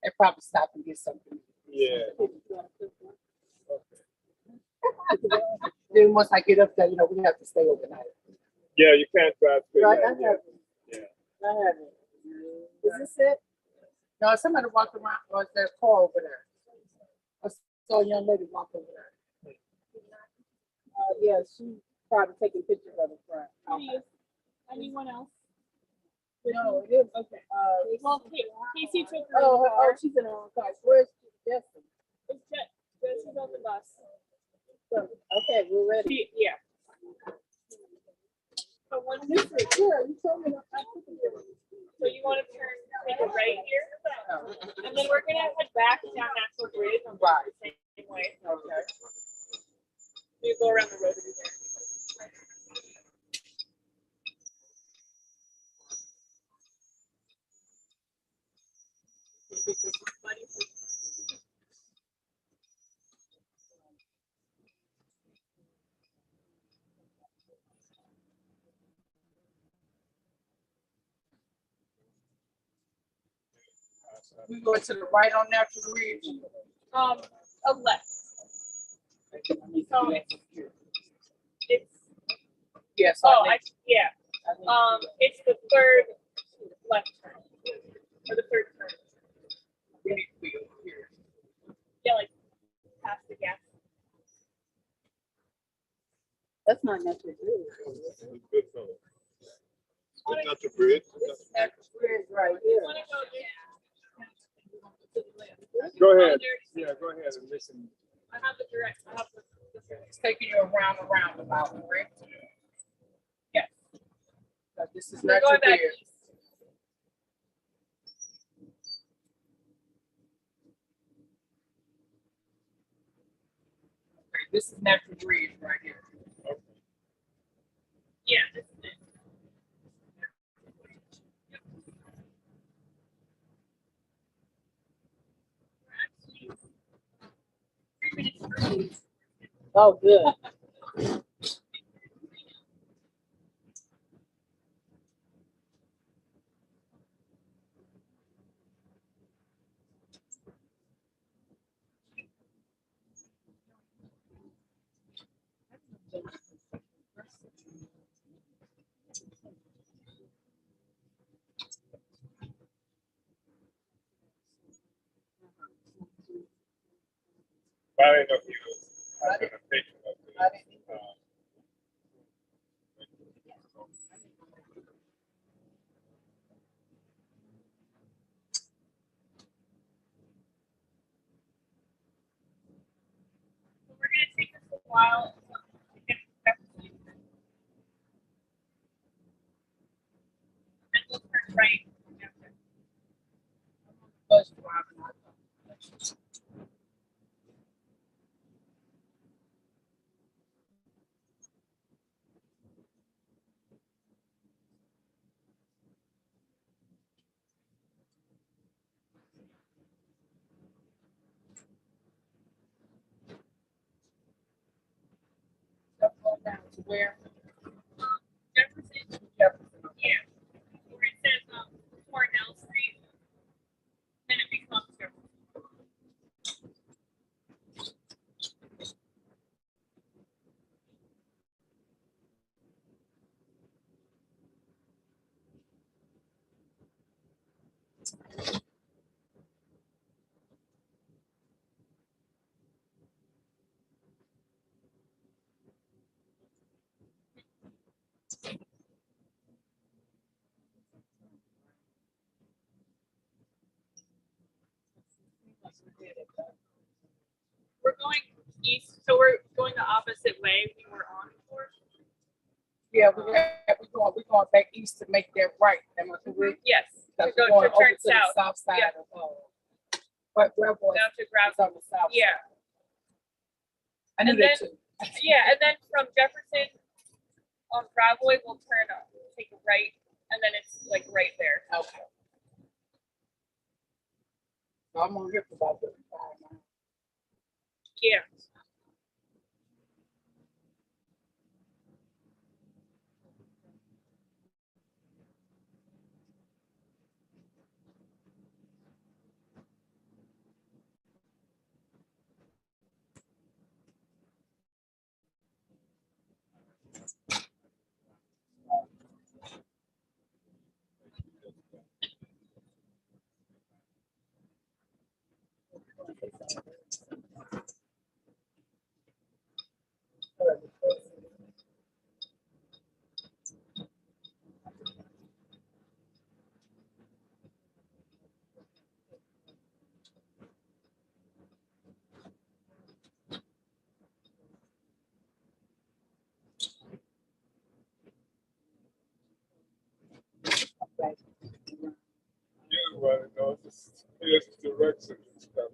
Speaker 9: And probably stop and get something.
Speaker 3: Yeah.
Speaker 9: Then once I get up there, we have to stay overnight.
Speaker 3: Yeah, you can't drive straight.
Speaker 9: Right,
Speaker 3: down,
Speaker 9: I
Speaker 3: yeah.
Speaker 9: have it.
Speaker 3: Yeah.
Speaker 9: I have it. Is this it? No, somebody walked around, was there a car over there? I saw a young lady walk over there. Yeah, she probably taking pictures of the front.
Speaker 10: Okay. Anyone else?
Speaker 9: No, it is.
Speaker 10: Okay. Well, Casey took her
Speaker 9: Oh,
Speaker 10: car.
Speaker 9: she's in her own car. Where's Justin?
Speaker 10: It's Jesse's on the bus.
Speaker 9: Okay, we're ready.
Speaker 10: Yeah. But when this is
Speaker 9: Yeah, you told me.
Speaker 10: so you want to take a right here, and then we're gonna head back down Maxwell Bridge on the same way.
Speaker 9: Okay.
Speaker 10: You go around the rotary there.
Speaker 9: We go to the right on Natural Ridge.
Speaker 10: A left. So it's
Speaker 9: Yes.
Speaker 10: yeah. It's the third left turn or the third turn.
Speaker 9: We need to be over here.
Speaker 10: Yeah, like past the gas.
Speaker 9: That's not Natural Ridge.
Speaker 7: Good fellow. That's not the bridge.
Speaker 9: Natural Ridge right here.
Speaker 3: Go ahead. Yeah, go ahead and listen.
Speaker 10: I have the direct. I have the
Speaker 9: It's taking you around and roundabout, right? Yes. So this is
Speaker 10: We're
Speaker 9: Natural
Speaker 10: going back
Speaker 9: Ridge.
Speaker 10: east.
Speaker 9: Okay, this is Natural Ridge right here.
Speaker 10: Yeah, this is it.
Speaker 9: Oh, good.
Speaker 3: I didn't know if you had a patient of this.
Speaker 10: So we're gonna take this a while. To get back to you. And we'll turn right.
Speaker 9: Bus driver.
Speaker 10: Where? Jefferson. Jefferson. Yeah. Where it says Cornell Street, then it becomes Jefferson. We're going east, so we're going the opposite way we were on before.
Speaker 9: Yeah, we're going back east to make that right. Am I correct?
Speaker 10: Yes,
Speaker 9: Because
Speaker 10: we're
Speaker 9: we're
Speaker 10: going
Speaker 9: going
Speaker 10: to
Speaker 9: over
Speaker 10: turn
Speaker 9: to the
Speaker 10: south.
Speaker 9: south side
Speaker 10: Yeah.
Speaker 9: of, what, where was
Speaker 10: Down to
Speaker 9: it?
Speaker 10: Gravel.
Speaker 9: It's on the south
Speaker 10: Yeah.
Speaker 9: side. I knew
Speaker 10: And
Speaker 9: that
Speaker 10: then-
Speaker 9: too.
Speaker 10: Yeah, and then from Jefferson on Gravelway, we'll turn up, take a right, and then it's like right there.
Speaker 9: Okay. So I'm on here for about 35 miles.
Speaker 10: Yeah.
Speaker 3: Everybody knows this direction and stuff.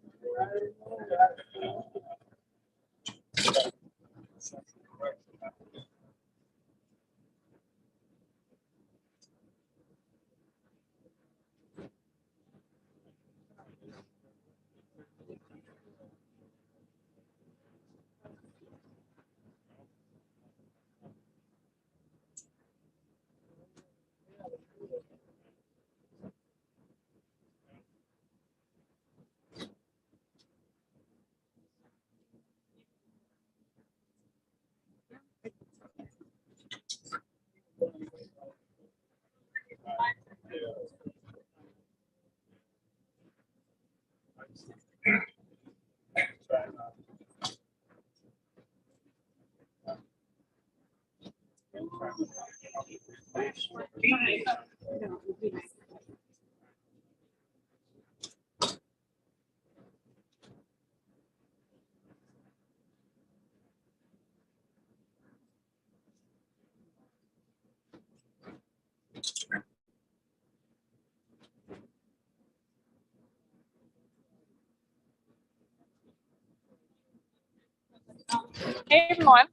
Speaker 10: Hey everyone,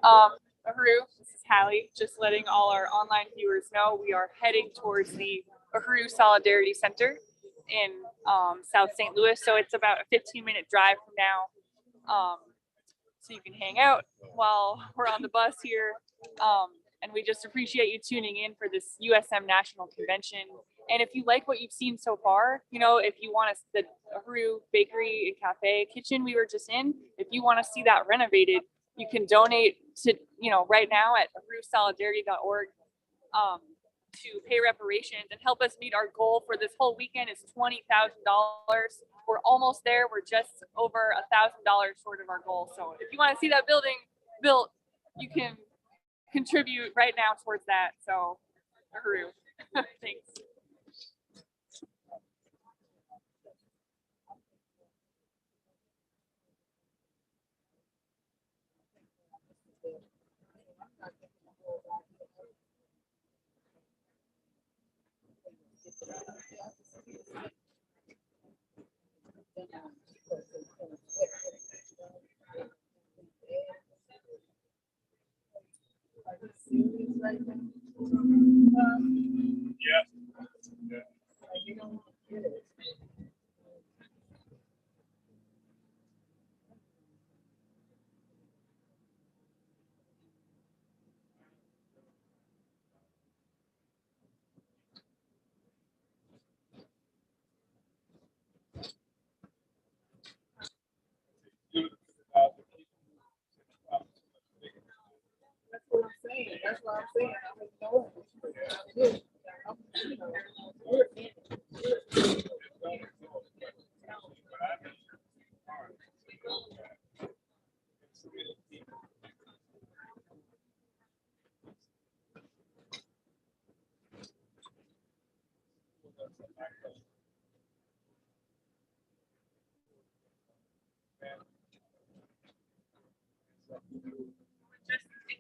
Speaker 10: Uhuru, this is Hallie, just letting all our online viewers know we are heading towards the Uhuru Solidarity Center in South St. Louis, so it's about a 15-minute drive from now, so you can hang out while we're on the bus here, and we just appreciate you tuning in for this USM National Convention. And if you like what you've seen so far, you know, if you want us, the Uhuru Bakery and Cafe Kitchen we were just in, if you want to see that renovated, you can donate to, you know, right now at uhurusolidarity.org to pay reparations and help us meet our goal for this whole weekend is $20,000. We're almost there. We're just over $1,000 short of our goal. So if you want to see that building built, you can contribute right now towards that. So Uhuru. Thanks.
Speaker 9: That's what I'm saying.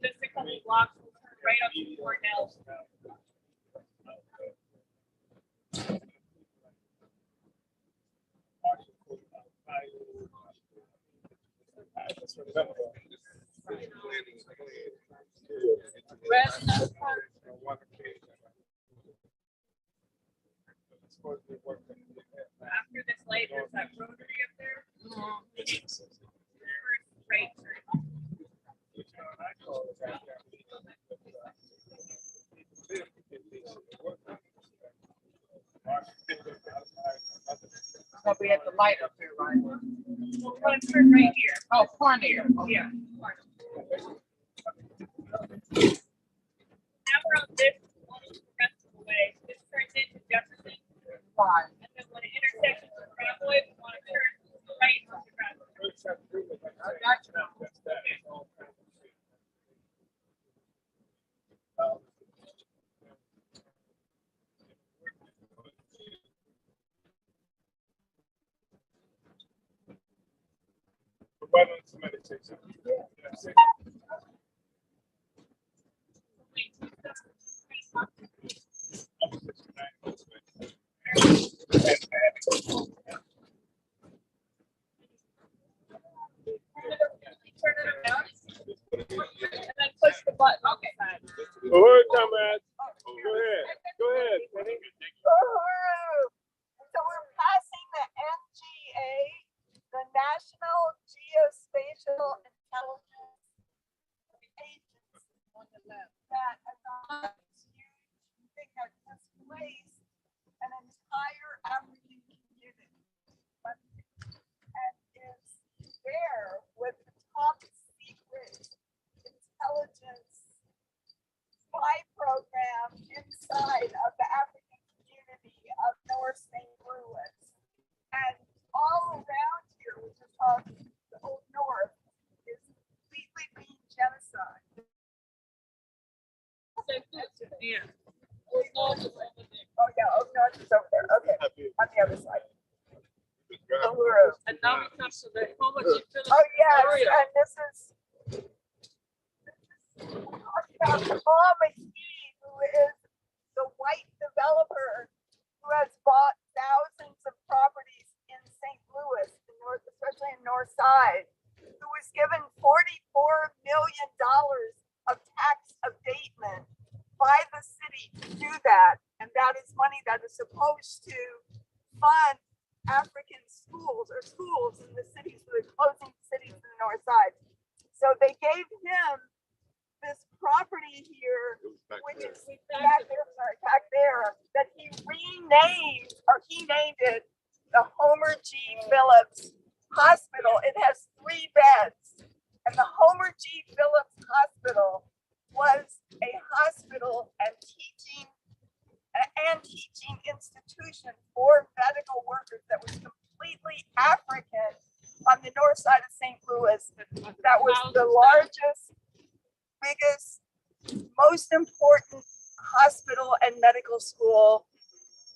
Speaker 10: Just a couple blocks, right up to Cornell. After this light, there's that rotary up there. Right.
Speaker 9: So we have the light up there, right?
Speaker 10: We'll run turn right here.
Speaker 9: Oh, corner here.
Speaker 10: Yeah. Now we're on this one the rest of the way. This turns into Jefferson.
Speaker 9: Fine.
Speaker 10: And then when it intersects with Broadway, we want to turn right onto Broadway.
Speaker 9: I got you.
Speaker 3: Why don't somebody say something?
Speaker 10: Turn it around. And then push the button. Okay.
Speaker 3: Go ahead, comrades. Go ahead. Go ahead, Penny.
Speaker 9: So we're passing the NGA, the National Geospatial Intelligence Agency, that adopts huge thing that displaced an entire African community and is there with the top secret intelligence spy program inside of the African community of North St. Louis. And all around here, which is called the Old North, is completely being genocide.
Speaker 10: Yeah.
Speaker 9: Oh yeah, Old North is over there. Okay, on the other side. Uhuru.
Speaker 10: And now we come to the home of Chief Philip.
Speaker 9: Oh yes, and this is Paul McKee, who is the white developer who has bought thousands of properties in St. Louis, the north, especially in North Side, who was given $44 million of tax abatement by the city to do that. And that is money that is supposed to fund African schools or schools in the cities, the closing cities in the North Side. So they gave him this property here, which is back there, sorry, back there, that he renamed, or he named it the Homer G. Phillips Hospital. It has 3 beds, and the Homer G. Phillips Hospital was a hospital and teaching institution for medical workers that was completely African on the north side of St. Louis. That was the largest, biggest, most important hospital and medical school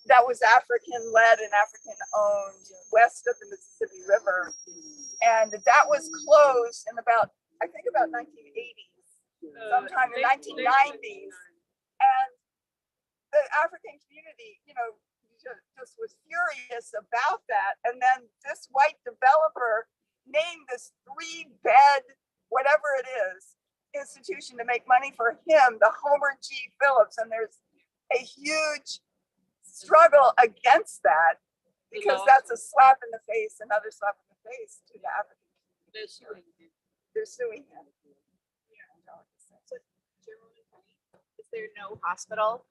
Speaker 9: that was African led and African owned west of the Mississippi River. And that was closed in about, I think about 1980s, sometime in 1990s. And the African community, you know, just was furious about that. And then this white developer named this 3-bed, whatever it is, institution to make money for him, the Homer G. Phillips. And there's a huge struggle against that because that's a slap in the face, another slap in the face to the African community. They're suing him. They're suing him.
Speaker 16: Is there no hospital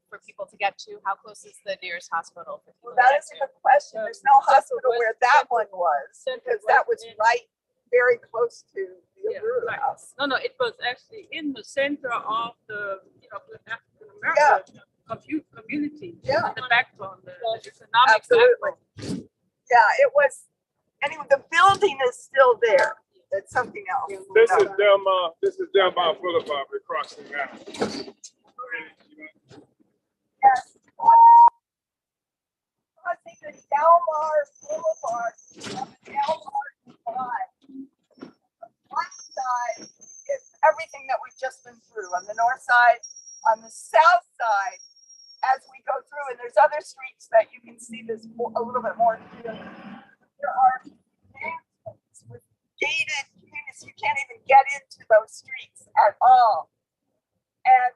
Speaker 16: for people to get to? How close is the nearest hospital for people
Speaker 9: Well, that is
Speaker 16: to
Speaker 9: a
Speaker 16: get
Speaker 9: good question. There's no hospital where that one was, because that was right, very close to the
Speaker 11: the Uhuru House.
Speaker 12: No, it was actually in the center of the, the African American community.
Speaker 11: Yeah.
Speaker 12: The backbone, the economic
Speaker 11: Absolutely.
Speaker 12: backbone.
Speaker 11: Yeah, it was, anyway, the building is still there. It's something else.
Speaker 3: This is Delmar Boulevard we're crossing now.
Speaker 11: Yes. Crossing the Delmar Boulevard on the Delmar Drive. One side is everything that we've just been through. On the north side, on the south side, as we go through, and there's other streets that you can see this a little bit more. There are neighborhoods with gated communities. You can't even get into those streets at all. And,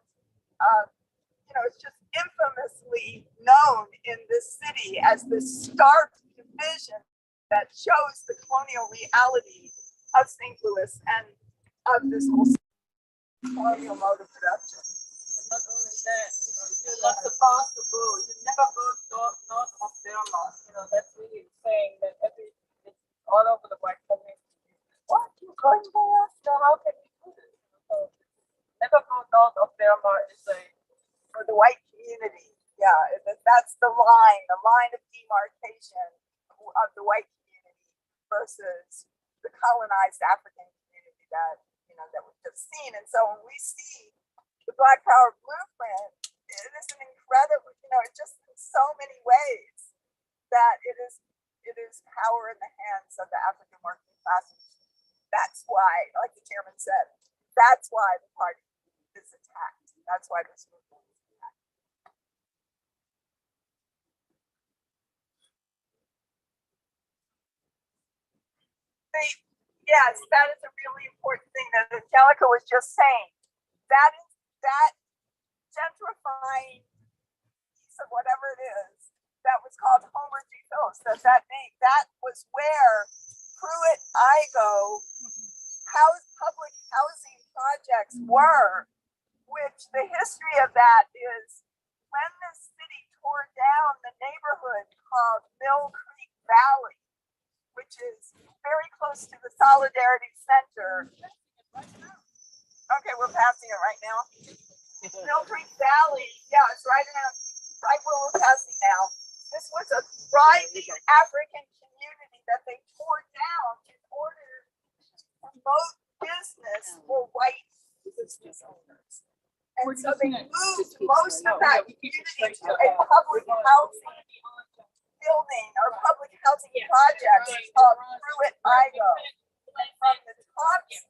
Speaker 11: it's just infamously known in this city as the stark division that shows the colonial reality of St. Louis and of this whole colonial mode of production.
Speaker 12: And not only that, you're not supposed to go. You never go north of Delmar. That's really saying that it's all over the white community. What? You're going there? So how can you do this? So never go north of Delmar is
Speaker 11: for the white community. Yeah, that's the line of demarcation of the white community versus the colonized African community that we've just seen. And so when we see the Black Power blueprint, it is an incredible, it just in so many ways that it is power in the hands of the African working classes. That's why, like the chairman said, that's why the party is attacked. That's why this movement is attacked. Yes, that is a really important thing that Angelica was just saying. That gentrifying piece of whatever it is that was called Homer G. Phillips, that was where Pruitt-Igoe public housing projects were, which the history of that is when the city tore down the neighborhood called Mill Creek Valley, which is very close to the Solidarity Center. Okay, we're passing it right now. Mill Creek Valley, yeah, it's right where we're passing now. This was a thriving African community that they tore down in order to promote business for white business owners. And so they moved most of that community to a public housing building or public housing project called Pruitt-Igoe. And from the tops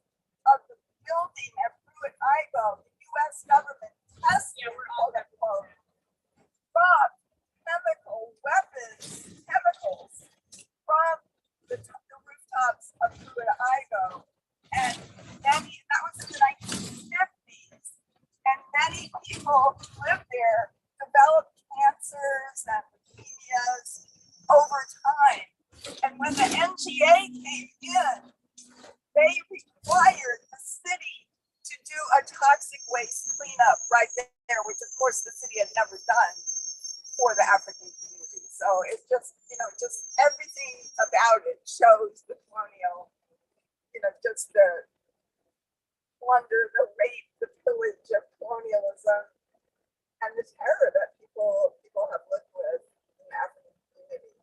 Speaker 11: of the building at Pruitt-Igoe, the U.S. government tested all that quote from chemicals from the rooftops of Pruitt-Igoe. And that was in the 1950s. And many people who lived there developed cancers and leukemias over time. And when the NGA came in, they required the city to do a toxic waste cleanup right there, which of course the city had never done for the African community. So it's just, just everything about it shows the colonial, just the plunder, the rape, the pillage of colonialism, and the terror that people have lived with in the African community.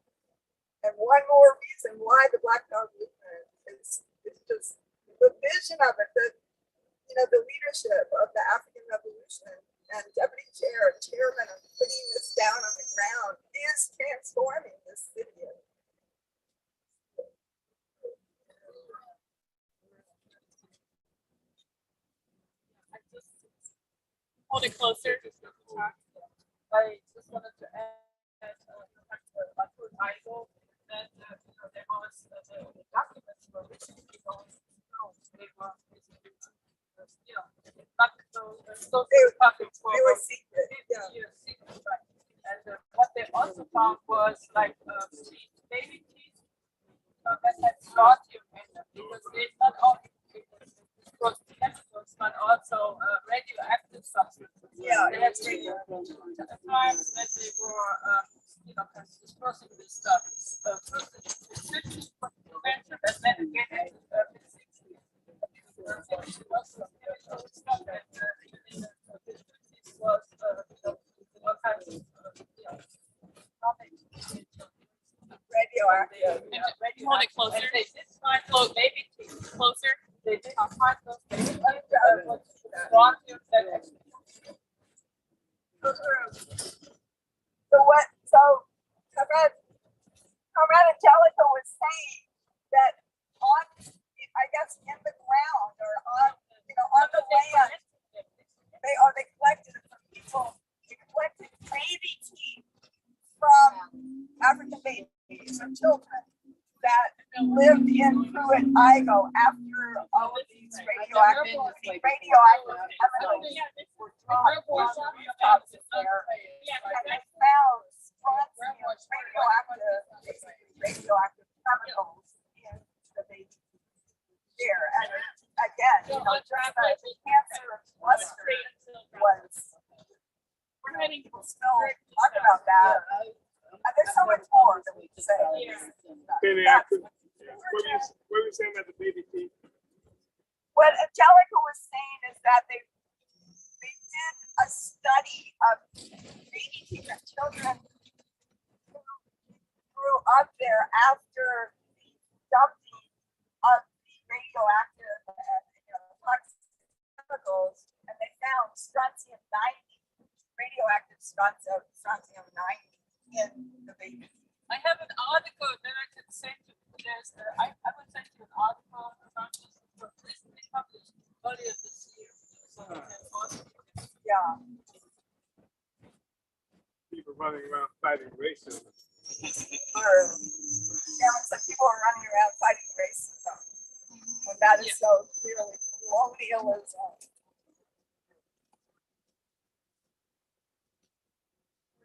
Speaker 11: And one more reason why the Black Power movement is just the vision of it, the leadership of the African Revolution and deputy chair and chairman of putting this down on the ground is transforming this city.
Speaker 12: Hold it closer. I just wanted to add Pruitt-Igoe that there was the documents were recently going through. They were they were secret. Secret, right? And what they also found was like baby teeth that had strontium in them because it's not only chemicals but also radioactive substances.
Speaker 11: Yeah,
Speaker 12: they had radioactive at the time that they were dispersing this stuff. First, it's convention, and then again in the 60s.
Speaker 11: radioactive.
Speaker 12: You want it closer? They did find those, maybe closer.
Speaker 11: They did not find those. Strontium that so what? So Comrade Angelica was saying that on, I guess, in the ground or on, on the land, they collected it from people. They collected baby teeth from African babies or children that lived in Pruitt, Idaho after all of these radioactive chemicals were dropped on rooftops there. And they found radioactive chemicals in the baby there. And again, just the cancer cluster was, people still talk about that. And there's so much more that we can say.
Speaker 3: Radioactive. What were you saying about the baby teeth?
Speaker 11: What Angelica was saying is that they did a study of baby teeth and children who grew up there after the dumping of the radioactive toxic chemicals, and they found strontium 90, radioactive strontium 90 in the baby.
Speaker 12: I have an article that I can send you. I will send you an article about this recently published earlier this year. So
Speaker 11: yeah.
Speaker 3: People running around fighting racism.
Speaker 11: It's like people are running around fighting racism. When that is so clearly colonialism.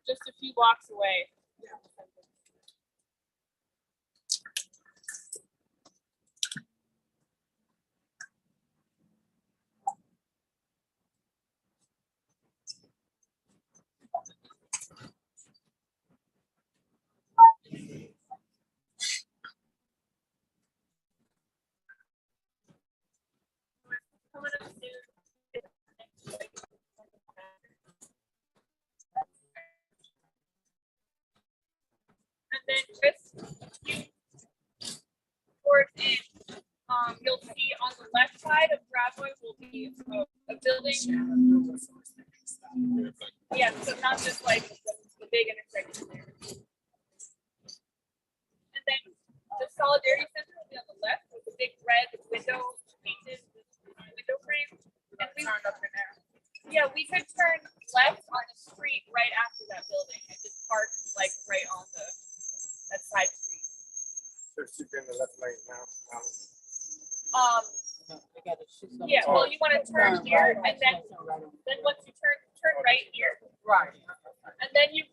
Speaker 12: we're just a few blocks away. And then just towards it, you'll see on the left side of Bradway will be a building. Yeah, so not just like the big intersection there. And then the Solidarity Center will be on the left with the big red window painted window frame. And we turned up in there. Yeah, we could turn left on the street right after that building and just park like right on that side street.
Speaker 3: Just keep in the left lane now.
Speaker 12: Yeah, well, you want to turn here and then once you turn right here.
Speaker 11: Right.
Speaker 12: And then you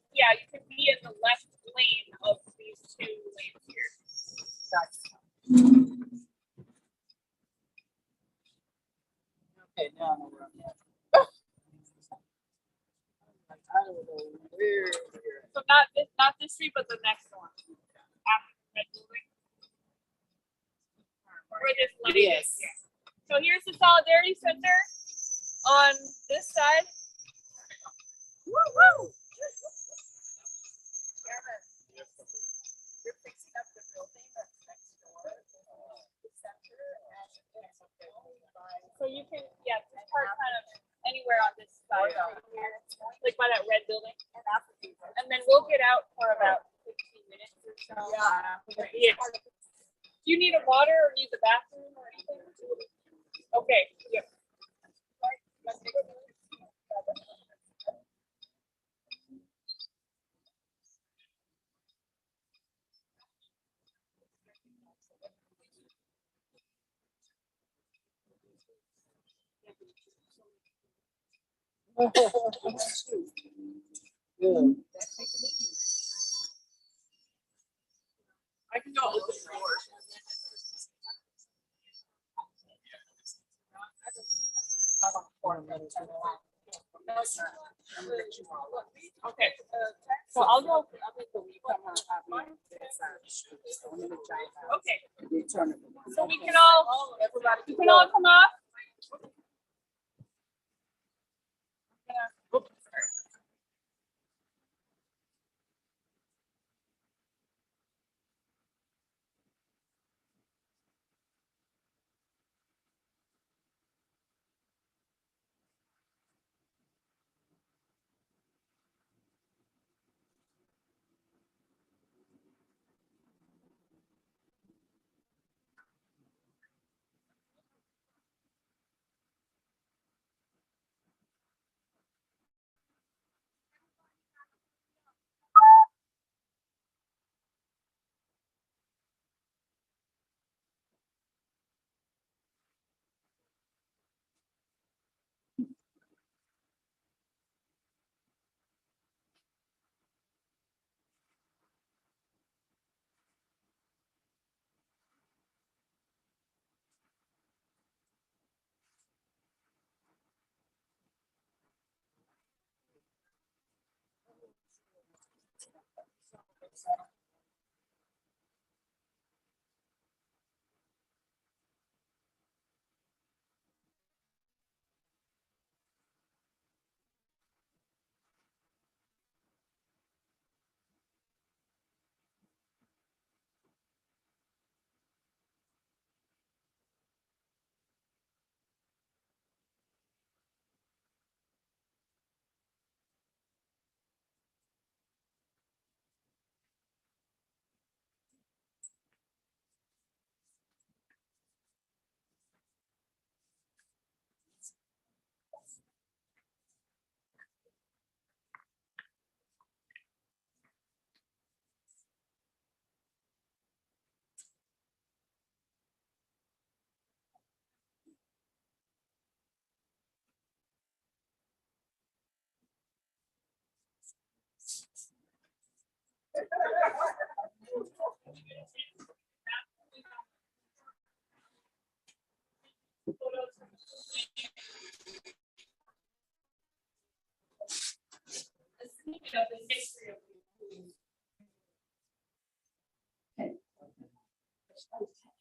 Speaker 12: can be in the left lane of these two lanes here.
Speaker 11: Okay, now I know where I'm at.
Speaker 12: So not this street, but the next one. After the red building. Where this light is. Yeah. So here's the Solidarity Center on this side. Woo woo!
Speaker 11: You're fixing up the building that's next door, the center, and
Speaker 12: so you can just park kind of anywhere on this side right here, like by that red building. And then we'll get out for about 15 minutes or so. Yeah. Do you need a water or need the bathroom or anything? Okay. Yeah.
Speaker 11: Good.
Speaker 12: I can go open the doors. Okay. So I'll go. Okay. So we can all come off.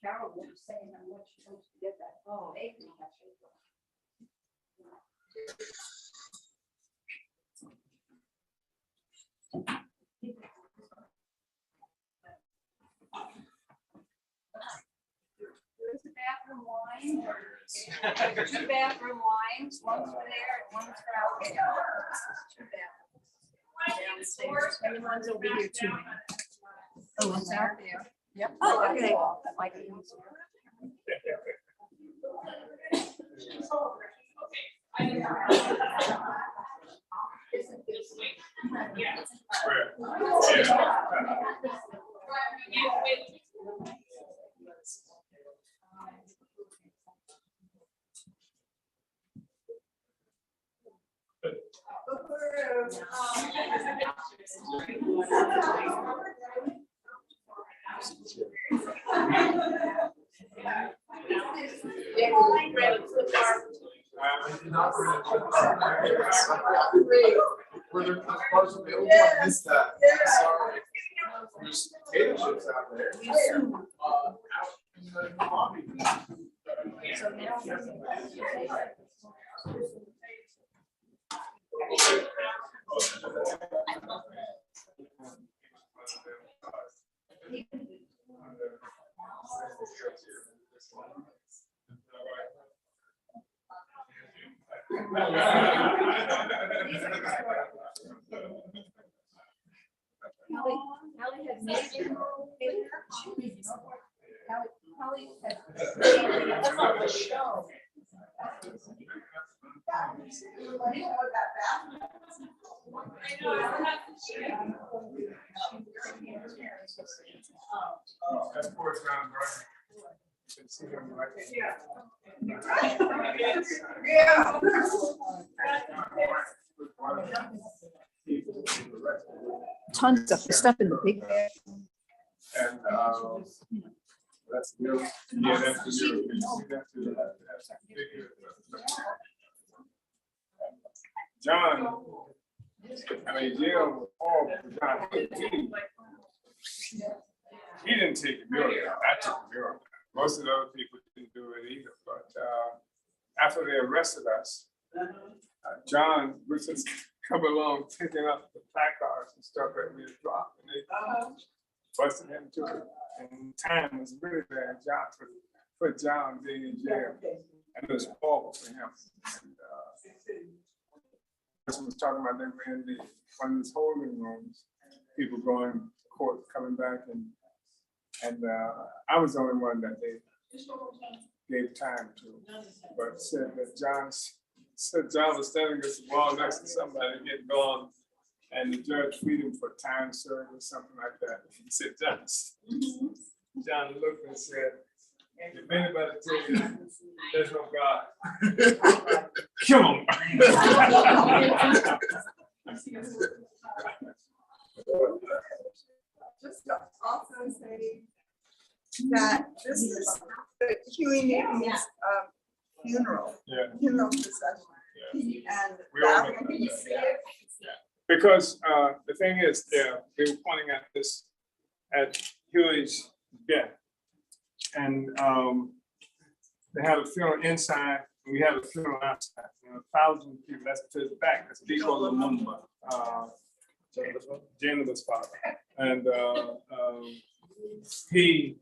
Speaker 8: Carol was saying, I want you to get that. Oh, they can catch it. There's a bathroom wine. Two bathroom wines, one's for there and one's for out there. Two bathrooms. Downstairs, and one's over here too. Oh, one's out there. Yep. Oh, okay. Like it was. Kelly has made show.
Speaker 3: That's poor John, right?
Speaker 11: Yeah.
Speaker 5: Tons of stuff in the big bag.
Speaker 3: And that's the, yeah, that's the, you see that too. That's a big, John, I mean, Jill was all for John. He didn't take the building. I took the building. Most of the other people didn't do it either. But after they arrested us, John was just coming along picking up the placards and stuff that we had dropped, and they busted him to it. And time was really bad. John for John being in jail, and it was horrible for him. And person was talking about they were in one of these holding rooms, people going to court, coming back, and I was the only one that they gave time to, but said that John was standing against the wall next to somebody getting gone, and the judge freed him for time served or something like that. He said, John looked and said, if anybody tell you there's no God, kill him.
Speaker 11: Just to also say that this is the Huey Newton's funeral procession. And
Speaker 3: We all
Speaker 11: can you see it?
Speaker 3: Because the thing is, they were pointing at this, at Huey's death. And they had a funeral inside, and we had a funeral outside. 1,000 people, that's to his back, that's Biko Lumumba, Januba's father. And he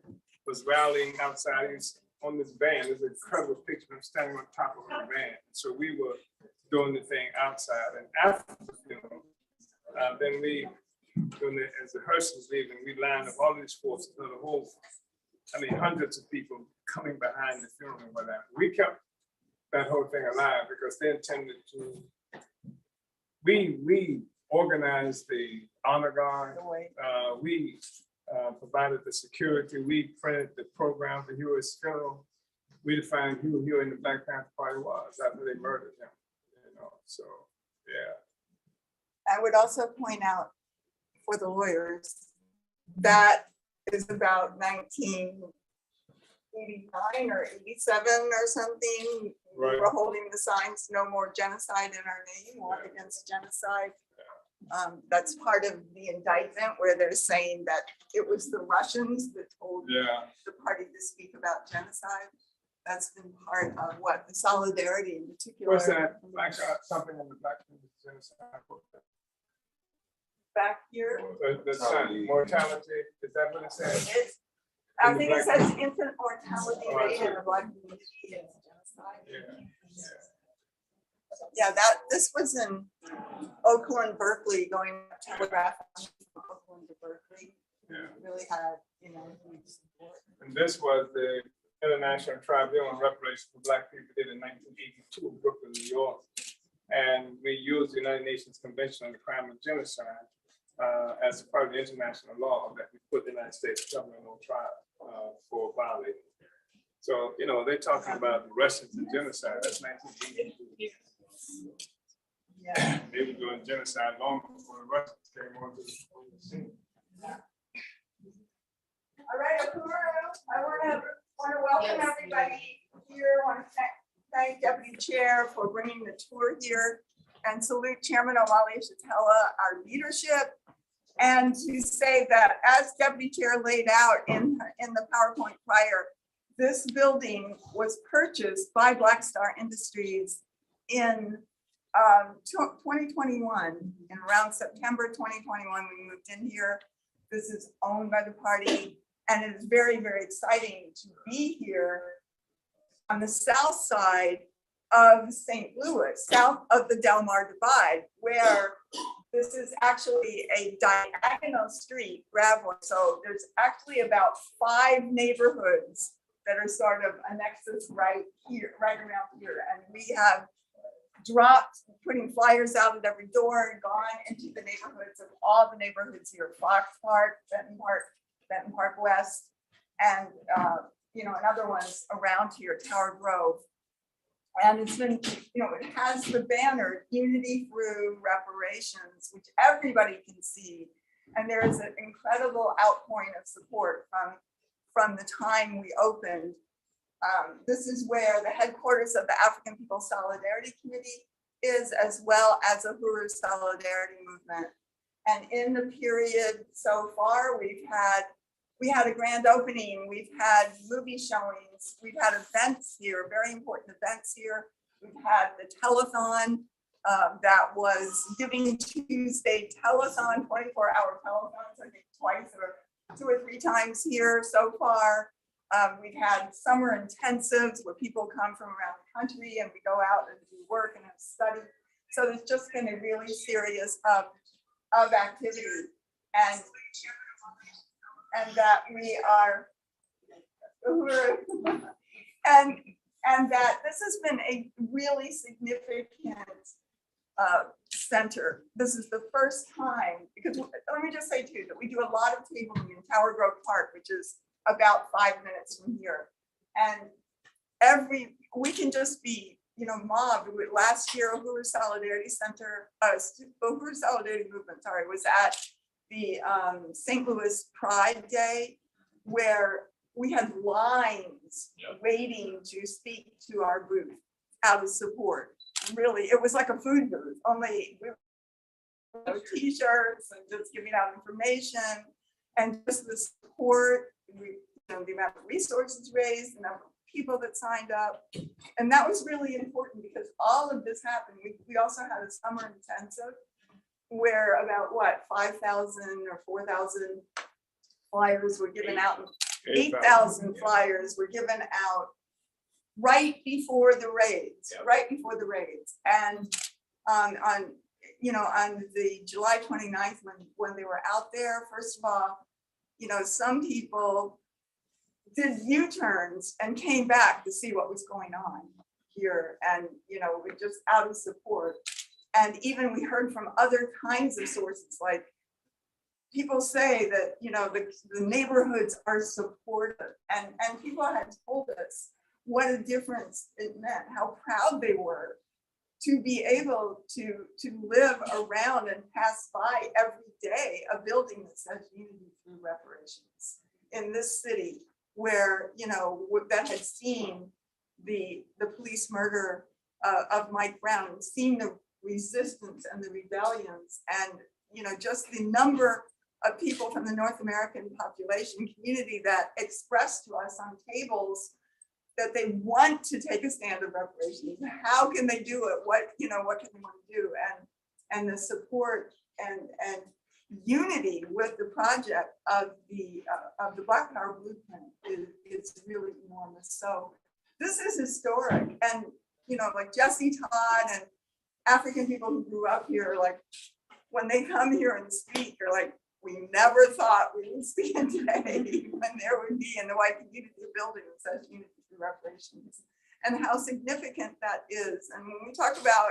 Speaker 3: was rallying outside. He was on this van. There's an incredible picture of him standing on top of the van. So we were doing the thing outside. And after the funeral, then we, as the hearse was leaving, we lined up all these forces, the whole, hundreds of people coming behind the funeral and whatnot. We kept that whole thing alive because they intended to, we organized the honor guard. We provided the security. We printed the program for Huey's funeral. We defined who Huey and the Black Panther Party was after they murdered him. So yeah.
Speaker 11: I would also point out for the lawyers, that is about 1989 or 87 or something.
Speaker 3: Right.
Speaker 11: We were holding the signs, "No more genocide" in our name, "War against genocide." That's part of the indictment where they're saying that it was the Russians that told the party to speak about genocide. That's been part of what the solidarity in particular.
Speaker 3: What's that? Something in the Black genocide.
Speaker 11: Back here.
Speaker 3: The sun, mortality, is that what it says?
Speaker 11: I think it says infant mortality rate in the Black community is genocide. Yeah, this was in Oakland, Berkeley, going telegraph from Oakland to Berkeley. Really had, huge support.
Speaker 3: And this was the International Tribunal on Reparations for Black People did in 1982 in Brooklyn, New York. And we used the United Nations Convention on the Crime of Genocide as part of the international law that we put the United States government on trial for violating. So, they're talking about the Russians and genocide. That's 1982.
Speaker 11: Yeah.
Speaker 3: They were doing genocide long before the Russians came onto the scene.
Speaker 11: All right, Uhuru, I want to welcome everybody here. I want to thank Deputy Chair for bringing the tour here and salute Chairman Omali Shatella, our leadership, and to say that as Deputy Chair laid out in the PowerPoint prior, this building was purchased by Black Star Industries in 2021, in around September 2021, we moved in here. This is owned by the party, and it is very, very exciting to be here on the south side of St. Louis, south of the Del Mar Divide, where this is actually a diagonal street, Gravway. So there's actually about 5 neighborhoods that are sort of a nexus right here, right around here. And we have dropped, putting flyers out at every door and gone into the neighborhoods of all the neighborhoods here, Fox Park, Benton Park West, and and other ones around here, Tower Grove. And it's been, it has the banner "Unity Through Reparations," which everybody can see. And there is an incredible outpouring of support from the time we opened. This is where the headquarters of the African People's Solidarity Committee is, as well as Uhuru Solidarity Movement. And in the period so far, we had a grand opening, we've had movie showings, we've had events here, very important events here. We've had the telethon that was Giving Tuesday telethon, 24-hour telethons, I think twice or 2 or 3 times here so far. We've had summer intensives where people come from around the country and we go out and do work and have study. So there's just been a really serious of activity, and that we are, and that this has been a really significant center. This is the first time, because let me just say too, that we do a lot of tabling in Tower Grove Park, which is about 5 minutes from here. And we can just be, mobbed. Last year, Uhuru Solidarity Center, Uhuru Solidarity Movement, was at the St. Louis Pride Day, where we had lines waiting to speak to our booth out of support. Really, it was like a food booth, only we T-shirts and just giving out information and just the support, the amount of resources raised, the number of people that signed up. And that was really important because all of this happened. We also had a summer intensive where about 5,000 or 4,000 flyers were given out. 8,000 flyers were given out right before the raids, And on the July 29th, when they were out there, first of all, some people did U-turns and came back to see what was going on here. And, we just out of support. And even we heard from other kinds of sources, like people say that, the neighborhoods are supportive, and people had told us what a difference it meant, how proud they were to be able to live around and pass by every day a building that says unity through reparations in this city where, that had seen the police murder of Mike Brown and seen the resistance and the rebellions and, just the number of people from the North American population community that expressed to us on tables that they want to take a stand of reparations. How can they do it? What can they want to do? And the support and unity with the project of the Black Power Blueprint is really enormous. So this is historic. And like Jesse Todd and African people who grew up here, like when they come here and speak, are like, we never thought we would see a day when there would be in the white community a building that says unity through reparations, and how significant that is. And when we talk about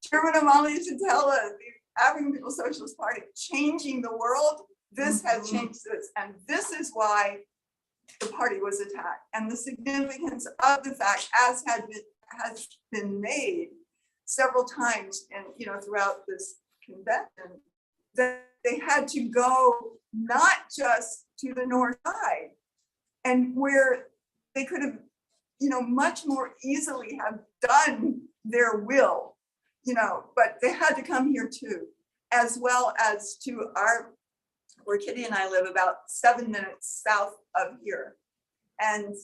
Speaker 11: Chairman Omali Shatella, the African People's Socialist Party changing the world, this has changed this. And this is why the party was attacked. And the significance of the fact, as has been made several times and throughout this convention, that they had to go not just to the north side, and where they could have, much more easily have done their will, but they had to come here too, as well as to where Kitty and I live, about 7 minutes south of here. And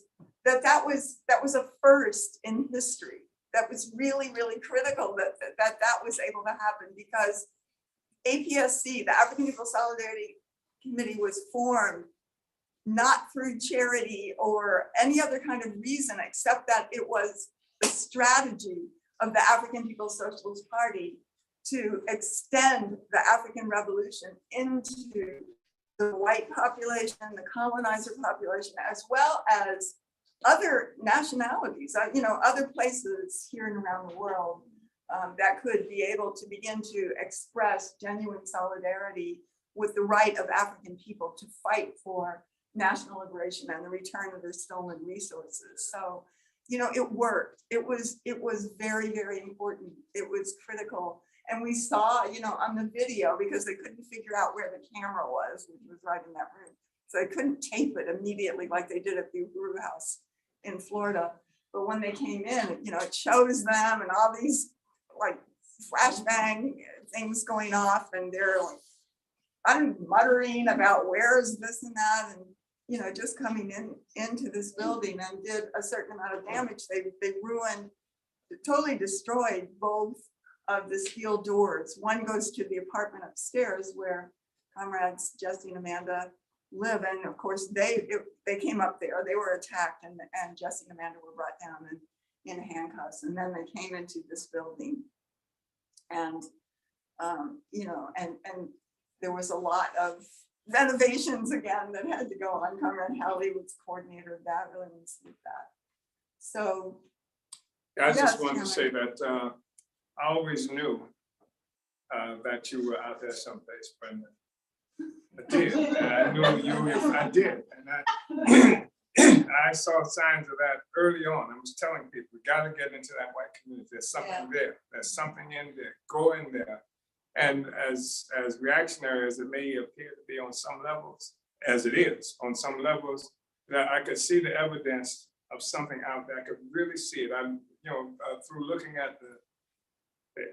Speaker 11: that was a first in history. That was really, really critical that was able to happen, because APSC, the African People Solidarity Committee, was formed not through charity or any other kind of reason, except that it was the strategy of the African People's Socialist Party to extend the African Revolution into the white population, the colonizer population, as well as other nationalities, other places here and around the world that could be able to begin to express genuine solidarity with the right of African people to fight for national liberation and the return of their stolen resources. So, it worked. It was very, very important. It was critical. And we saw, on the video, because they couldn't figure out where the camera was, which was right in that room. So they couldn't tape it immediately like they did at the Uhuru House in Florida. But when they came in, it shows them and all these like flashbang things going off, and they're like muttering about where's this and that, and just coming into this building and did a certain amount of damage. They ruined, totally destroyed both of the steel doors. One goes to the apartment upstairs where comrades Jesse and Amanda live, and of course they came up there. They were attacked, and Jesse and Amanda were brought down in handcuffs, and then they came into this building, and and there was a lot of renovations again that had to go on. Comrade Howley was coordinator of that, really needs to do that. So
Speaker 3: I just wanted to say that I always knew that you were out there someplace, Brenda. I did, and I knew you. I did, and I saw signs of that early on. I was telling people, we got to get into that white community. There's something there. There's something in there. Go in there. And as reactionary as it may appear to be on some levels, as it is on some levels, that I could see the evidence of something out there. I could really see it. I'm, through looking at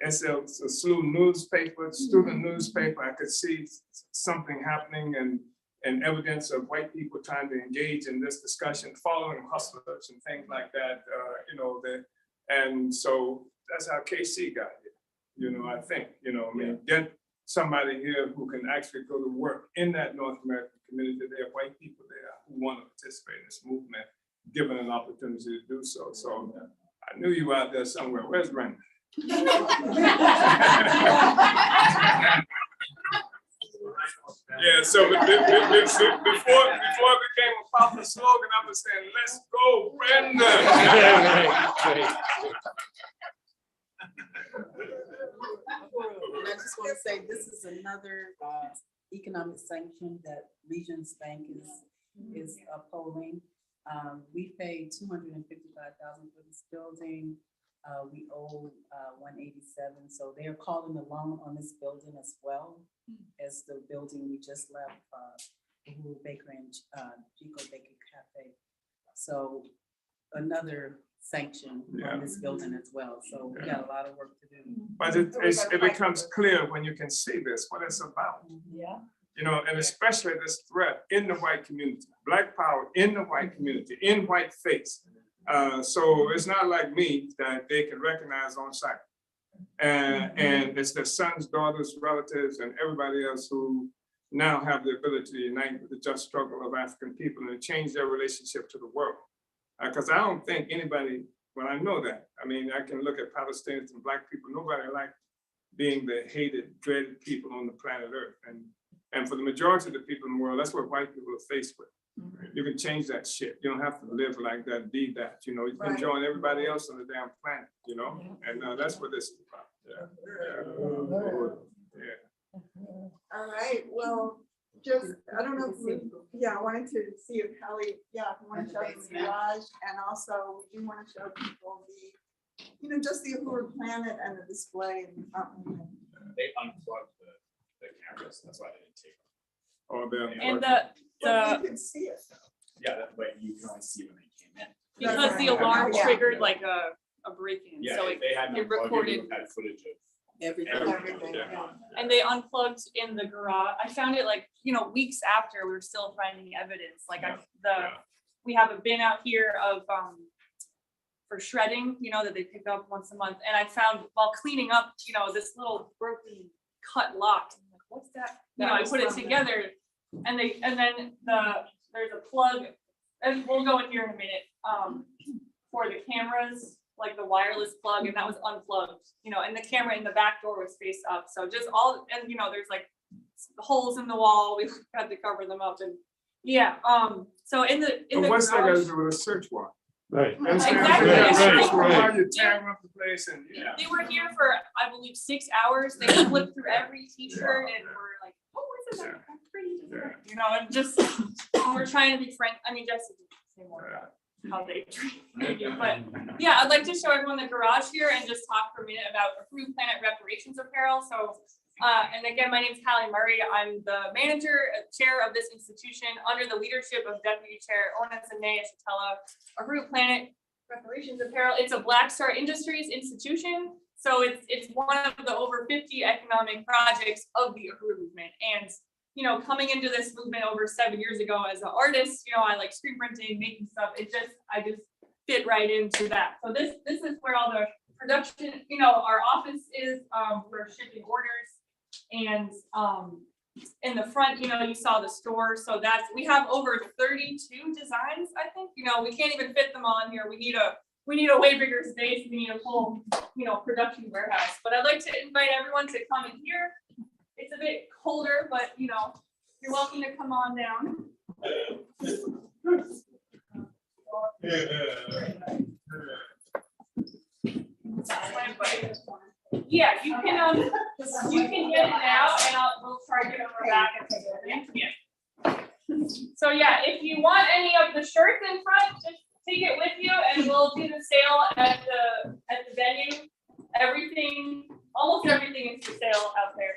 Speaker 3: SLU newspaper, student newspaper, I could see something happening and evidence of white people trying to engage in this discussion, following hustlers and things like that, and so that's how KC got here, I think, get somebody here who can actually go to work in that North American community. There are white people there who want to participate in this movement, given an opportunity to do so. So I knew you were out there somewhere. Where's Brenda? Yeah, so before it became a popular slogan, I was saying, let's go, Brenda.
Speaker 4: And I just want to say, this is another economic sanction that Regions Bank is upholding. We paid $255,000 for this building. We owe 187, so they're calling the loan on this building as well as the building we just left, Uhuru Bakery and Chico Bakery Cafe. So another sanction on this building as well. So we got a lot of work to do.
Speaker 3: But it becomes clear when you can see this, what it's about.
Speaker 4: Yeah.
Speaker 3: And especially this threat in the white community, Black power in the white community, in white face. So it's not like me that they can recognize on sight. And it's their sons, daughters, relatives, and everybody else who now have the ability to unite with the just struggle of African people and change their relationship to the world. Because I don't think anybody, well, I know that. I mean, I can look at Palestinians and Black people, nobody likes being the hated, dreaded people on the planet Earth. And for the majority of the people in the world, that's what white people are faced with. You can change that shit. You don't have to live like that, be that, you can join everybody else on the damn planet, and that's what this is about.
Speaker 11: All right, well, just, I don't know if I wanted to see if Kelly, if you want to show them the garage, and also we do want to show people the, just the Uhuru planet and the display in the front room.
Speaker 17: They unplugged the cameras, that's why they didn't take them.
Speaker 3: Oh,
Speaker 10: And
Speaker 11: you can see it.
Speaker 17: Yeah, that way you can only see when they came in.
Speaker 10: because the alarm triggered like a break-in,
Speaker 17: Yeah,
Speaker 10: so
Speaker 17: if they hadn't
Speaker 10: it
Speaker 17: unplugged it,
Speaker 10: recorded.
Speaker 17: we had footage of
Speaker 11: Everything.
Speaker 17: Yeah.
Speaker 10: And they unplugged in the garage. I found it like, weeks after we were still finding evidence. Like we have a bin out here of for shredding, that they pick up once a month. And I found while cleaning up, this little broken cut lock. I'm like, what's that? I put it together, and then there's a plug, and we'll go in here in a minute, for the cameras, like the wireless plug, and that was unplugged, and the camera in the back door was face up. So just all, and there's like holes in the wall. We had to cover them up, and so in the
Speaker 3: what's that got
Speaker 10: garage,
Speaker 3: to do with a search warrant?
Speaker 10: Right.
Speaker 3: Exactly.
Speaker 10: Right.
Speaker 3: You tearing up the place and
Speaker 10: they were here for, I believe, 6 hours. They flipped through every t-shirt and were like, oh, this is a pretty t-shirt, and just we're trying to be frank. I mean, Jesse didn't say more about how they treat you, but I'd like to show everyone the garage here and just talk for a minute about Approved Planet Reparations Apparel. So, and again, my name is Callie Murray. I'm the chair of this institution under the leadership of Deputy Chair Ona Zane Shatella. Approved Planet Reparations Apparel. It's a Black Star Industries institution. So it's one of the over 50 economic projects of the Uhuru movement. And coming into this movement over 7 years ago as an artist, I like screen printing, making stuff. I just fit right into that. So this is where all the production, our office is, we're shipping orders, and in the front, you saw the store. So we have over 32 designs. I think, we can't even fit them on here. We need a way bigger space. We need a full, production warehouse. But I'd like to invite everyone to come in here. It's a bit colder, but you're welcome to come on down. Yeah, you can get it now, and we'll try to get over back and so if you want any of the shirts in front, just take it with you, and we'll do the sale at the venue. Almost everything is for sale out there.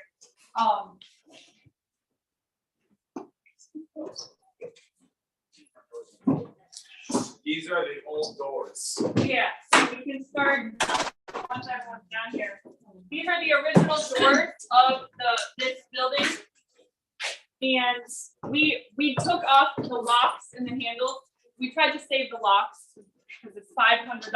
Speaker 17: These are the old doors.
Speaker 10: Yeah. So we can start once everyone's down here. These are the original doors of this building. And we took off the locks and the handles. We tried to save the locks because it's $500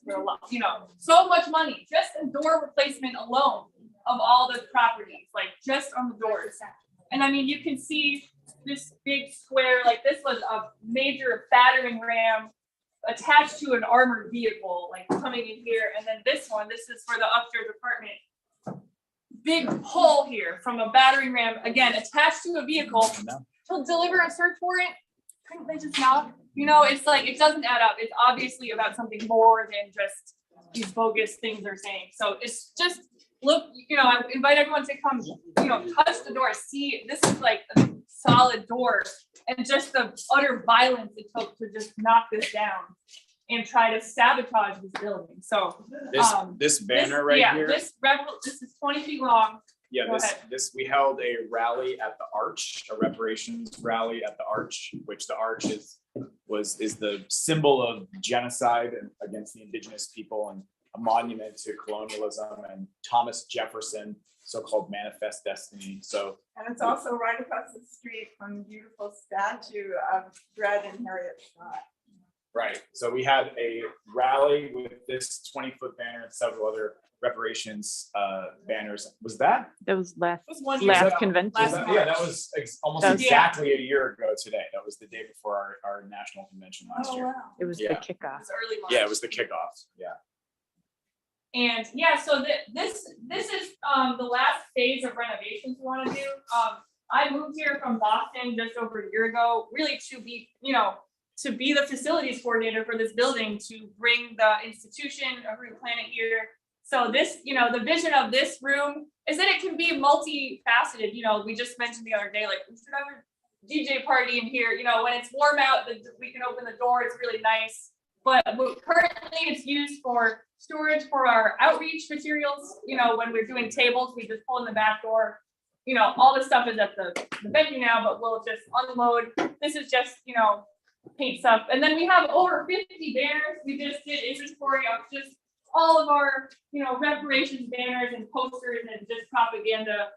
Speaker 10: for a lock, you know, so much money, just in door replacement alone of all the properties, like just on the doors. And I mean, you can see this big square, like this was a major battering ram attached to an armored vehicle, like coming in here. And then this one, this is for the upstairs apartment. Big hole here from a battering ram, again, attached to a vehicle to deliver a search warrant. Couldn't they just knock? You know, it's like, it doesn't add up. It's obviously about something more than just these bogus things they're saying. So it's just, look, you know, I invite everyone to come, you know, touch the door, see, this is like a solid door, and just the utter violence it took to just knock this down and try to sabotage this building. So
Speaker 17: This banner right here.
Speaker 10: This is 20 feet long.
Speaker 17: Yeah,
Speaker 10: Go ahead.
Speaker 17: we held a rally at the Arch, a reparations rally at the Arch, which the Arch is the symbol of genocide against the indigenous people and a monument to colonialism and Thomas Jefferson, so-called manifest destiny. So,
Speaker 12: And it's also right across the street from the beautiful statue of Dred and Harriet Scott.
Speaker 17: right. So we had a rally with this 20-foot banner and several other reparations banners. Was that?
Speaker 19: That was last
Speaker 10: last
Speaker 19: convention.
Speaker 17: Yeah, that was almost exactly a year ago today. That was the day before our national convention last year.
Speaker 12: Wow.
Speaker 19: It was the
Speaker 17: Yeah.
Speaker 19: kickoff.
Speaker 10: It's early March.
Speaker 17: Yeah, it was the kickoff. Yeah.
Speaker 10: And yeah, so this is the last phase of renovations we want to do. I moved here from Boston just over a year ago, really to be, you know, to be the facilities coordinator for this building, to bring the institution of Root Planet here. So this, you know, the vision of this room is that it can be multifaceted. You know, we just mentioned the other day, like we should have a DJ party in here. You know, when it's warm out, we can open the door. It's really nice. But currently it's used for storage for our outreach materials. You know, when we're doing tables, we just pull in the back door. You know, all this stuff is at the venue now, but we'll just unload. This is just, you know, paint stuff. And then we have over 50 banners. We just did inventory of just all of our, you know, reparations banners and posters and just propaganda.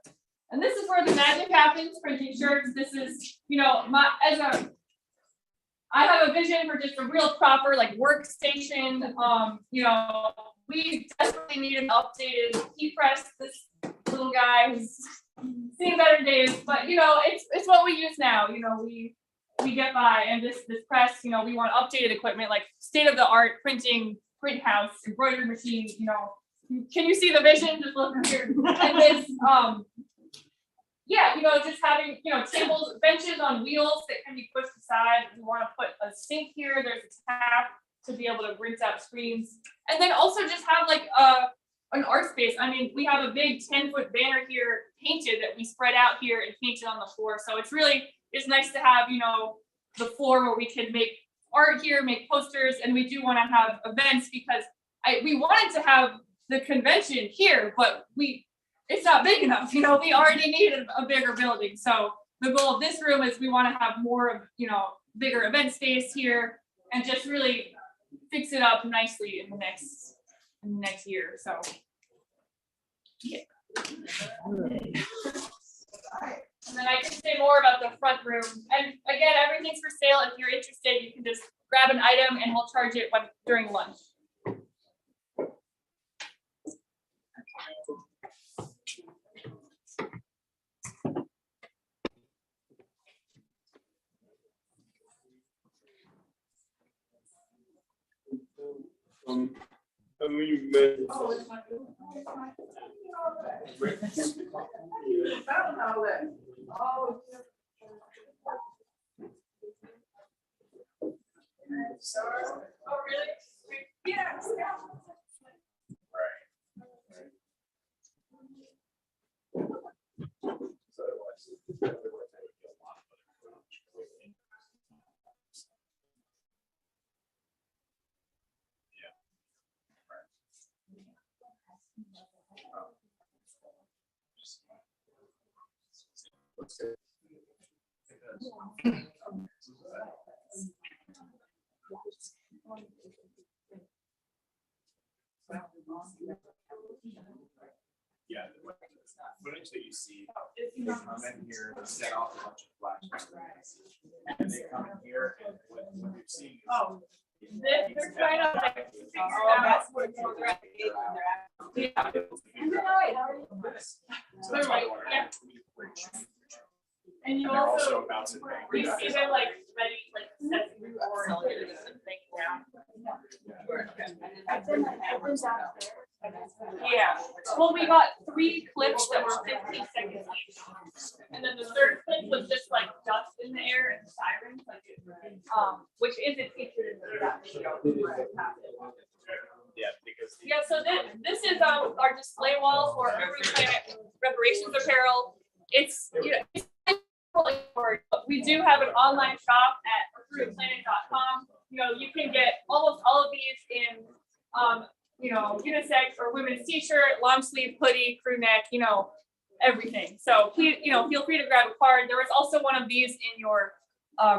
Speaker 10: And this is where the magic happens, printing shirts. This is, you know, I have a vision for just a real proper like workstation. You know, we desperately need an updated key press. This little guy who's seen better days, but you know, it's what we use now. You know, we get by, and this press, you know, we want updated equipment like state of the art printing, print house, embroidery machine. You know, can you see the vision? Just look here. And this, yeah, you know, just having, you know, tables, benches on wheels that can be pushed aside. We want to put a sink here. There's a tap to be able to rinse out screens. And then also just have like an art space. I mean, we have a big 10-foot banner here painted that we spread out here and painted on the floor. So it's nice to have, you know, the floor where we can make art here, make posters, and we do want to have events because we wanted to have the convention here, but it's not big enough. You know, we already need a bigger building. So the goal of this room is we want to have more of, you know, bigger event space here and just really fix it up nicely in the next year. So yeah. And then I can say more about the front room. And again, everything's for sale. If you're interested, you can just grab an item and we'll charge it during lunch. Oh, really? Yeah.
Speaker 17: Yeah, the footage that you see, they come in here, they set off a bunch of flash, and they come in here, and what you're seeing.
Speaker 10: Oh, they're trying to like figure it out. Yeah.
Speaker 17: So that's why they want
Speaker 10: Yeah.
Speaker 17: to.
Speaker 10: And you
Speaker 17: And they're also
Speaker 10: also,
Speaker 17: bouncing back.
Speaker 10: you see them like ready, like setting the board and thing down. Yeah, well, we got 3 clips that were 50 seconds each. And then the third clip was just like dust in the air and sirens, like, which isn't featured in that video.
Speaker 17: Yeah, because.
Speaker 10: Yeah, so this is our display wall for Every Planet reparations apparel. It's, you know, it's we do have an online shop at uhuru-planet.com. You know, you can get almost all of these in, you know, unisex or women's t-shirt, long sleeve hoodie, crew neck, you know, everything. So please, you know, feel free to grab a card. There was also one of these in your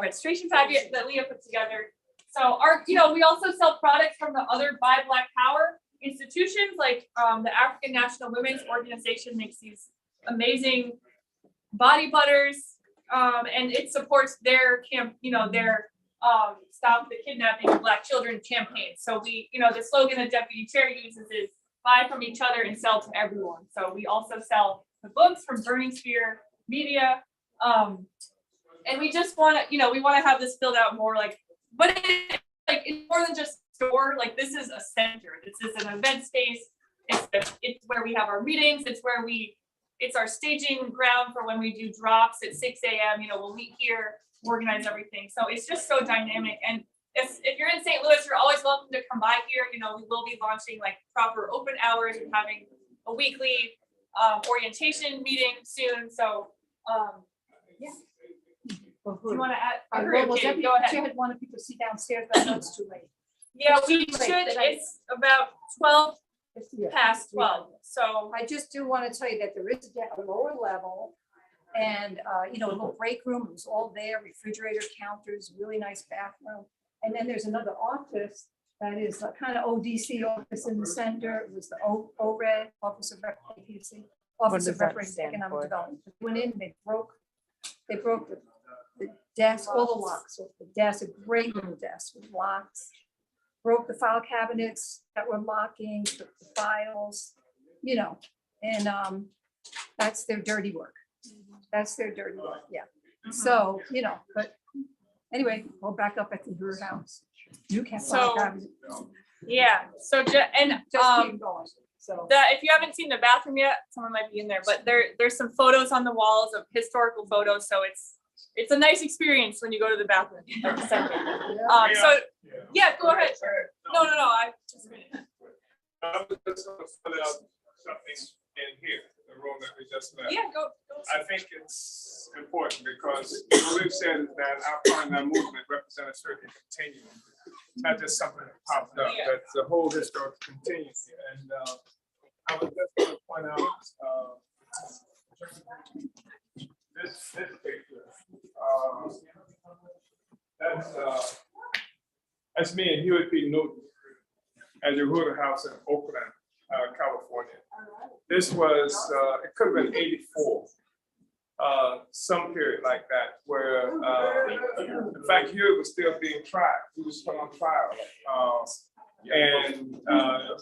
Speaker 10: registration packet that Leah put together. So you know, we also sell products from the other Buy Black Power institutions, like the African National Women's Organization makes these amazing body butters, and it supports their Stop the Kidnapping of Black Children campaign. So we, you know, the slogan the deputy chair uses is buy from each other and sell to everyone. So we also sell the books from Burning Spear Media. And we just want to, you know, we want to have this filled out more like, but it's more than just a store. Like this is a center. This is an event space. It's where we have our meetings. It's our staging ground for when we do drops at 6 a.m. You know, we'll meet here, organize everything. So it's just so dynamic. And if you're in St. Louis, you're always welcome to come by here. You know, we will be launching like proper open hours and having a weekly orientation meeting soon. So yeah. Do you want to add?
Speaker 8: Deputy
Speaker 10: Go ahead.
Speaker 8: Chair had wanted people to see downstairs, but I know it's too late.
Speaker 10: Yeah,
Speaker 8: It's
Speaker 10: we
Speaker 8: too
Speaker 10: should.
Speaker 8: late.
Speaker 10: It's about 12 past 12. So
Speaker 8: I just do want to tell you that there is a lower level and, you know, a little break room. It was all there, refrigerator, counters, really nice bathroom. And then there's another office that is a kind of ODC office in the center. It was the ORED, Office of APC, Office of Reparations Economic Development. Went in, they broke the desk, all the locks, so the desk, a great little desk with locks. Broke the file cabinets that were locking, took the files, you know, and that's their dirty work. That's their dirty work, yeah. So, you know, but anyway, we'll back up at the Uhuru house. You can't.
Speaker 10: So, yeah, so
Speaker 8: just keep going. So
Speaker 10: if you haven't seen the bathroom yet, someone might be in there, but there's some photos on the walls of historical photos. So it's a nice experience when you go to the bathroom. So yeah, go ahead. No, I just.
Speaker 3: I was just going to put out something in here, the room that we just left.
Speaker 10: Yeah, go.
Speaker 3: I think it's important because what we've said is that our partner movement represents a certain continuum, not just something that popped up, but the whole historical continuum. And I was just going to point out this picture. That's me and Hewitt P. Newton at the Uhuru House in Oakland, California. This was, it could have been 84, some period like that, where, in fact, Hewitt was still being tried. He was still on trial. And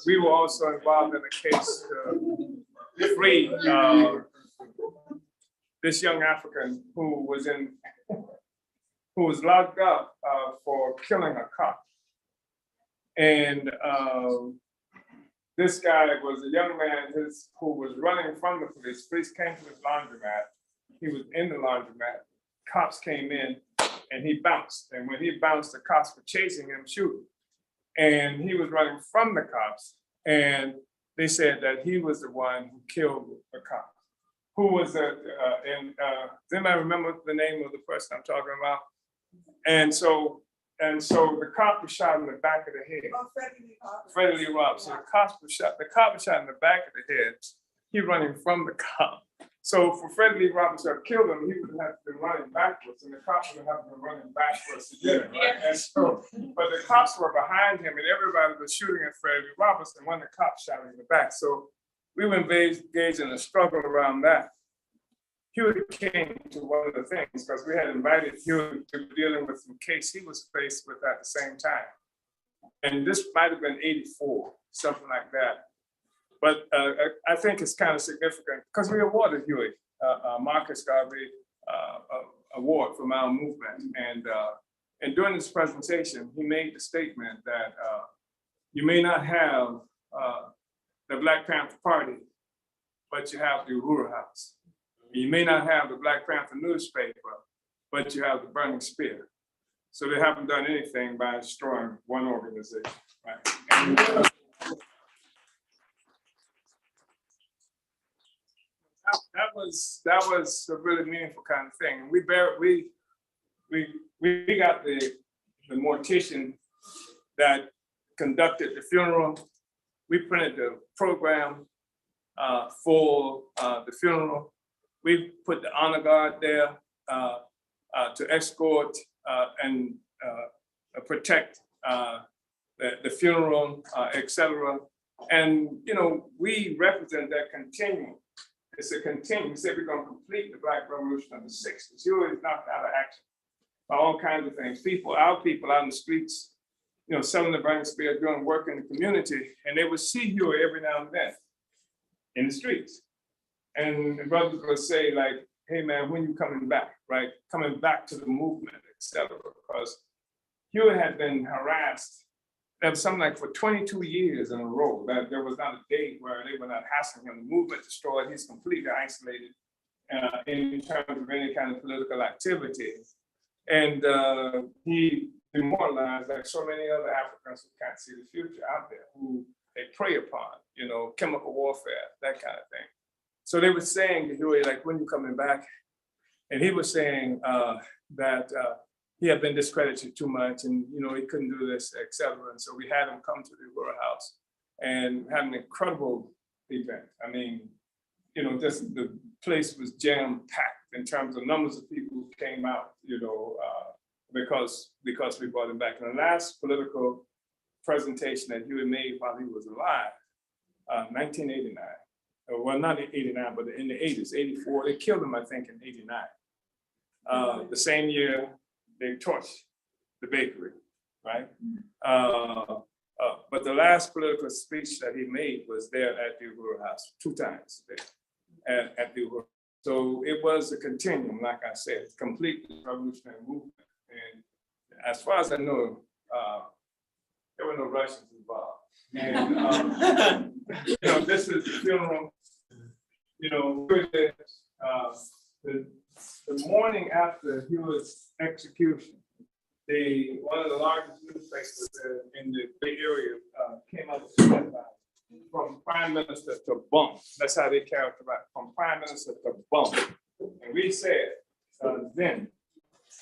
Speaker 3: we were also involved in a case to free this young African who was locked up for killing a cop. And this guy was a young man who was running from the police. Police came to his laundromat. He was in the laundromat. Cops came in and he bounced. And when he bounced, the cops were chasing him, shooting. And he was running from the cops. And they said that he was the one who killed the cop. Who was does anybody remember the name of the person I'm talking about? And so the cop was shot in the back of the head. Freddie Lee Roberts. So the cop was shot in the back of the head. He running from the cop. So for Fred Lee Roberts to have killed him, he would have been running backwards, and the cops would have been running backwards to get him, right? And so, but the cops were behind him, and everybody was shooting at Fred Lee Roberts, and one of the cops shot him in the back. So we were engaged in a struggle around that. Huey came to one of the things because we had invited Huey to dealing with some case he was faced with at the same time. And this might have been 84, something like that. But I think it's kind of significant because we awarded Huey Marcus Garvey award from our movement. And during this presentation, he made the statement that you may not have the Black Panther Party, but you have the Uhuru House. You may not have the Black Panther newspaper, but you have the Burning Spear. So they haven't done anything by destroying one organization, right? And, that was a really meaningful kind of thing. And we got the mortician that conducted the funeral. We printed the program for the funeral. We put the honor guard there to escort and protect the funeral, etc. And we represent that continuum. It's a continuum. We said we're going to complete the Black Revolution of the 60s. Huey is knocked out of action by all kinds of things. Our people out in the streets, selling the Burning Spear, doing work in the community, and they would see Huey every now and then in the streets. And the brothers would say, like, hey man, when you coming back, right? Coming back to the movement, etc. Because Huey had been harassed. There was something like for 22 years in a row that there was not a day where they were not hassling him. The movement destroyed. He's completely isolated in terms of any kind of political activity. And he demoralized like so many other Africans who can't see the future out there, who they prey upon, chemical warfare, that kind of thing. So they were saying to Huey, like, when you coming back? And he was saying that he had been discredited too much and, he couldn't do this, et cetera. And so we had him come to the Uhuru House and had an incredible event. I mean, just the place was jam-packed in terms of numbers of people who came out, because we brought him back. And the last political presentation that Huey made while he was alive, 1989. Well, not in 89, but in the 80s, 84. They killed him, I think, in 89. The same year, they torched the bakery, right? But the last political speech that he made was there at the Uhuru House, 2 times there at the Uhuru. So it was a continuum, like I said, complete revolutionary movement. And as far as I know, there were no Russians involved. And, this is the funeral. The morning after Huey's execution, one of the largest newspapers in the Bay Area came up with a headline, from Prime Minister to bum. That's how they characterized, from Prime Minister to bum. And we said then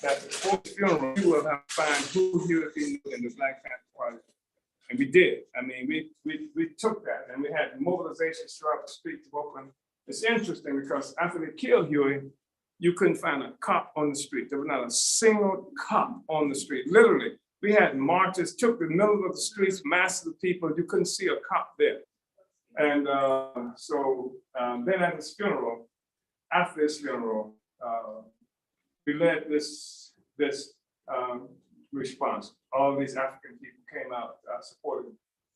Speaker 3: that before the funeral, we will have to find who Huey knew in the Black Panther Party. And we did. I mean, we took that and we had mobilizations throughout the streets of Oakland. It's interesting because after they killed Huey, you couldn't find a cop on the street. There was not a single cop on the street. Literally, we had marches, took the middle of the streets, masses of people. You couldn't see a cop there. And so then at this funeral, after this funeral, we led this response. All these African people came out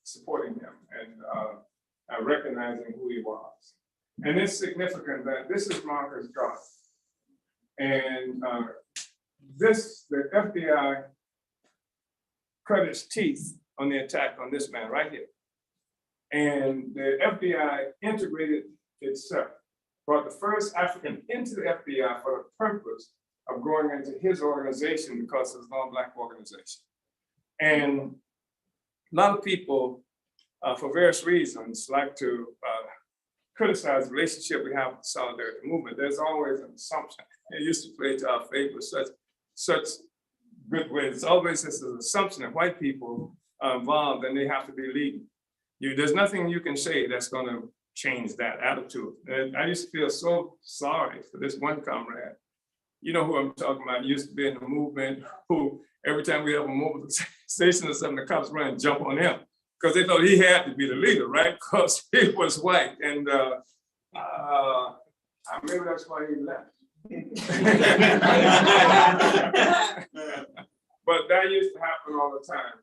Speaker 3: supporting him and recognizing who he was. And it's significant that this is Marcus Garvey. And the FBI cut its teeth on the attack on this man right here. And the FBI integrated itself, brought the first African into the FBI for the purpose of going into his organization because it's an all-Black organization. And a lot of people, for various reasons, like to criticize the relationship we have with the Solidarity Movement. There's always an assumption. It used to play to our favor such good ways. It's always this assumption that white people are involved and they have to be leading. There's nothing you can say that's going to change that attitude. And I used to feel so sorry for this one comrade. You know who I'm talking about, used to be in the movement, who every time we have a mobilization or something, the cops run and jump on him because they thought he had to be the leader, right? Because he was white. And maybe that's why he left. But that used to happen all the time.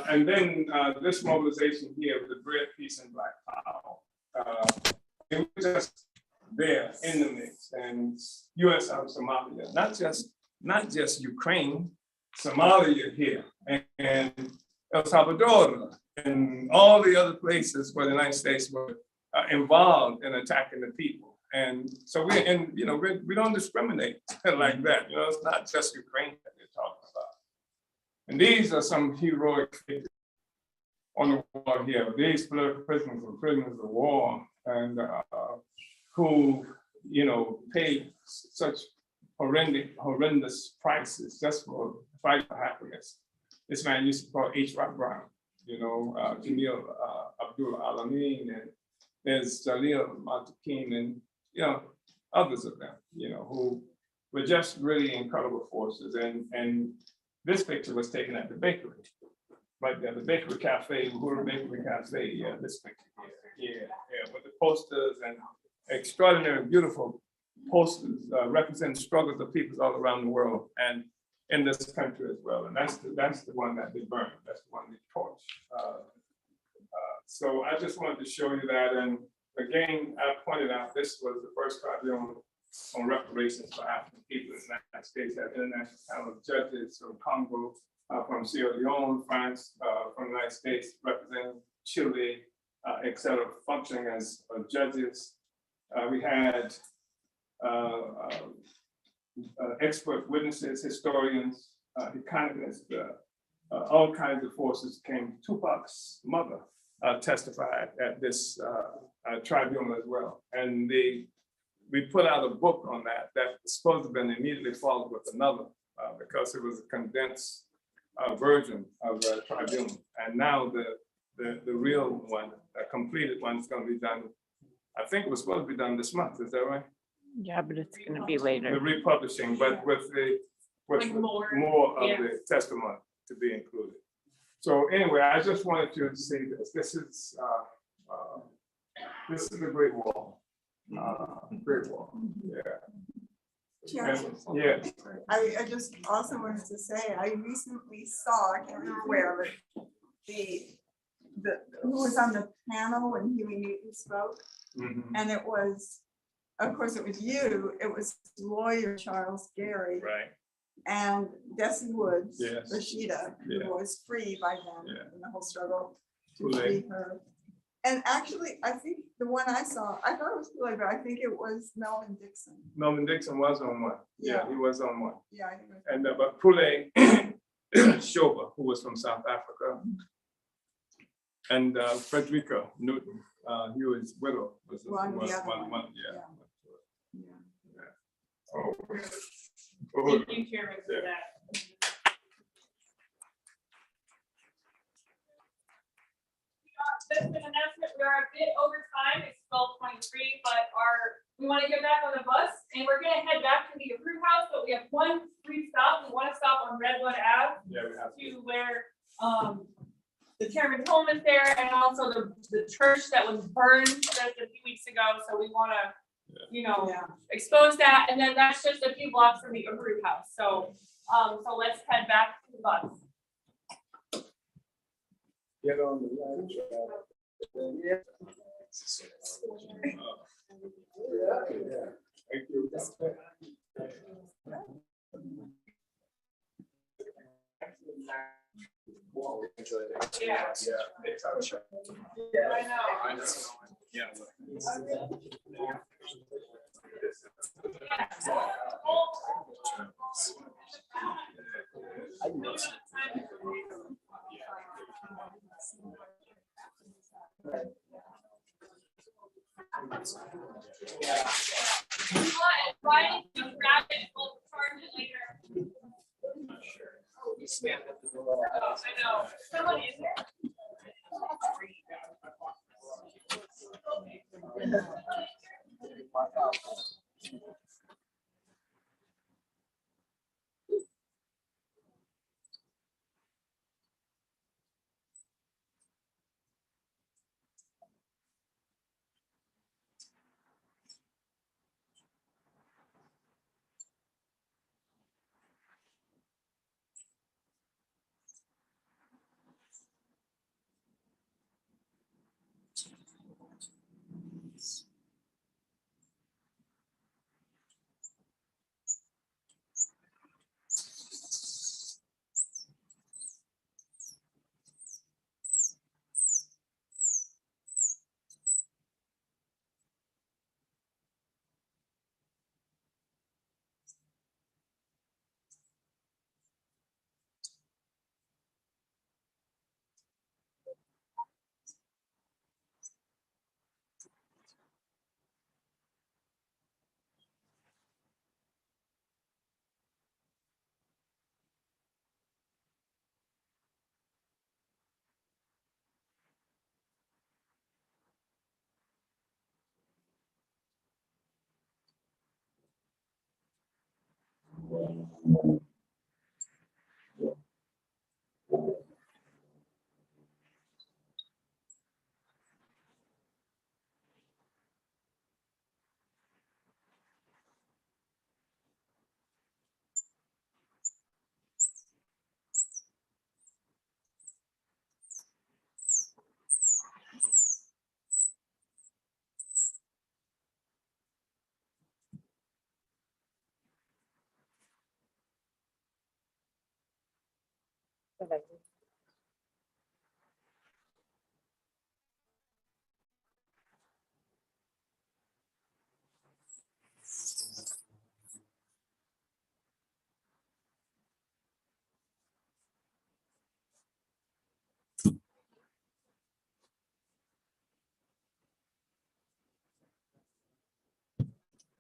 Speaker 3: And then this mobilization here with the Bread, Peace, and Black Power, it was just there in the mix. And USM Somalia, not just Ukraine, Somalia here, and El Salvador, and all the other places where the United States were involved in attacking the people. And so we don't discriminate like that. You know, it's not just Ukraine that they're talking about. And these are some heroic figures on the wall here. These political prisoners were prisoners of war, and who, paid such horrendous prices just for fight for happiness. This man used to call H. Rock Brown, Jamil Abdul Alameen, and there's Jalil Matakin, and others of them, who were just really incredible forces. And this picture was taken at the bakery, right there, the Bakery Cafe, Uhuru Bakery Cafe. Yeah, this picture here, yeah, with the posters and extraordinary, beautiful posters representing struggles of peoples all around the world and in this country as well. And that's the one that they burned. That's the one they torched. So I just wanted to show you that. And again, I pointed out this was the first tribunal on reparations for African people in the United States. Had international panel of judges from Congo, from Sierra Leone, France, from the United States, representing Chile, et cetera, functioning as judges. We had expert witnesses, historians, economists, all kinds of forces came. Tupac's mother testified at this tribunal as well. And we put out a book on that was supposed to have been immediately followed with another because it was a condensed version of the tribunal. And now the real one, a completed one, is going to be done. I think it was supposed to be done this month. Is that right?
Speaker 9: Yeah, but it's gonna be later.
Speaker 3: The republishing, but with more of the testimony to be included. So anyway, I just wanted you to see this. This is the Great Wall. Great Wall. Yeah. Yeah.
Speaker 11: I just also wanted to say, I recently saw, I can't remember where, but who was on the panel when Huey Newton spoke. And it was, of course, it was you, it was lawyer Charles Gary.
Speaker 3: Right.
Speaker 11: And Bessie Woods,
Speaker 3: Yes.
Speaker 11: Rashida, who
Speaker 3: Yeah.
Speaker 11: was free by then in the whole struggle to
Speaker 3: Kool-Aid.
Speaker 11: free her. And actually, I think the one I saw, I thought it was Kool-Aid, but I think it was Melvin Dixon.
Speaker 3: Melvin Dixon was on one. Yeah,
Speaker 11: Yeah.
Speaker 3: he was on one.
Speaker 11: Yeah, I think it was.
Speaker 3: And but Pule Shoba, who was from South Africa, and Frederica Newton, Huey's widow, was
Speaker 11: One,
Speaker 3: one.
Speaker 11: the other one.
Speaker 3: Yeah.
Speaker 11: Yeah.
Speaker 3: Oh.
Speaker 10: Thank you, Chairman, for
Speaker 3: Yeah.
Speaker 10: that. Just an announcement, we are a bit over time, it's 12:23, but we want to get back on the bus, and we're gonna head back to the Uhuru House, but we have one brief stop. We want to stop on Redwood Ave
Speaker 3: Yeah, we have
Speaker 10: to where the chairman's home is there, and also the church that was burned just a few weeks ago, so we want to expose that, and then that's just a few blocks from the Uhuru House, so let's head back to the bus.
Speaker 3: Get on the line. Yeah. Thank you.
Speaker 10: Yeah.
Speaker 3: Yeah.
Speaker 10: I know.
Speaker 3: Yeah.
Speaker 10: Why you grab it, we'll charge it later. I know. Somebody in there.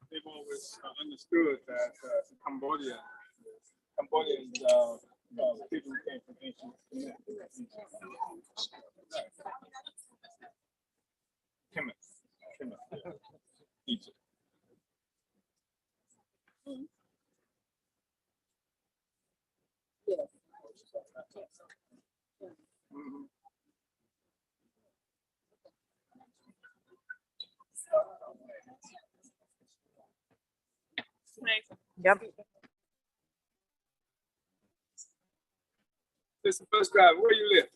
Speaker 3: They've always understood that Cambodians, people who came from ancient Kemet, Egypt. Mhm.
Speaker 12: Yep.
Speaker 3: This is the bus driver. Where you live?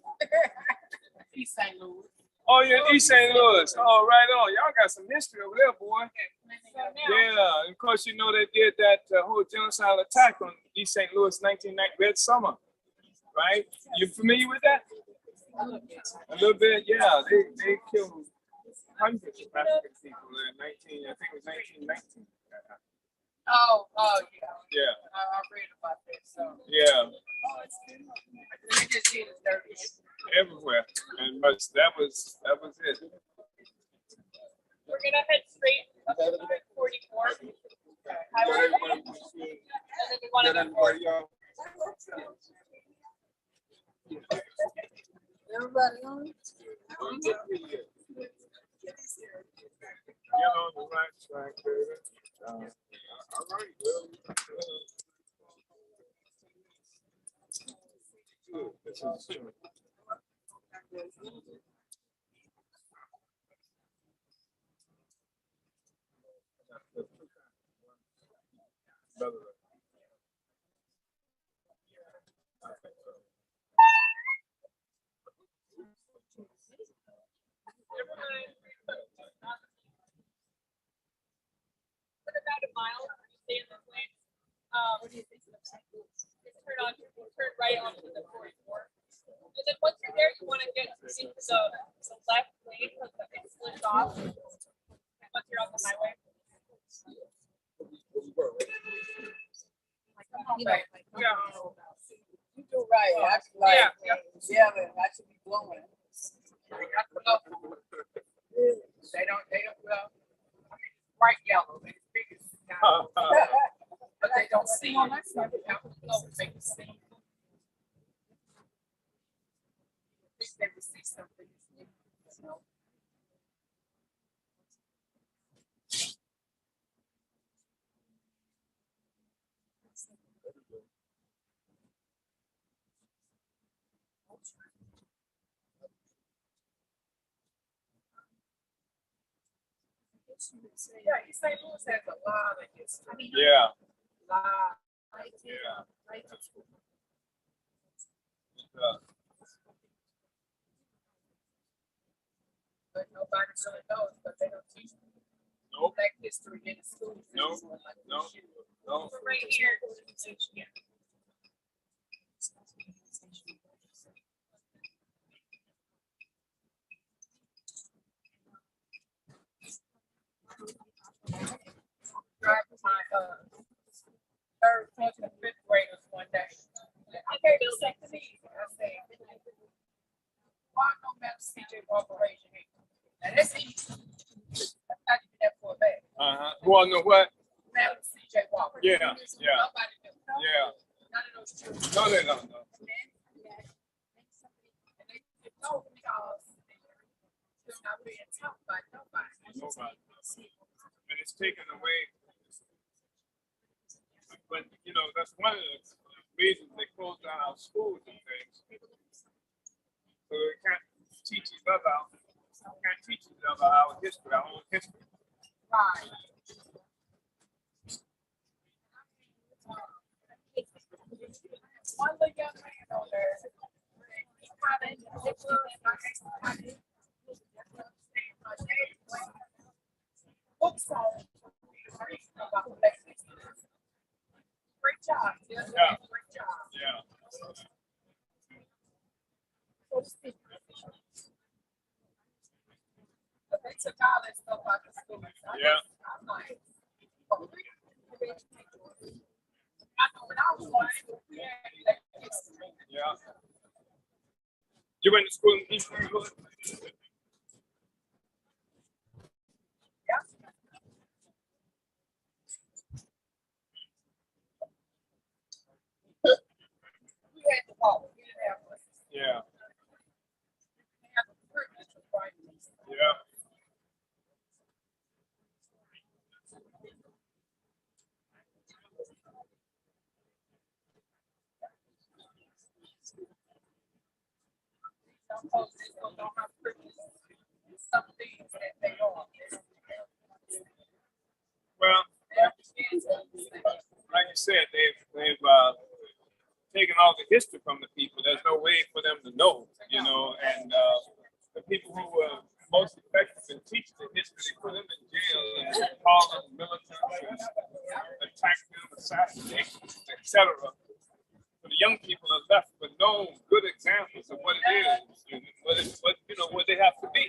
Speaker 12: East St. Louis.
Speaker 3: Oh, you're in East St. Louis. Oh, right on. Y'all got some history over there, boy. Yeah, and of course, you know they did that whole genocidal attack on East St. Louis, 1990, Red Summer, right? You familiar with that? A little bit, yeah. They killed hundreds of African people in 19, I think it was 1919.
Speaker 12: Oh, yeah.
Speaker 3: Yeah.
Speaker 12: I read about that. So
Speaker 3: Yeah,
Speaker 12: we just did it dirty.
Speaker 3: everywhere. And but that was it.
Speaker 10: We're gonna head straight up to 44. Highway. And then we wanna go forward.
Speaker 12: Everybody on it?
Speaker 3: Get on the right track, baby. All right, well, this is true.
Speaker 10: For about a mile, you stay in this lane. Turn right onto the 44. And then once you're there, you want to get into the left lane because it slips off once you're on the highway.
Speaker 12: Yeah. You do right. I should like yelling. I should be blowing. They don't, well, bright yellow. It's big as but they don't see on that side. They can see. At least they will see something. So. Yeah, East St. Louis has a lot of history.
Speaker 3: Yeah.
Speaker 12: Yeah. But nobody really knows, but they don't teach Black history in the schools.
Speaker 3: No.
Speaker 10: Right here. Yeah.
Speaker 12: Driving my third, fourth, and fifth graders one day. I gave them second. I said, why no matter CJ Corporation? And that's easy. I did that for a bag.
Speaker 3: Well, no, what?
Speaker 12: Madam CJ Walker.
Speaker 3: Yeah.
Speaker 12: Nobody knew.
Speaker 3: Yeah.
Speaker 12: None of those children.
Speaker 3: No, they don't know.
Speaker 12: And they didn't know because they're not being taught by nobody.
Speaker 3: Nobody. And it's taken away but you know, that's one of the reasons they closed down our schools and things. So they can't teach each other our history, our own history.
Speaker 11: Right. One of the young man on there, he kind of books on great job.
Speaker 3: Yeah.
Speaker 11: Great job.
Speaker 3: Yeah.
Speaker 11: So to speak. But they took all that stuff out of school.
Speaker 3: Yeah.
Speaker 11: I'm like, oh, I know when I was going,
Speaker 3: Yeah. You went to school in East Greenwood?
Speaker 11: yeah. We had to walk. We didn't have buses.
Speaker 3: Yeah.
Speaker 11: We had the privilege of riding.
Speaker 3: Yeah.
Speaker 11: Some folks just don't know how privileged some things that they are.
Speaker 3: Well, like you said, they've taken all the history from the people. There's no way for them to know, you know, and the people who were most effective in teaching the history, they put them in jail and call them militants and attack them, assassinate, etc. So the young people are left with no good examples of what it is, and what you know, what they have to be.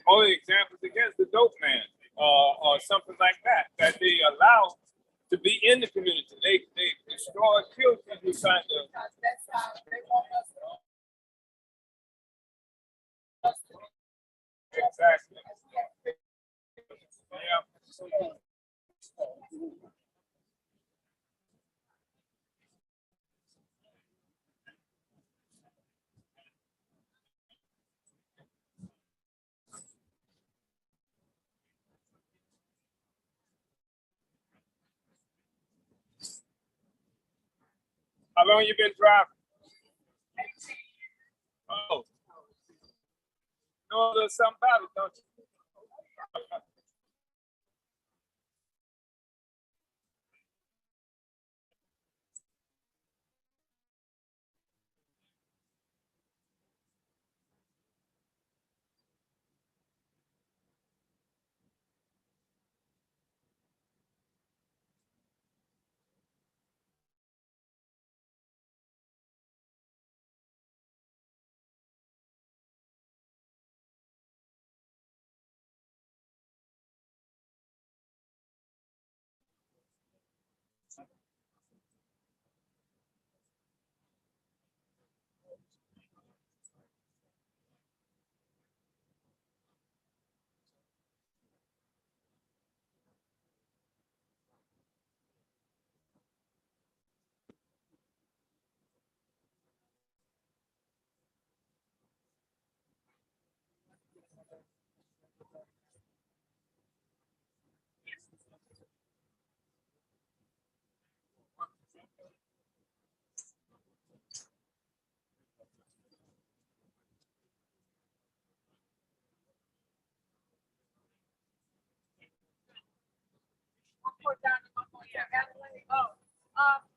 Speaker 3: Only examples against the dope man, or something like that they allow to be in the community. They destroy, kill people who trying to.
Speaker 11: That's how they want us to.
Speaker 3: Exactly. Yeah. How long you been driving? Oh. You know a little something about it, don't you?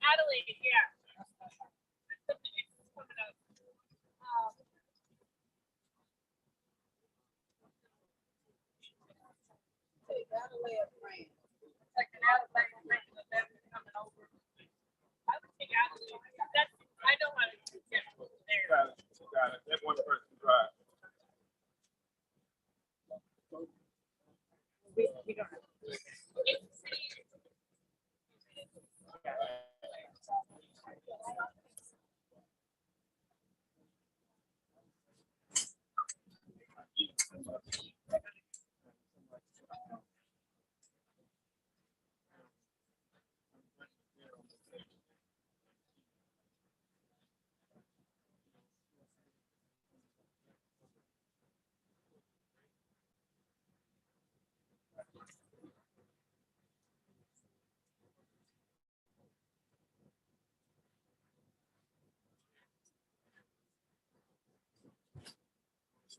Speaker 11: Adelaide, yeah. Adelaide, right. Like an Adelaide, coming over. I would think Adelaide. That's I know how to get there.
Speaker 3: Got it. Let one person drive.
Speaker 11: We don't have to.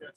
Speaker 7: He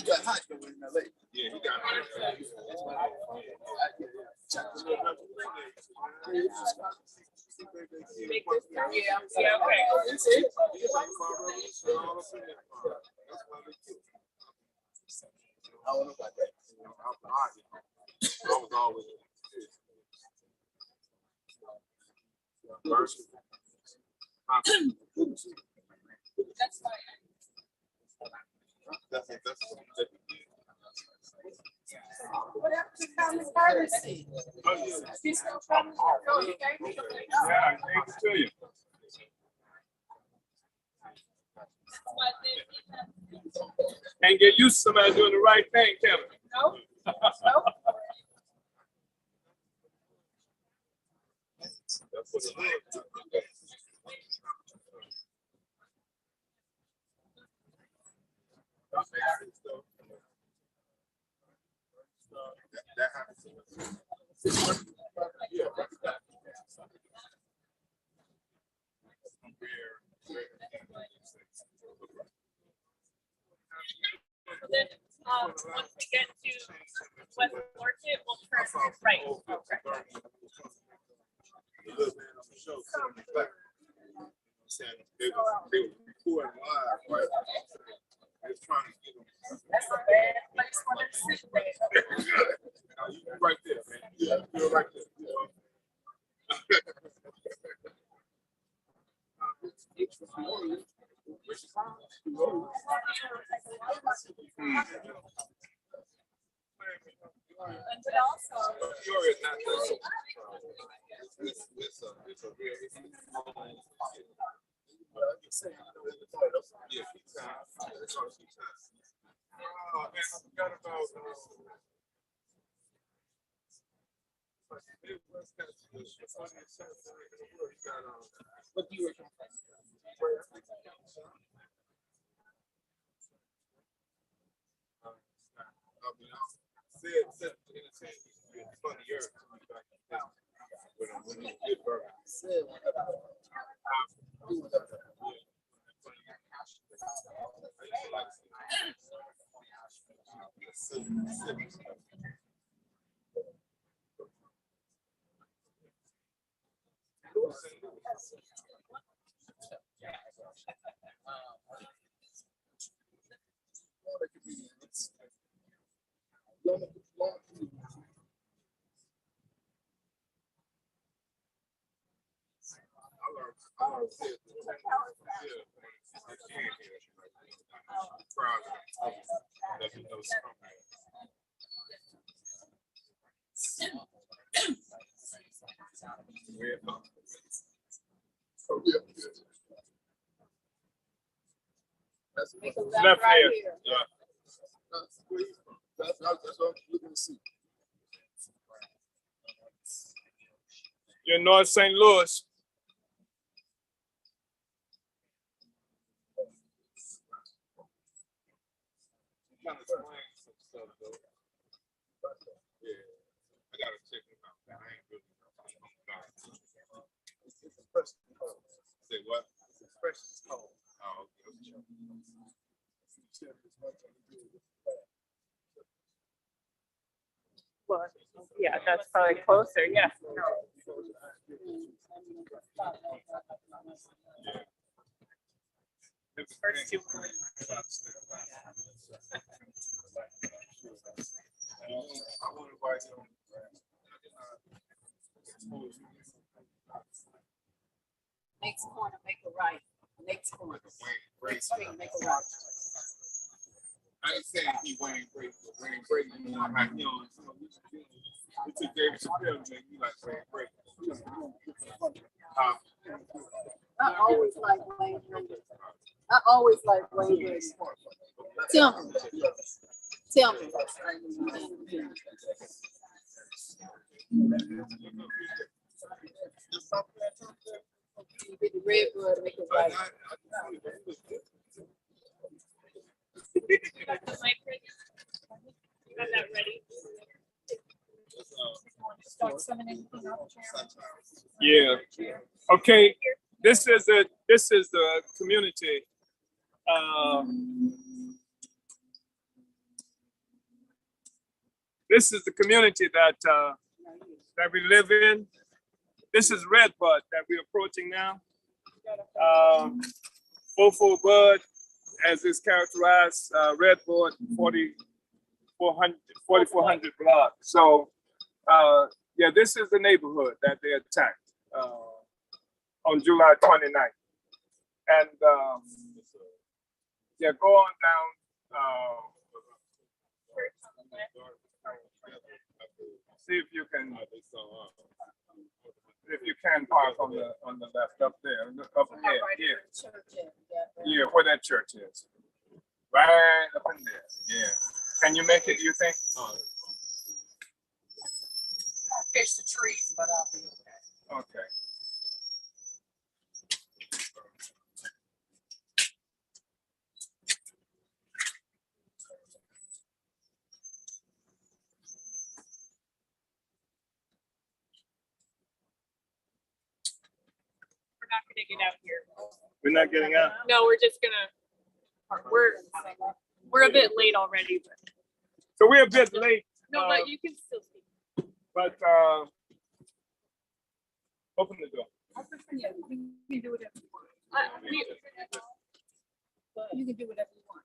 Speaker 7: got hot though in LA. Yeah, he got hot.
Speaker 12: Yeah, okay.
Speaker 7: I don't know about that. I was always
Speaker 12: That's fine. What happened to Thomas Piracy? He's still trying to go. You gave me.
Speaker 3: Yeah, I gave it to you. Can't get used to somebody doing the right thing, can we?
Speaker 12: No. No.
Speaker 10: Then, once we get to West Market, we'll turn right.
Speaker 7: The little man on the show sitting in the back. Saying they were recording live, right? They was trying to get them.
Speaker 12: That's a bad place for them to sit there.
Speaker 7: You right there, man. Yeah, you're right there.
Speaker 12: But also,
Speaker 7: You're not it's a real yeah, oh man, I forgot about what do you recommend? Said entertainment is funnier when you get burger.
Speaker 3: Left here. Yeah.
Speaker 7: That's what I'm looking to see.
Speaker 3: You're in North St. Louis.
Speaker 7: Kind of explain some stuff though. Yeah, I gotta check them out. I ain't really. It's a person called. Say what? It's a person called. Oh, okay.
Speaker 9: Well, yeah, that's probably closer, yeah. First two.
Speaker 7: I want to buy some.
Speaker 11: Next corner, make a right. Next corner. Next street, make a right.
Speaker 7: I ain't saying he Wayne Brady, but Wayne Brady, you know, how he on some of these things. It took David Chappelle to make me like Wayne Brady.
Speaker 11: I always like Wayne Brady. I always like Wayne Brady. Tell me. Tell me. You get the red blood to make it right.
Speaker 10: You got the mic ready? You got that ready?
Speaker 6: Start sending anything out, Chairman?
Speaker 3: Yeah. Okay. This is the community. This is the community that we live in. This is Redbud that we're approaching now. Fofo Bud, as is characterized, Redbud 4400 block. So yeah, this is the neighborhood that they attacked on July 29th. And yeah, go on down. See if you can park on the left up there, up ahead. Yeah, where that church is. Right up in there. Yeah. Can you make it, you think?
Speaker 11: Catch the trees, but I'll be okay.
Speaker 3: Okay.
Speaker 10: We're not gonna get out here.
Speaker 3: We're not getting out.
Speaker 10: No, we're just gonna, we're a bit late already, but.
Speaker 3: So we're a bit late.
Speaker 10: No, but you can still speak.
Speaker 3: But open the door.
Speaker 11: Yeah, you can do whatever you want. You can do whatever you want.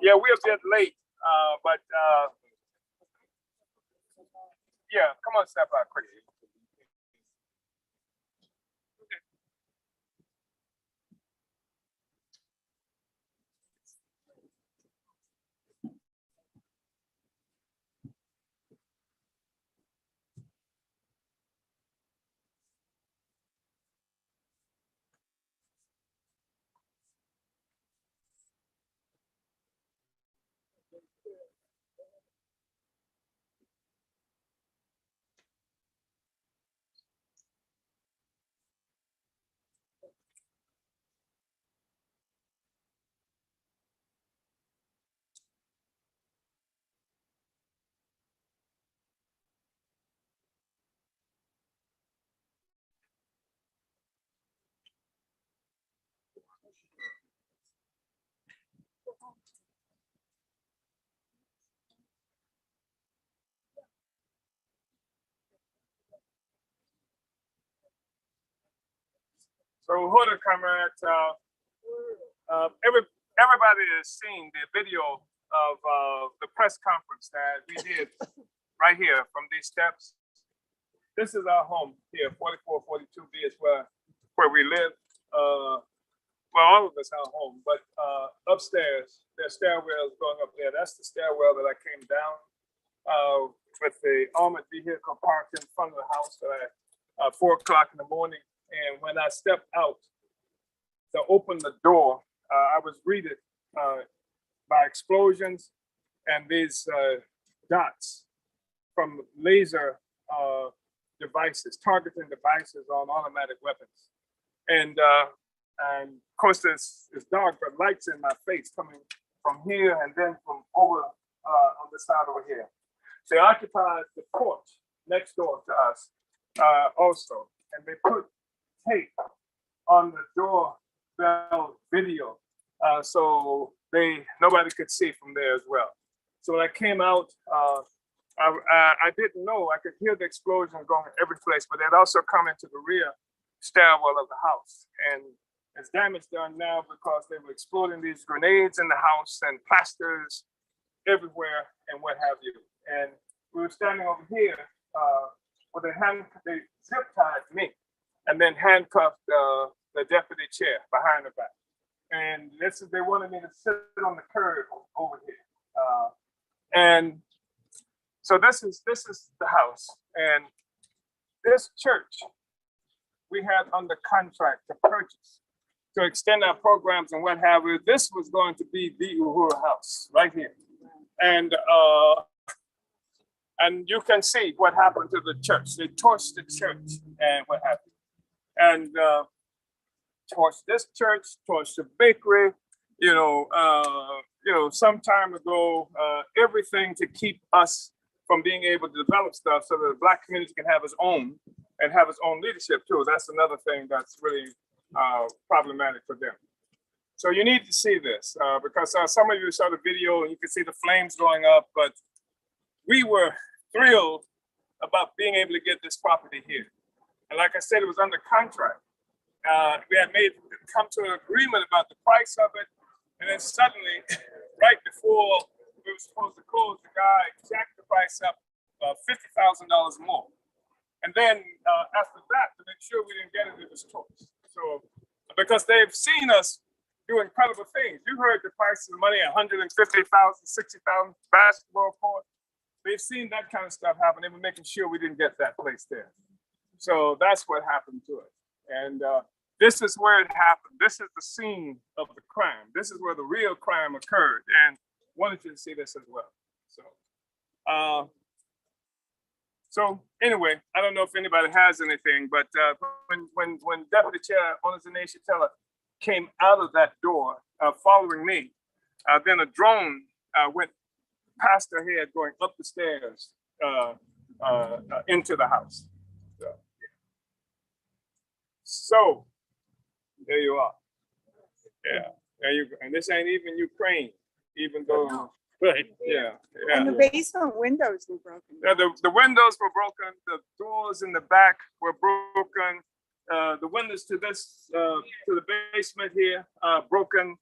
Speaker 3: Yeah, we're a bit late, but yeah, come on, step out quickly. So Uhuru comrades, everybody has seen the video of the press conference that we did right here from these steps. This is our home here, 4442B is where we live. Well, all of us are home, but upstairs, there's stairwells going up there. That's the stairwell that I came down with the armored vehicle parked in front of the house at 4 o'clock in the morning. And when I stepped out to open the door, I was greeted by explosions and these dots from laser devices, targeting devices on automatic weapons. And of course, it's dark, but lights in my face coming from here and then from over on the side over here. They occupied the porch next door to us also, and they put tape on the doorbell video, so nobody could see from there as well. So when I came out, I didn't know. I could hear the explosion going every place, but it also come into the rear stairwell of the house, and it's damage done now because they were exploding these grenades in the house and plasters everywhere and what have you. And we were standing over here Well, they zip tied me and then handcuffed the deputy chair behind the back. And they wanted me to sit on the curb over here. And so this is the house. And this church we had under contract to purchase to extend our programs and what have you. This was going to be the Uhuru House right here. And you can see what happened to the church. They torched the church and what happened. And torched this church, torched the bakery, some time ago, everything to keep us from being able to develop stuff so that the Black community can have its own and have its own leadership too. That's another thing that's really problematic for them. So you need to see this because some of you saw the video and you can see the flames going up, but we were thrilled about being able to get this property here. And like I said, it was under contract. We had come to an agreement about the price of it. And then suddenly, right before we were supposed to close, the guy jacked the price up $50,000 more. And then after that, to make sure we didn't get it, it was torched. So, because they've seen us do incredible things. You heard the price of the money, $150,000, $60,000 basketball court. They've seen that kind of stuff happen. They were making sure we didn't get that place there. So that's what happened to it. And this is where it happened. This is the scene of the crime. This is where the real crime occurred. And wanted you to see this as well. So anyway, I don't know if anybody has anything, but when Deputy Chair Onizane Shatella came out of that door following me, then a drone went past her head going up the stairs into the house. So there you are. Yeah, there you go. And this ain't even Ukraine, even though, right? Yeah.
Speaker 11: And the basement windows were broken.
Speaker 3: Yeah, the windows were broken. The doors in the back were broken. The windows to this to the basement here broken.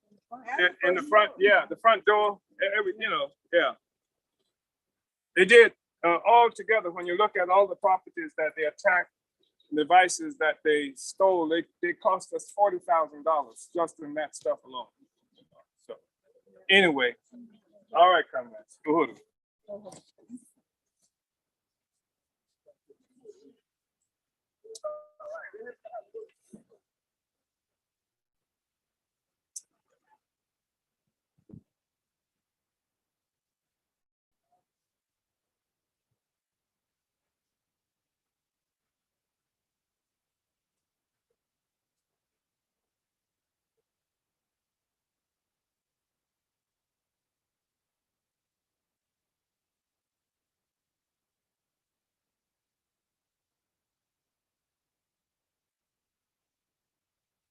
Speaker 3: In the front, yeah, the front door. Yeah. They did all together. When you look at all the properties that they attacked, devices that they stole, they cost us $40,000 just in that stuff alone. So anyway, all right, comrades. Uhuru.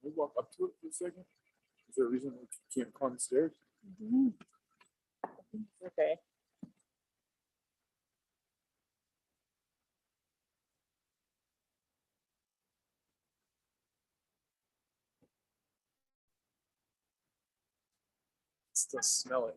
Speaker 7: We walk up to it for a second. Is there a reason we can't climb the stairs?
Speaker 12: Okay.
Speaker 7: Still smell it.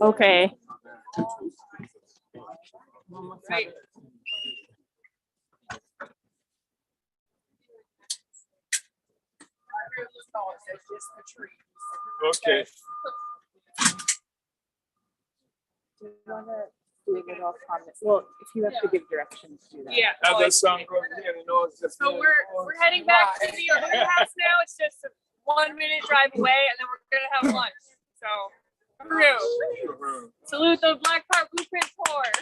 Speaker 12: Okay.
Speaker 3: Okay.
Speaker 12: Do you want to dig it off on this? Well, if you have to give directions, do that.
Speaker 10: Yeah.
Speaker 3: How's that sound good? Yeah, it's just
Speaker 10: So we're heading back to the Uhuru House now. It's just a 1 minute drive away, and then we're gonna have lunch. So, Uhuru. Salute the Black Power Blueprint Corps.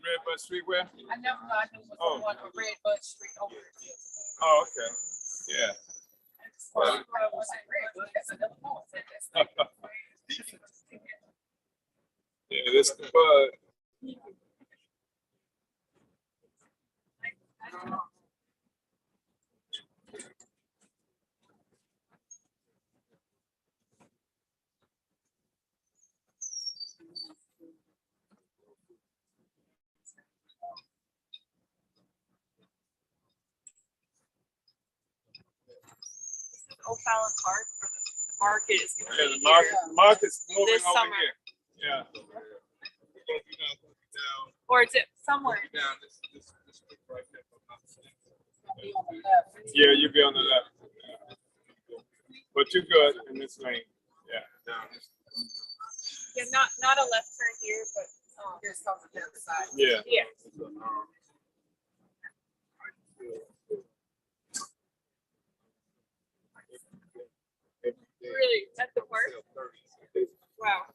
Speaker 3: Redbud Street where?
Speaker 12: I never know. I knew it was
Speaker 3: Oh.
Speaker 12: the one on Redbud Street over there.
Speaker 3: Oh, okay. Yeah. Yeah, this is the bud.
Speaker 12: O'Fallon Park where the market is. gonna
Speaker 3: Yeah,
Speaker 12: be
Speaker 3: the market's moving
Speaker 12: this
Speaker 3: over
Speaker 12: summer.
Speaker 3: here. Yeah.
Speaker 12: Or is it somewhere?
Speaker 3: Yeah, you'll be on the left. But you're good in this lane. Yeah.
Speaker 12: Yeah, not a left turn here, but here's on the other side.
Speaker 3: Yeah.
Speaker 12: Yeah. Really, that's the worst. Wow.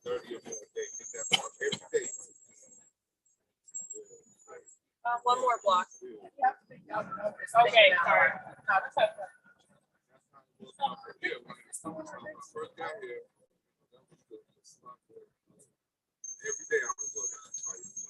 Speaker 12: One more block. Okay, sorry.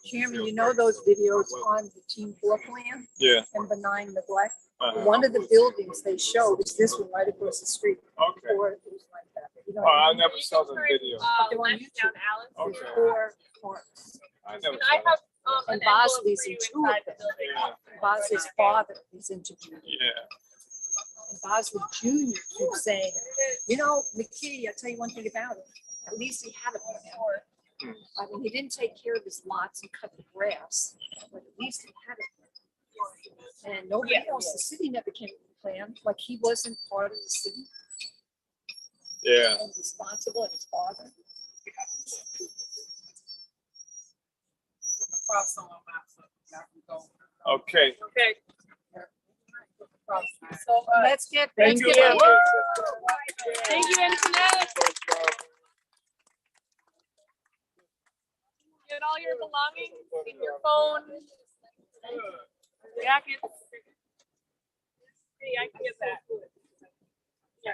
Speaker 8: Chairman, you know those videos on the Team 4 plan
Speaker 3: Yeah.
Speaker 8: and benign neglect?
Speaker 3: Uh-huh.
Speaker 8: One of the buildings they showed is this one right across the street.
Speaker 3: Okay.
Speaker 8: Before it was like that. You know
Speaker 3: Oh,
Speaker 8: what
Speaker 3: I
Speaker 8: mean?
Speaker 3: never saw the video.
Speaker 8: But they're on
Speaker 12: Left
Speaker 8: YouTube.
Speaker 12: down Alice.
Speaker 8: There's
Speaker 3: Okay.
Speaker 8: 4 parks.
Speaker 3: I never
Speaker 12: And I
Speaker 3: saw
Speaker 12: have
Speaker 3: that.
Speaker 12: an
Speaker 8: And
Speaker 12: envelope
Speaker 8: Bosley's
Speaker 12: for
Speaker 8: in
Speaker 12: you
Speaker 8: 2
Speaker 12: inside
Speaker 8: of
Speaker 12: the
Speaker 8: them.
Speaker 12: building.
Speaker 3: Yeah.
Speaker 8: Bosley's father is interviewed.
Speaker 3: Yeah.
Speaker 8: And Bosley Jr. keeps saying, you know, McKee, I'll tell you one thing about it. At least he had a plan. I mean, he didn't take care of his lots and cut the grass, but at least he had it. And nobody else, the city never came with a plan, like he wasn't part of the city.
Speaker 3: Yeah.
Speaker 8: And responsible of his father.
Speaker 3: Okay.
Speaker 12: Okay.
Speaker 8: Let's get.
Speaker 3: Thank you.
Speaker 12: Thank you, Antoinette. Get all your belongings in your phone. Jackets. See, I can get that. Yeah.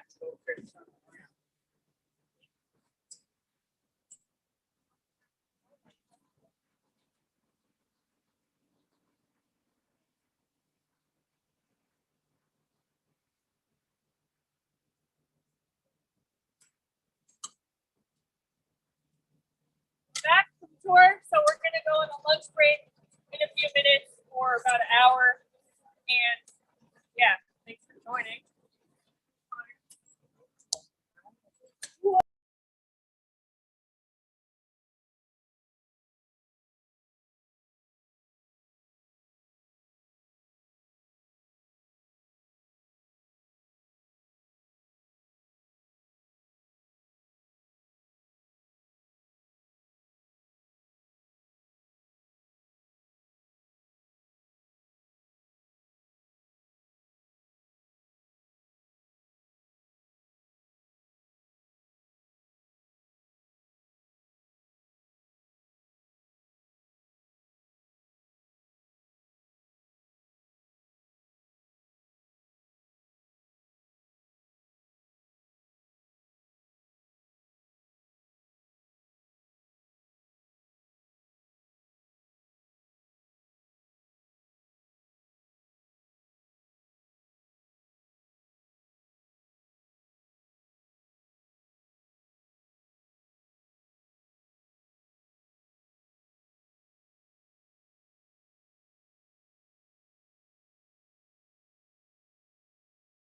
Speaker 12: Back to the tour. So we're gonna go on a lunch break in a few minutes or about an hour.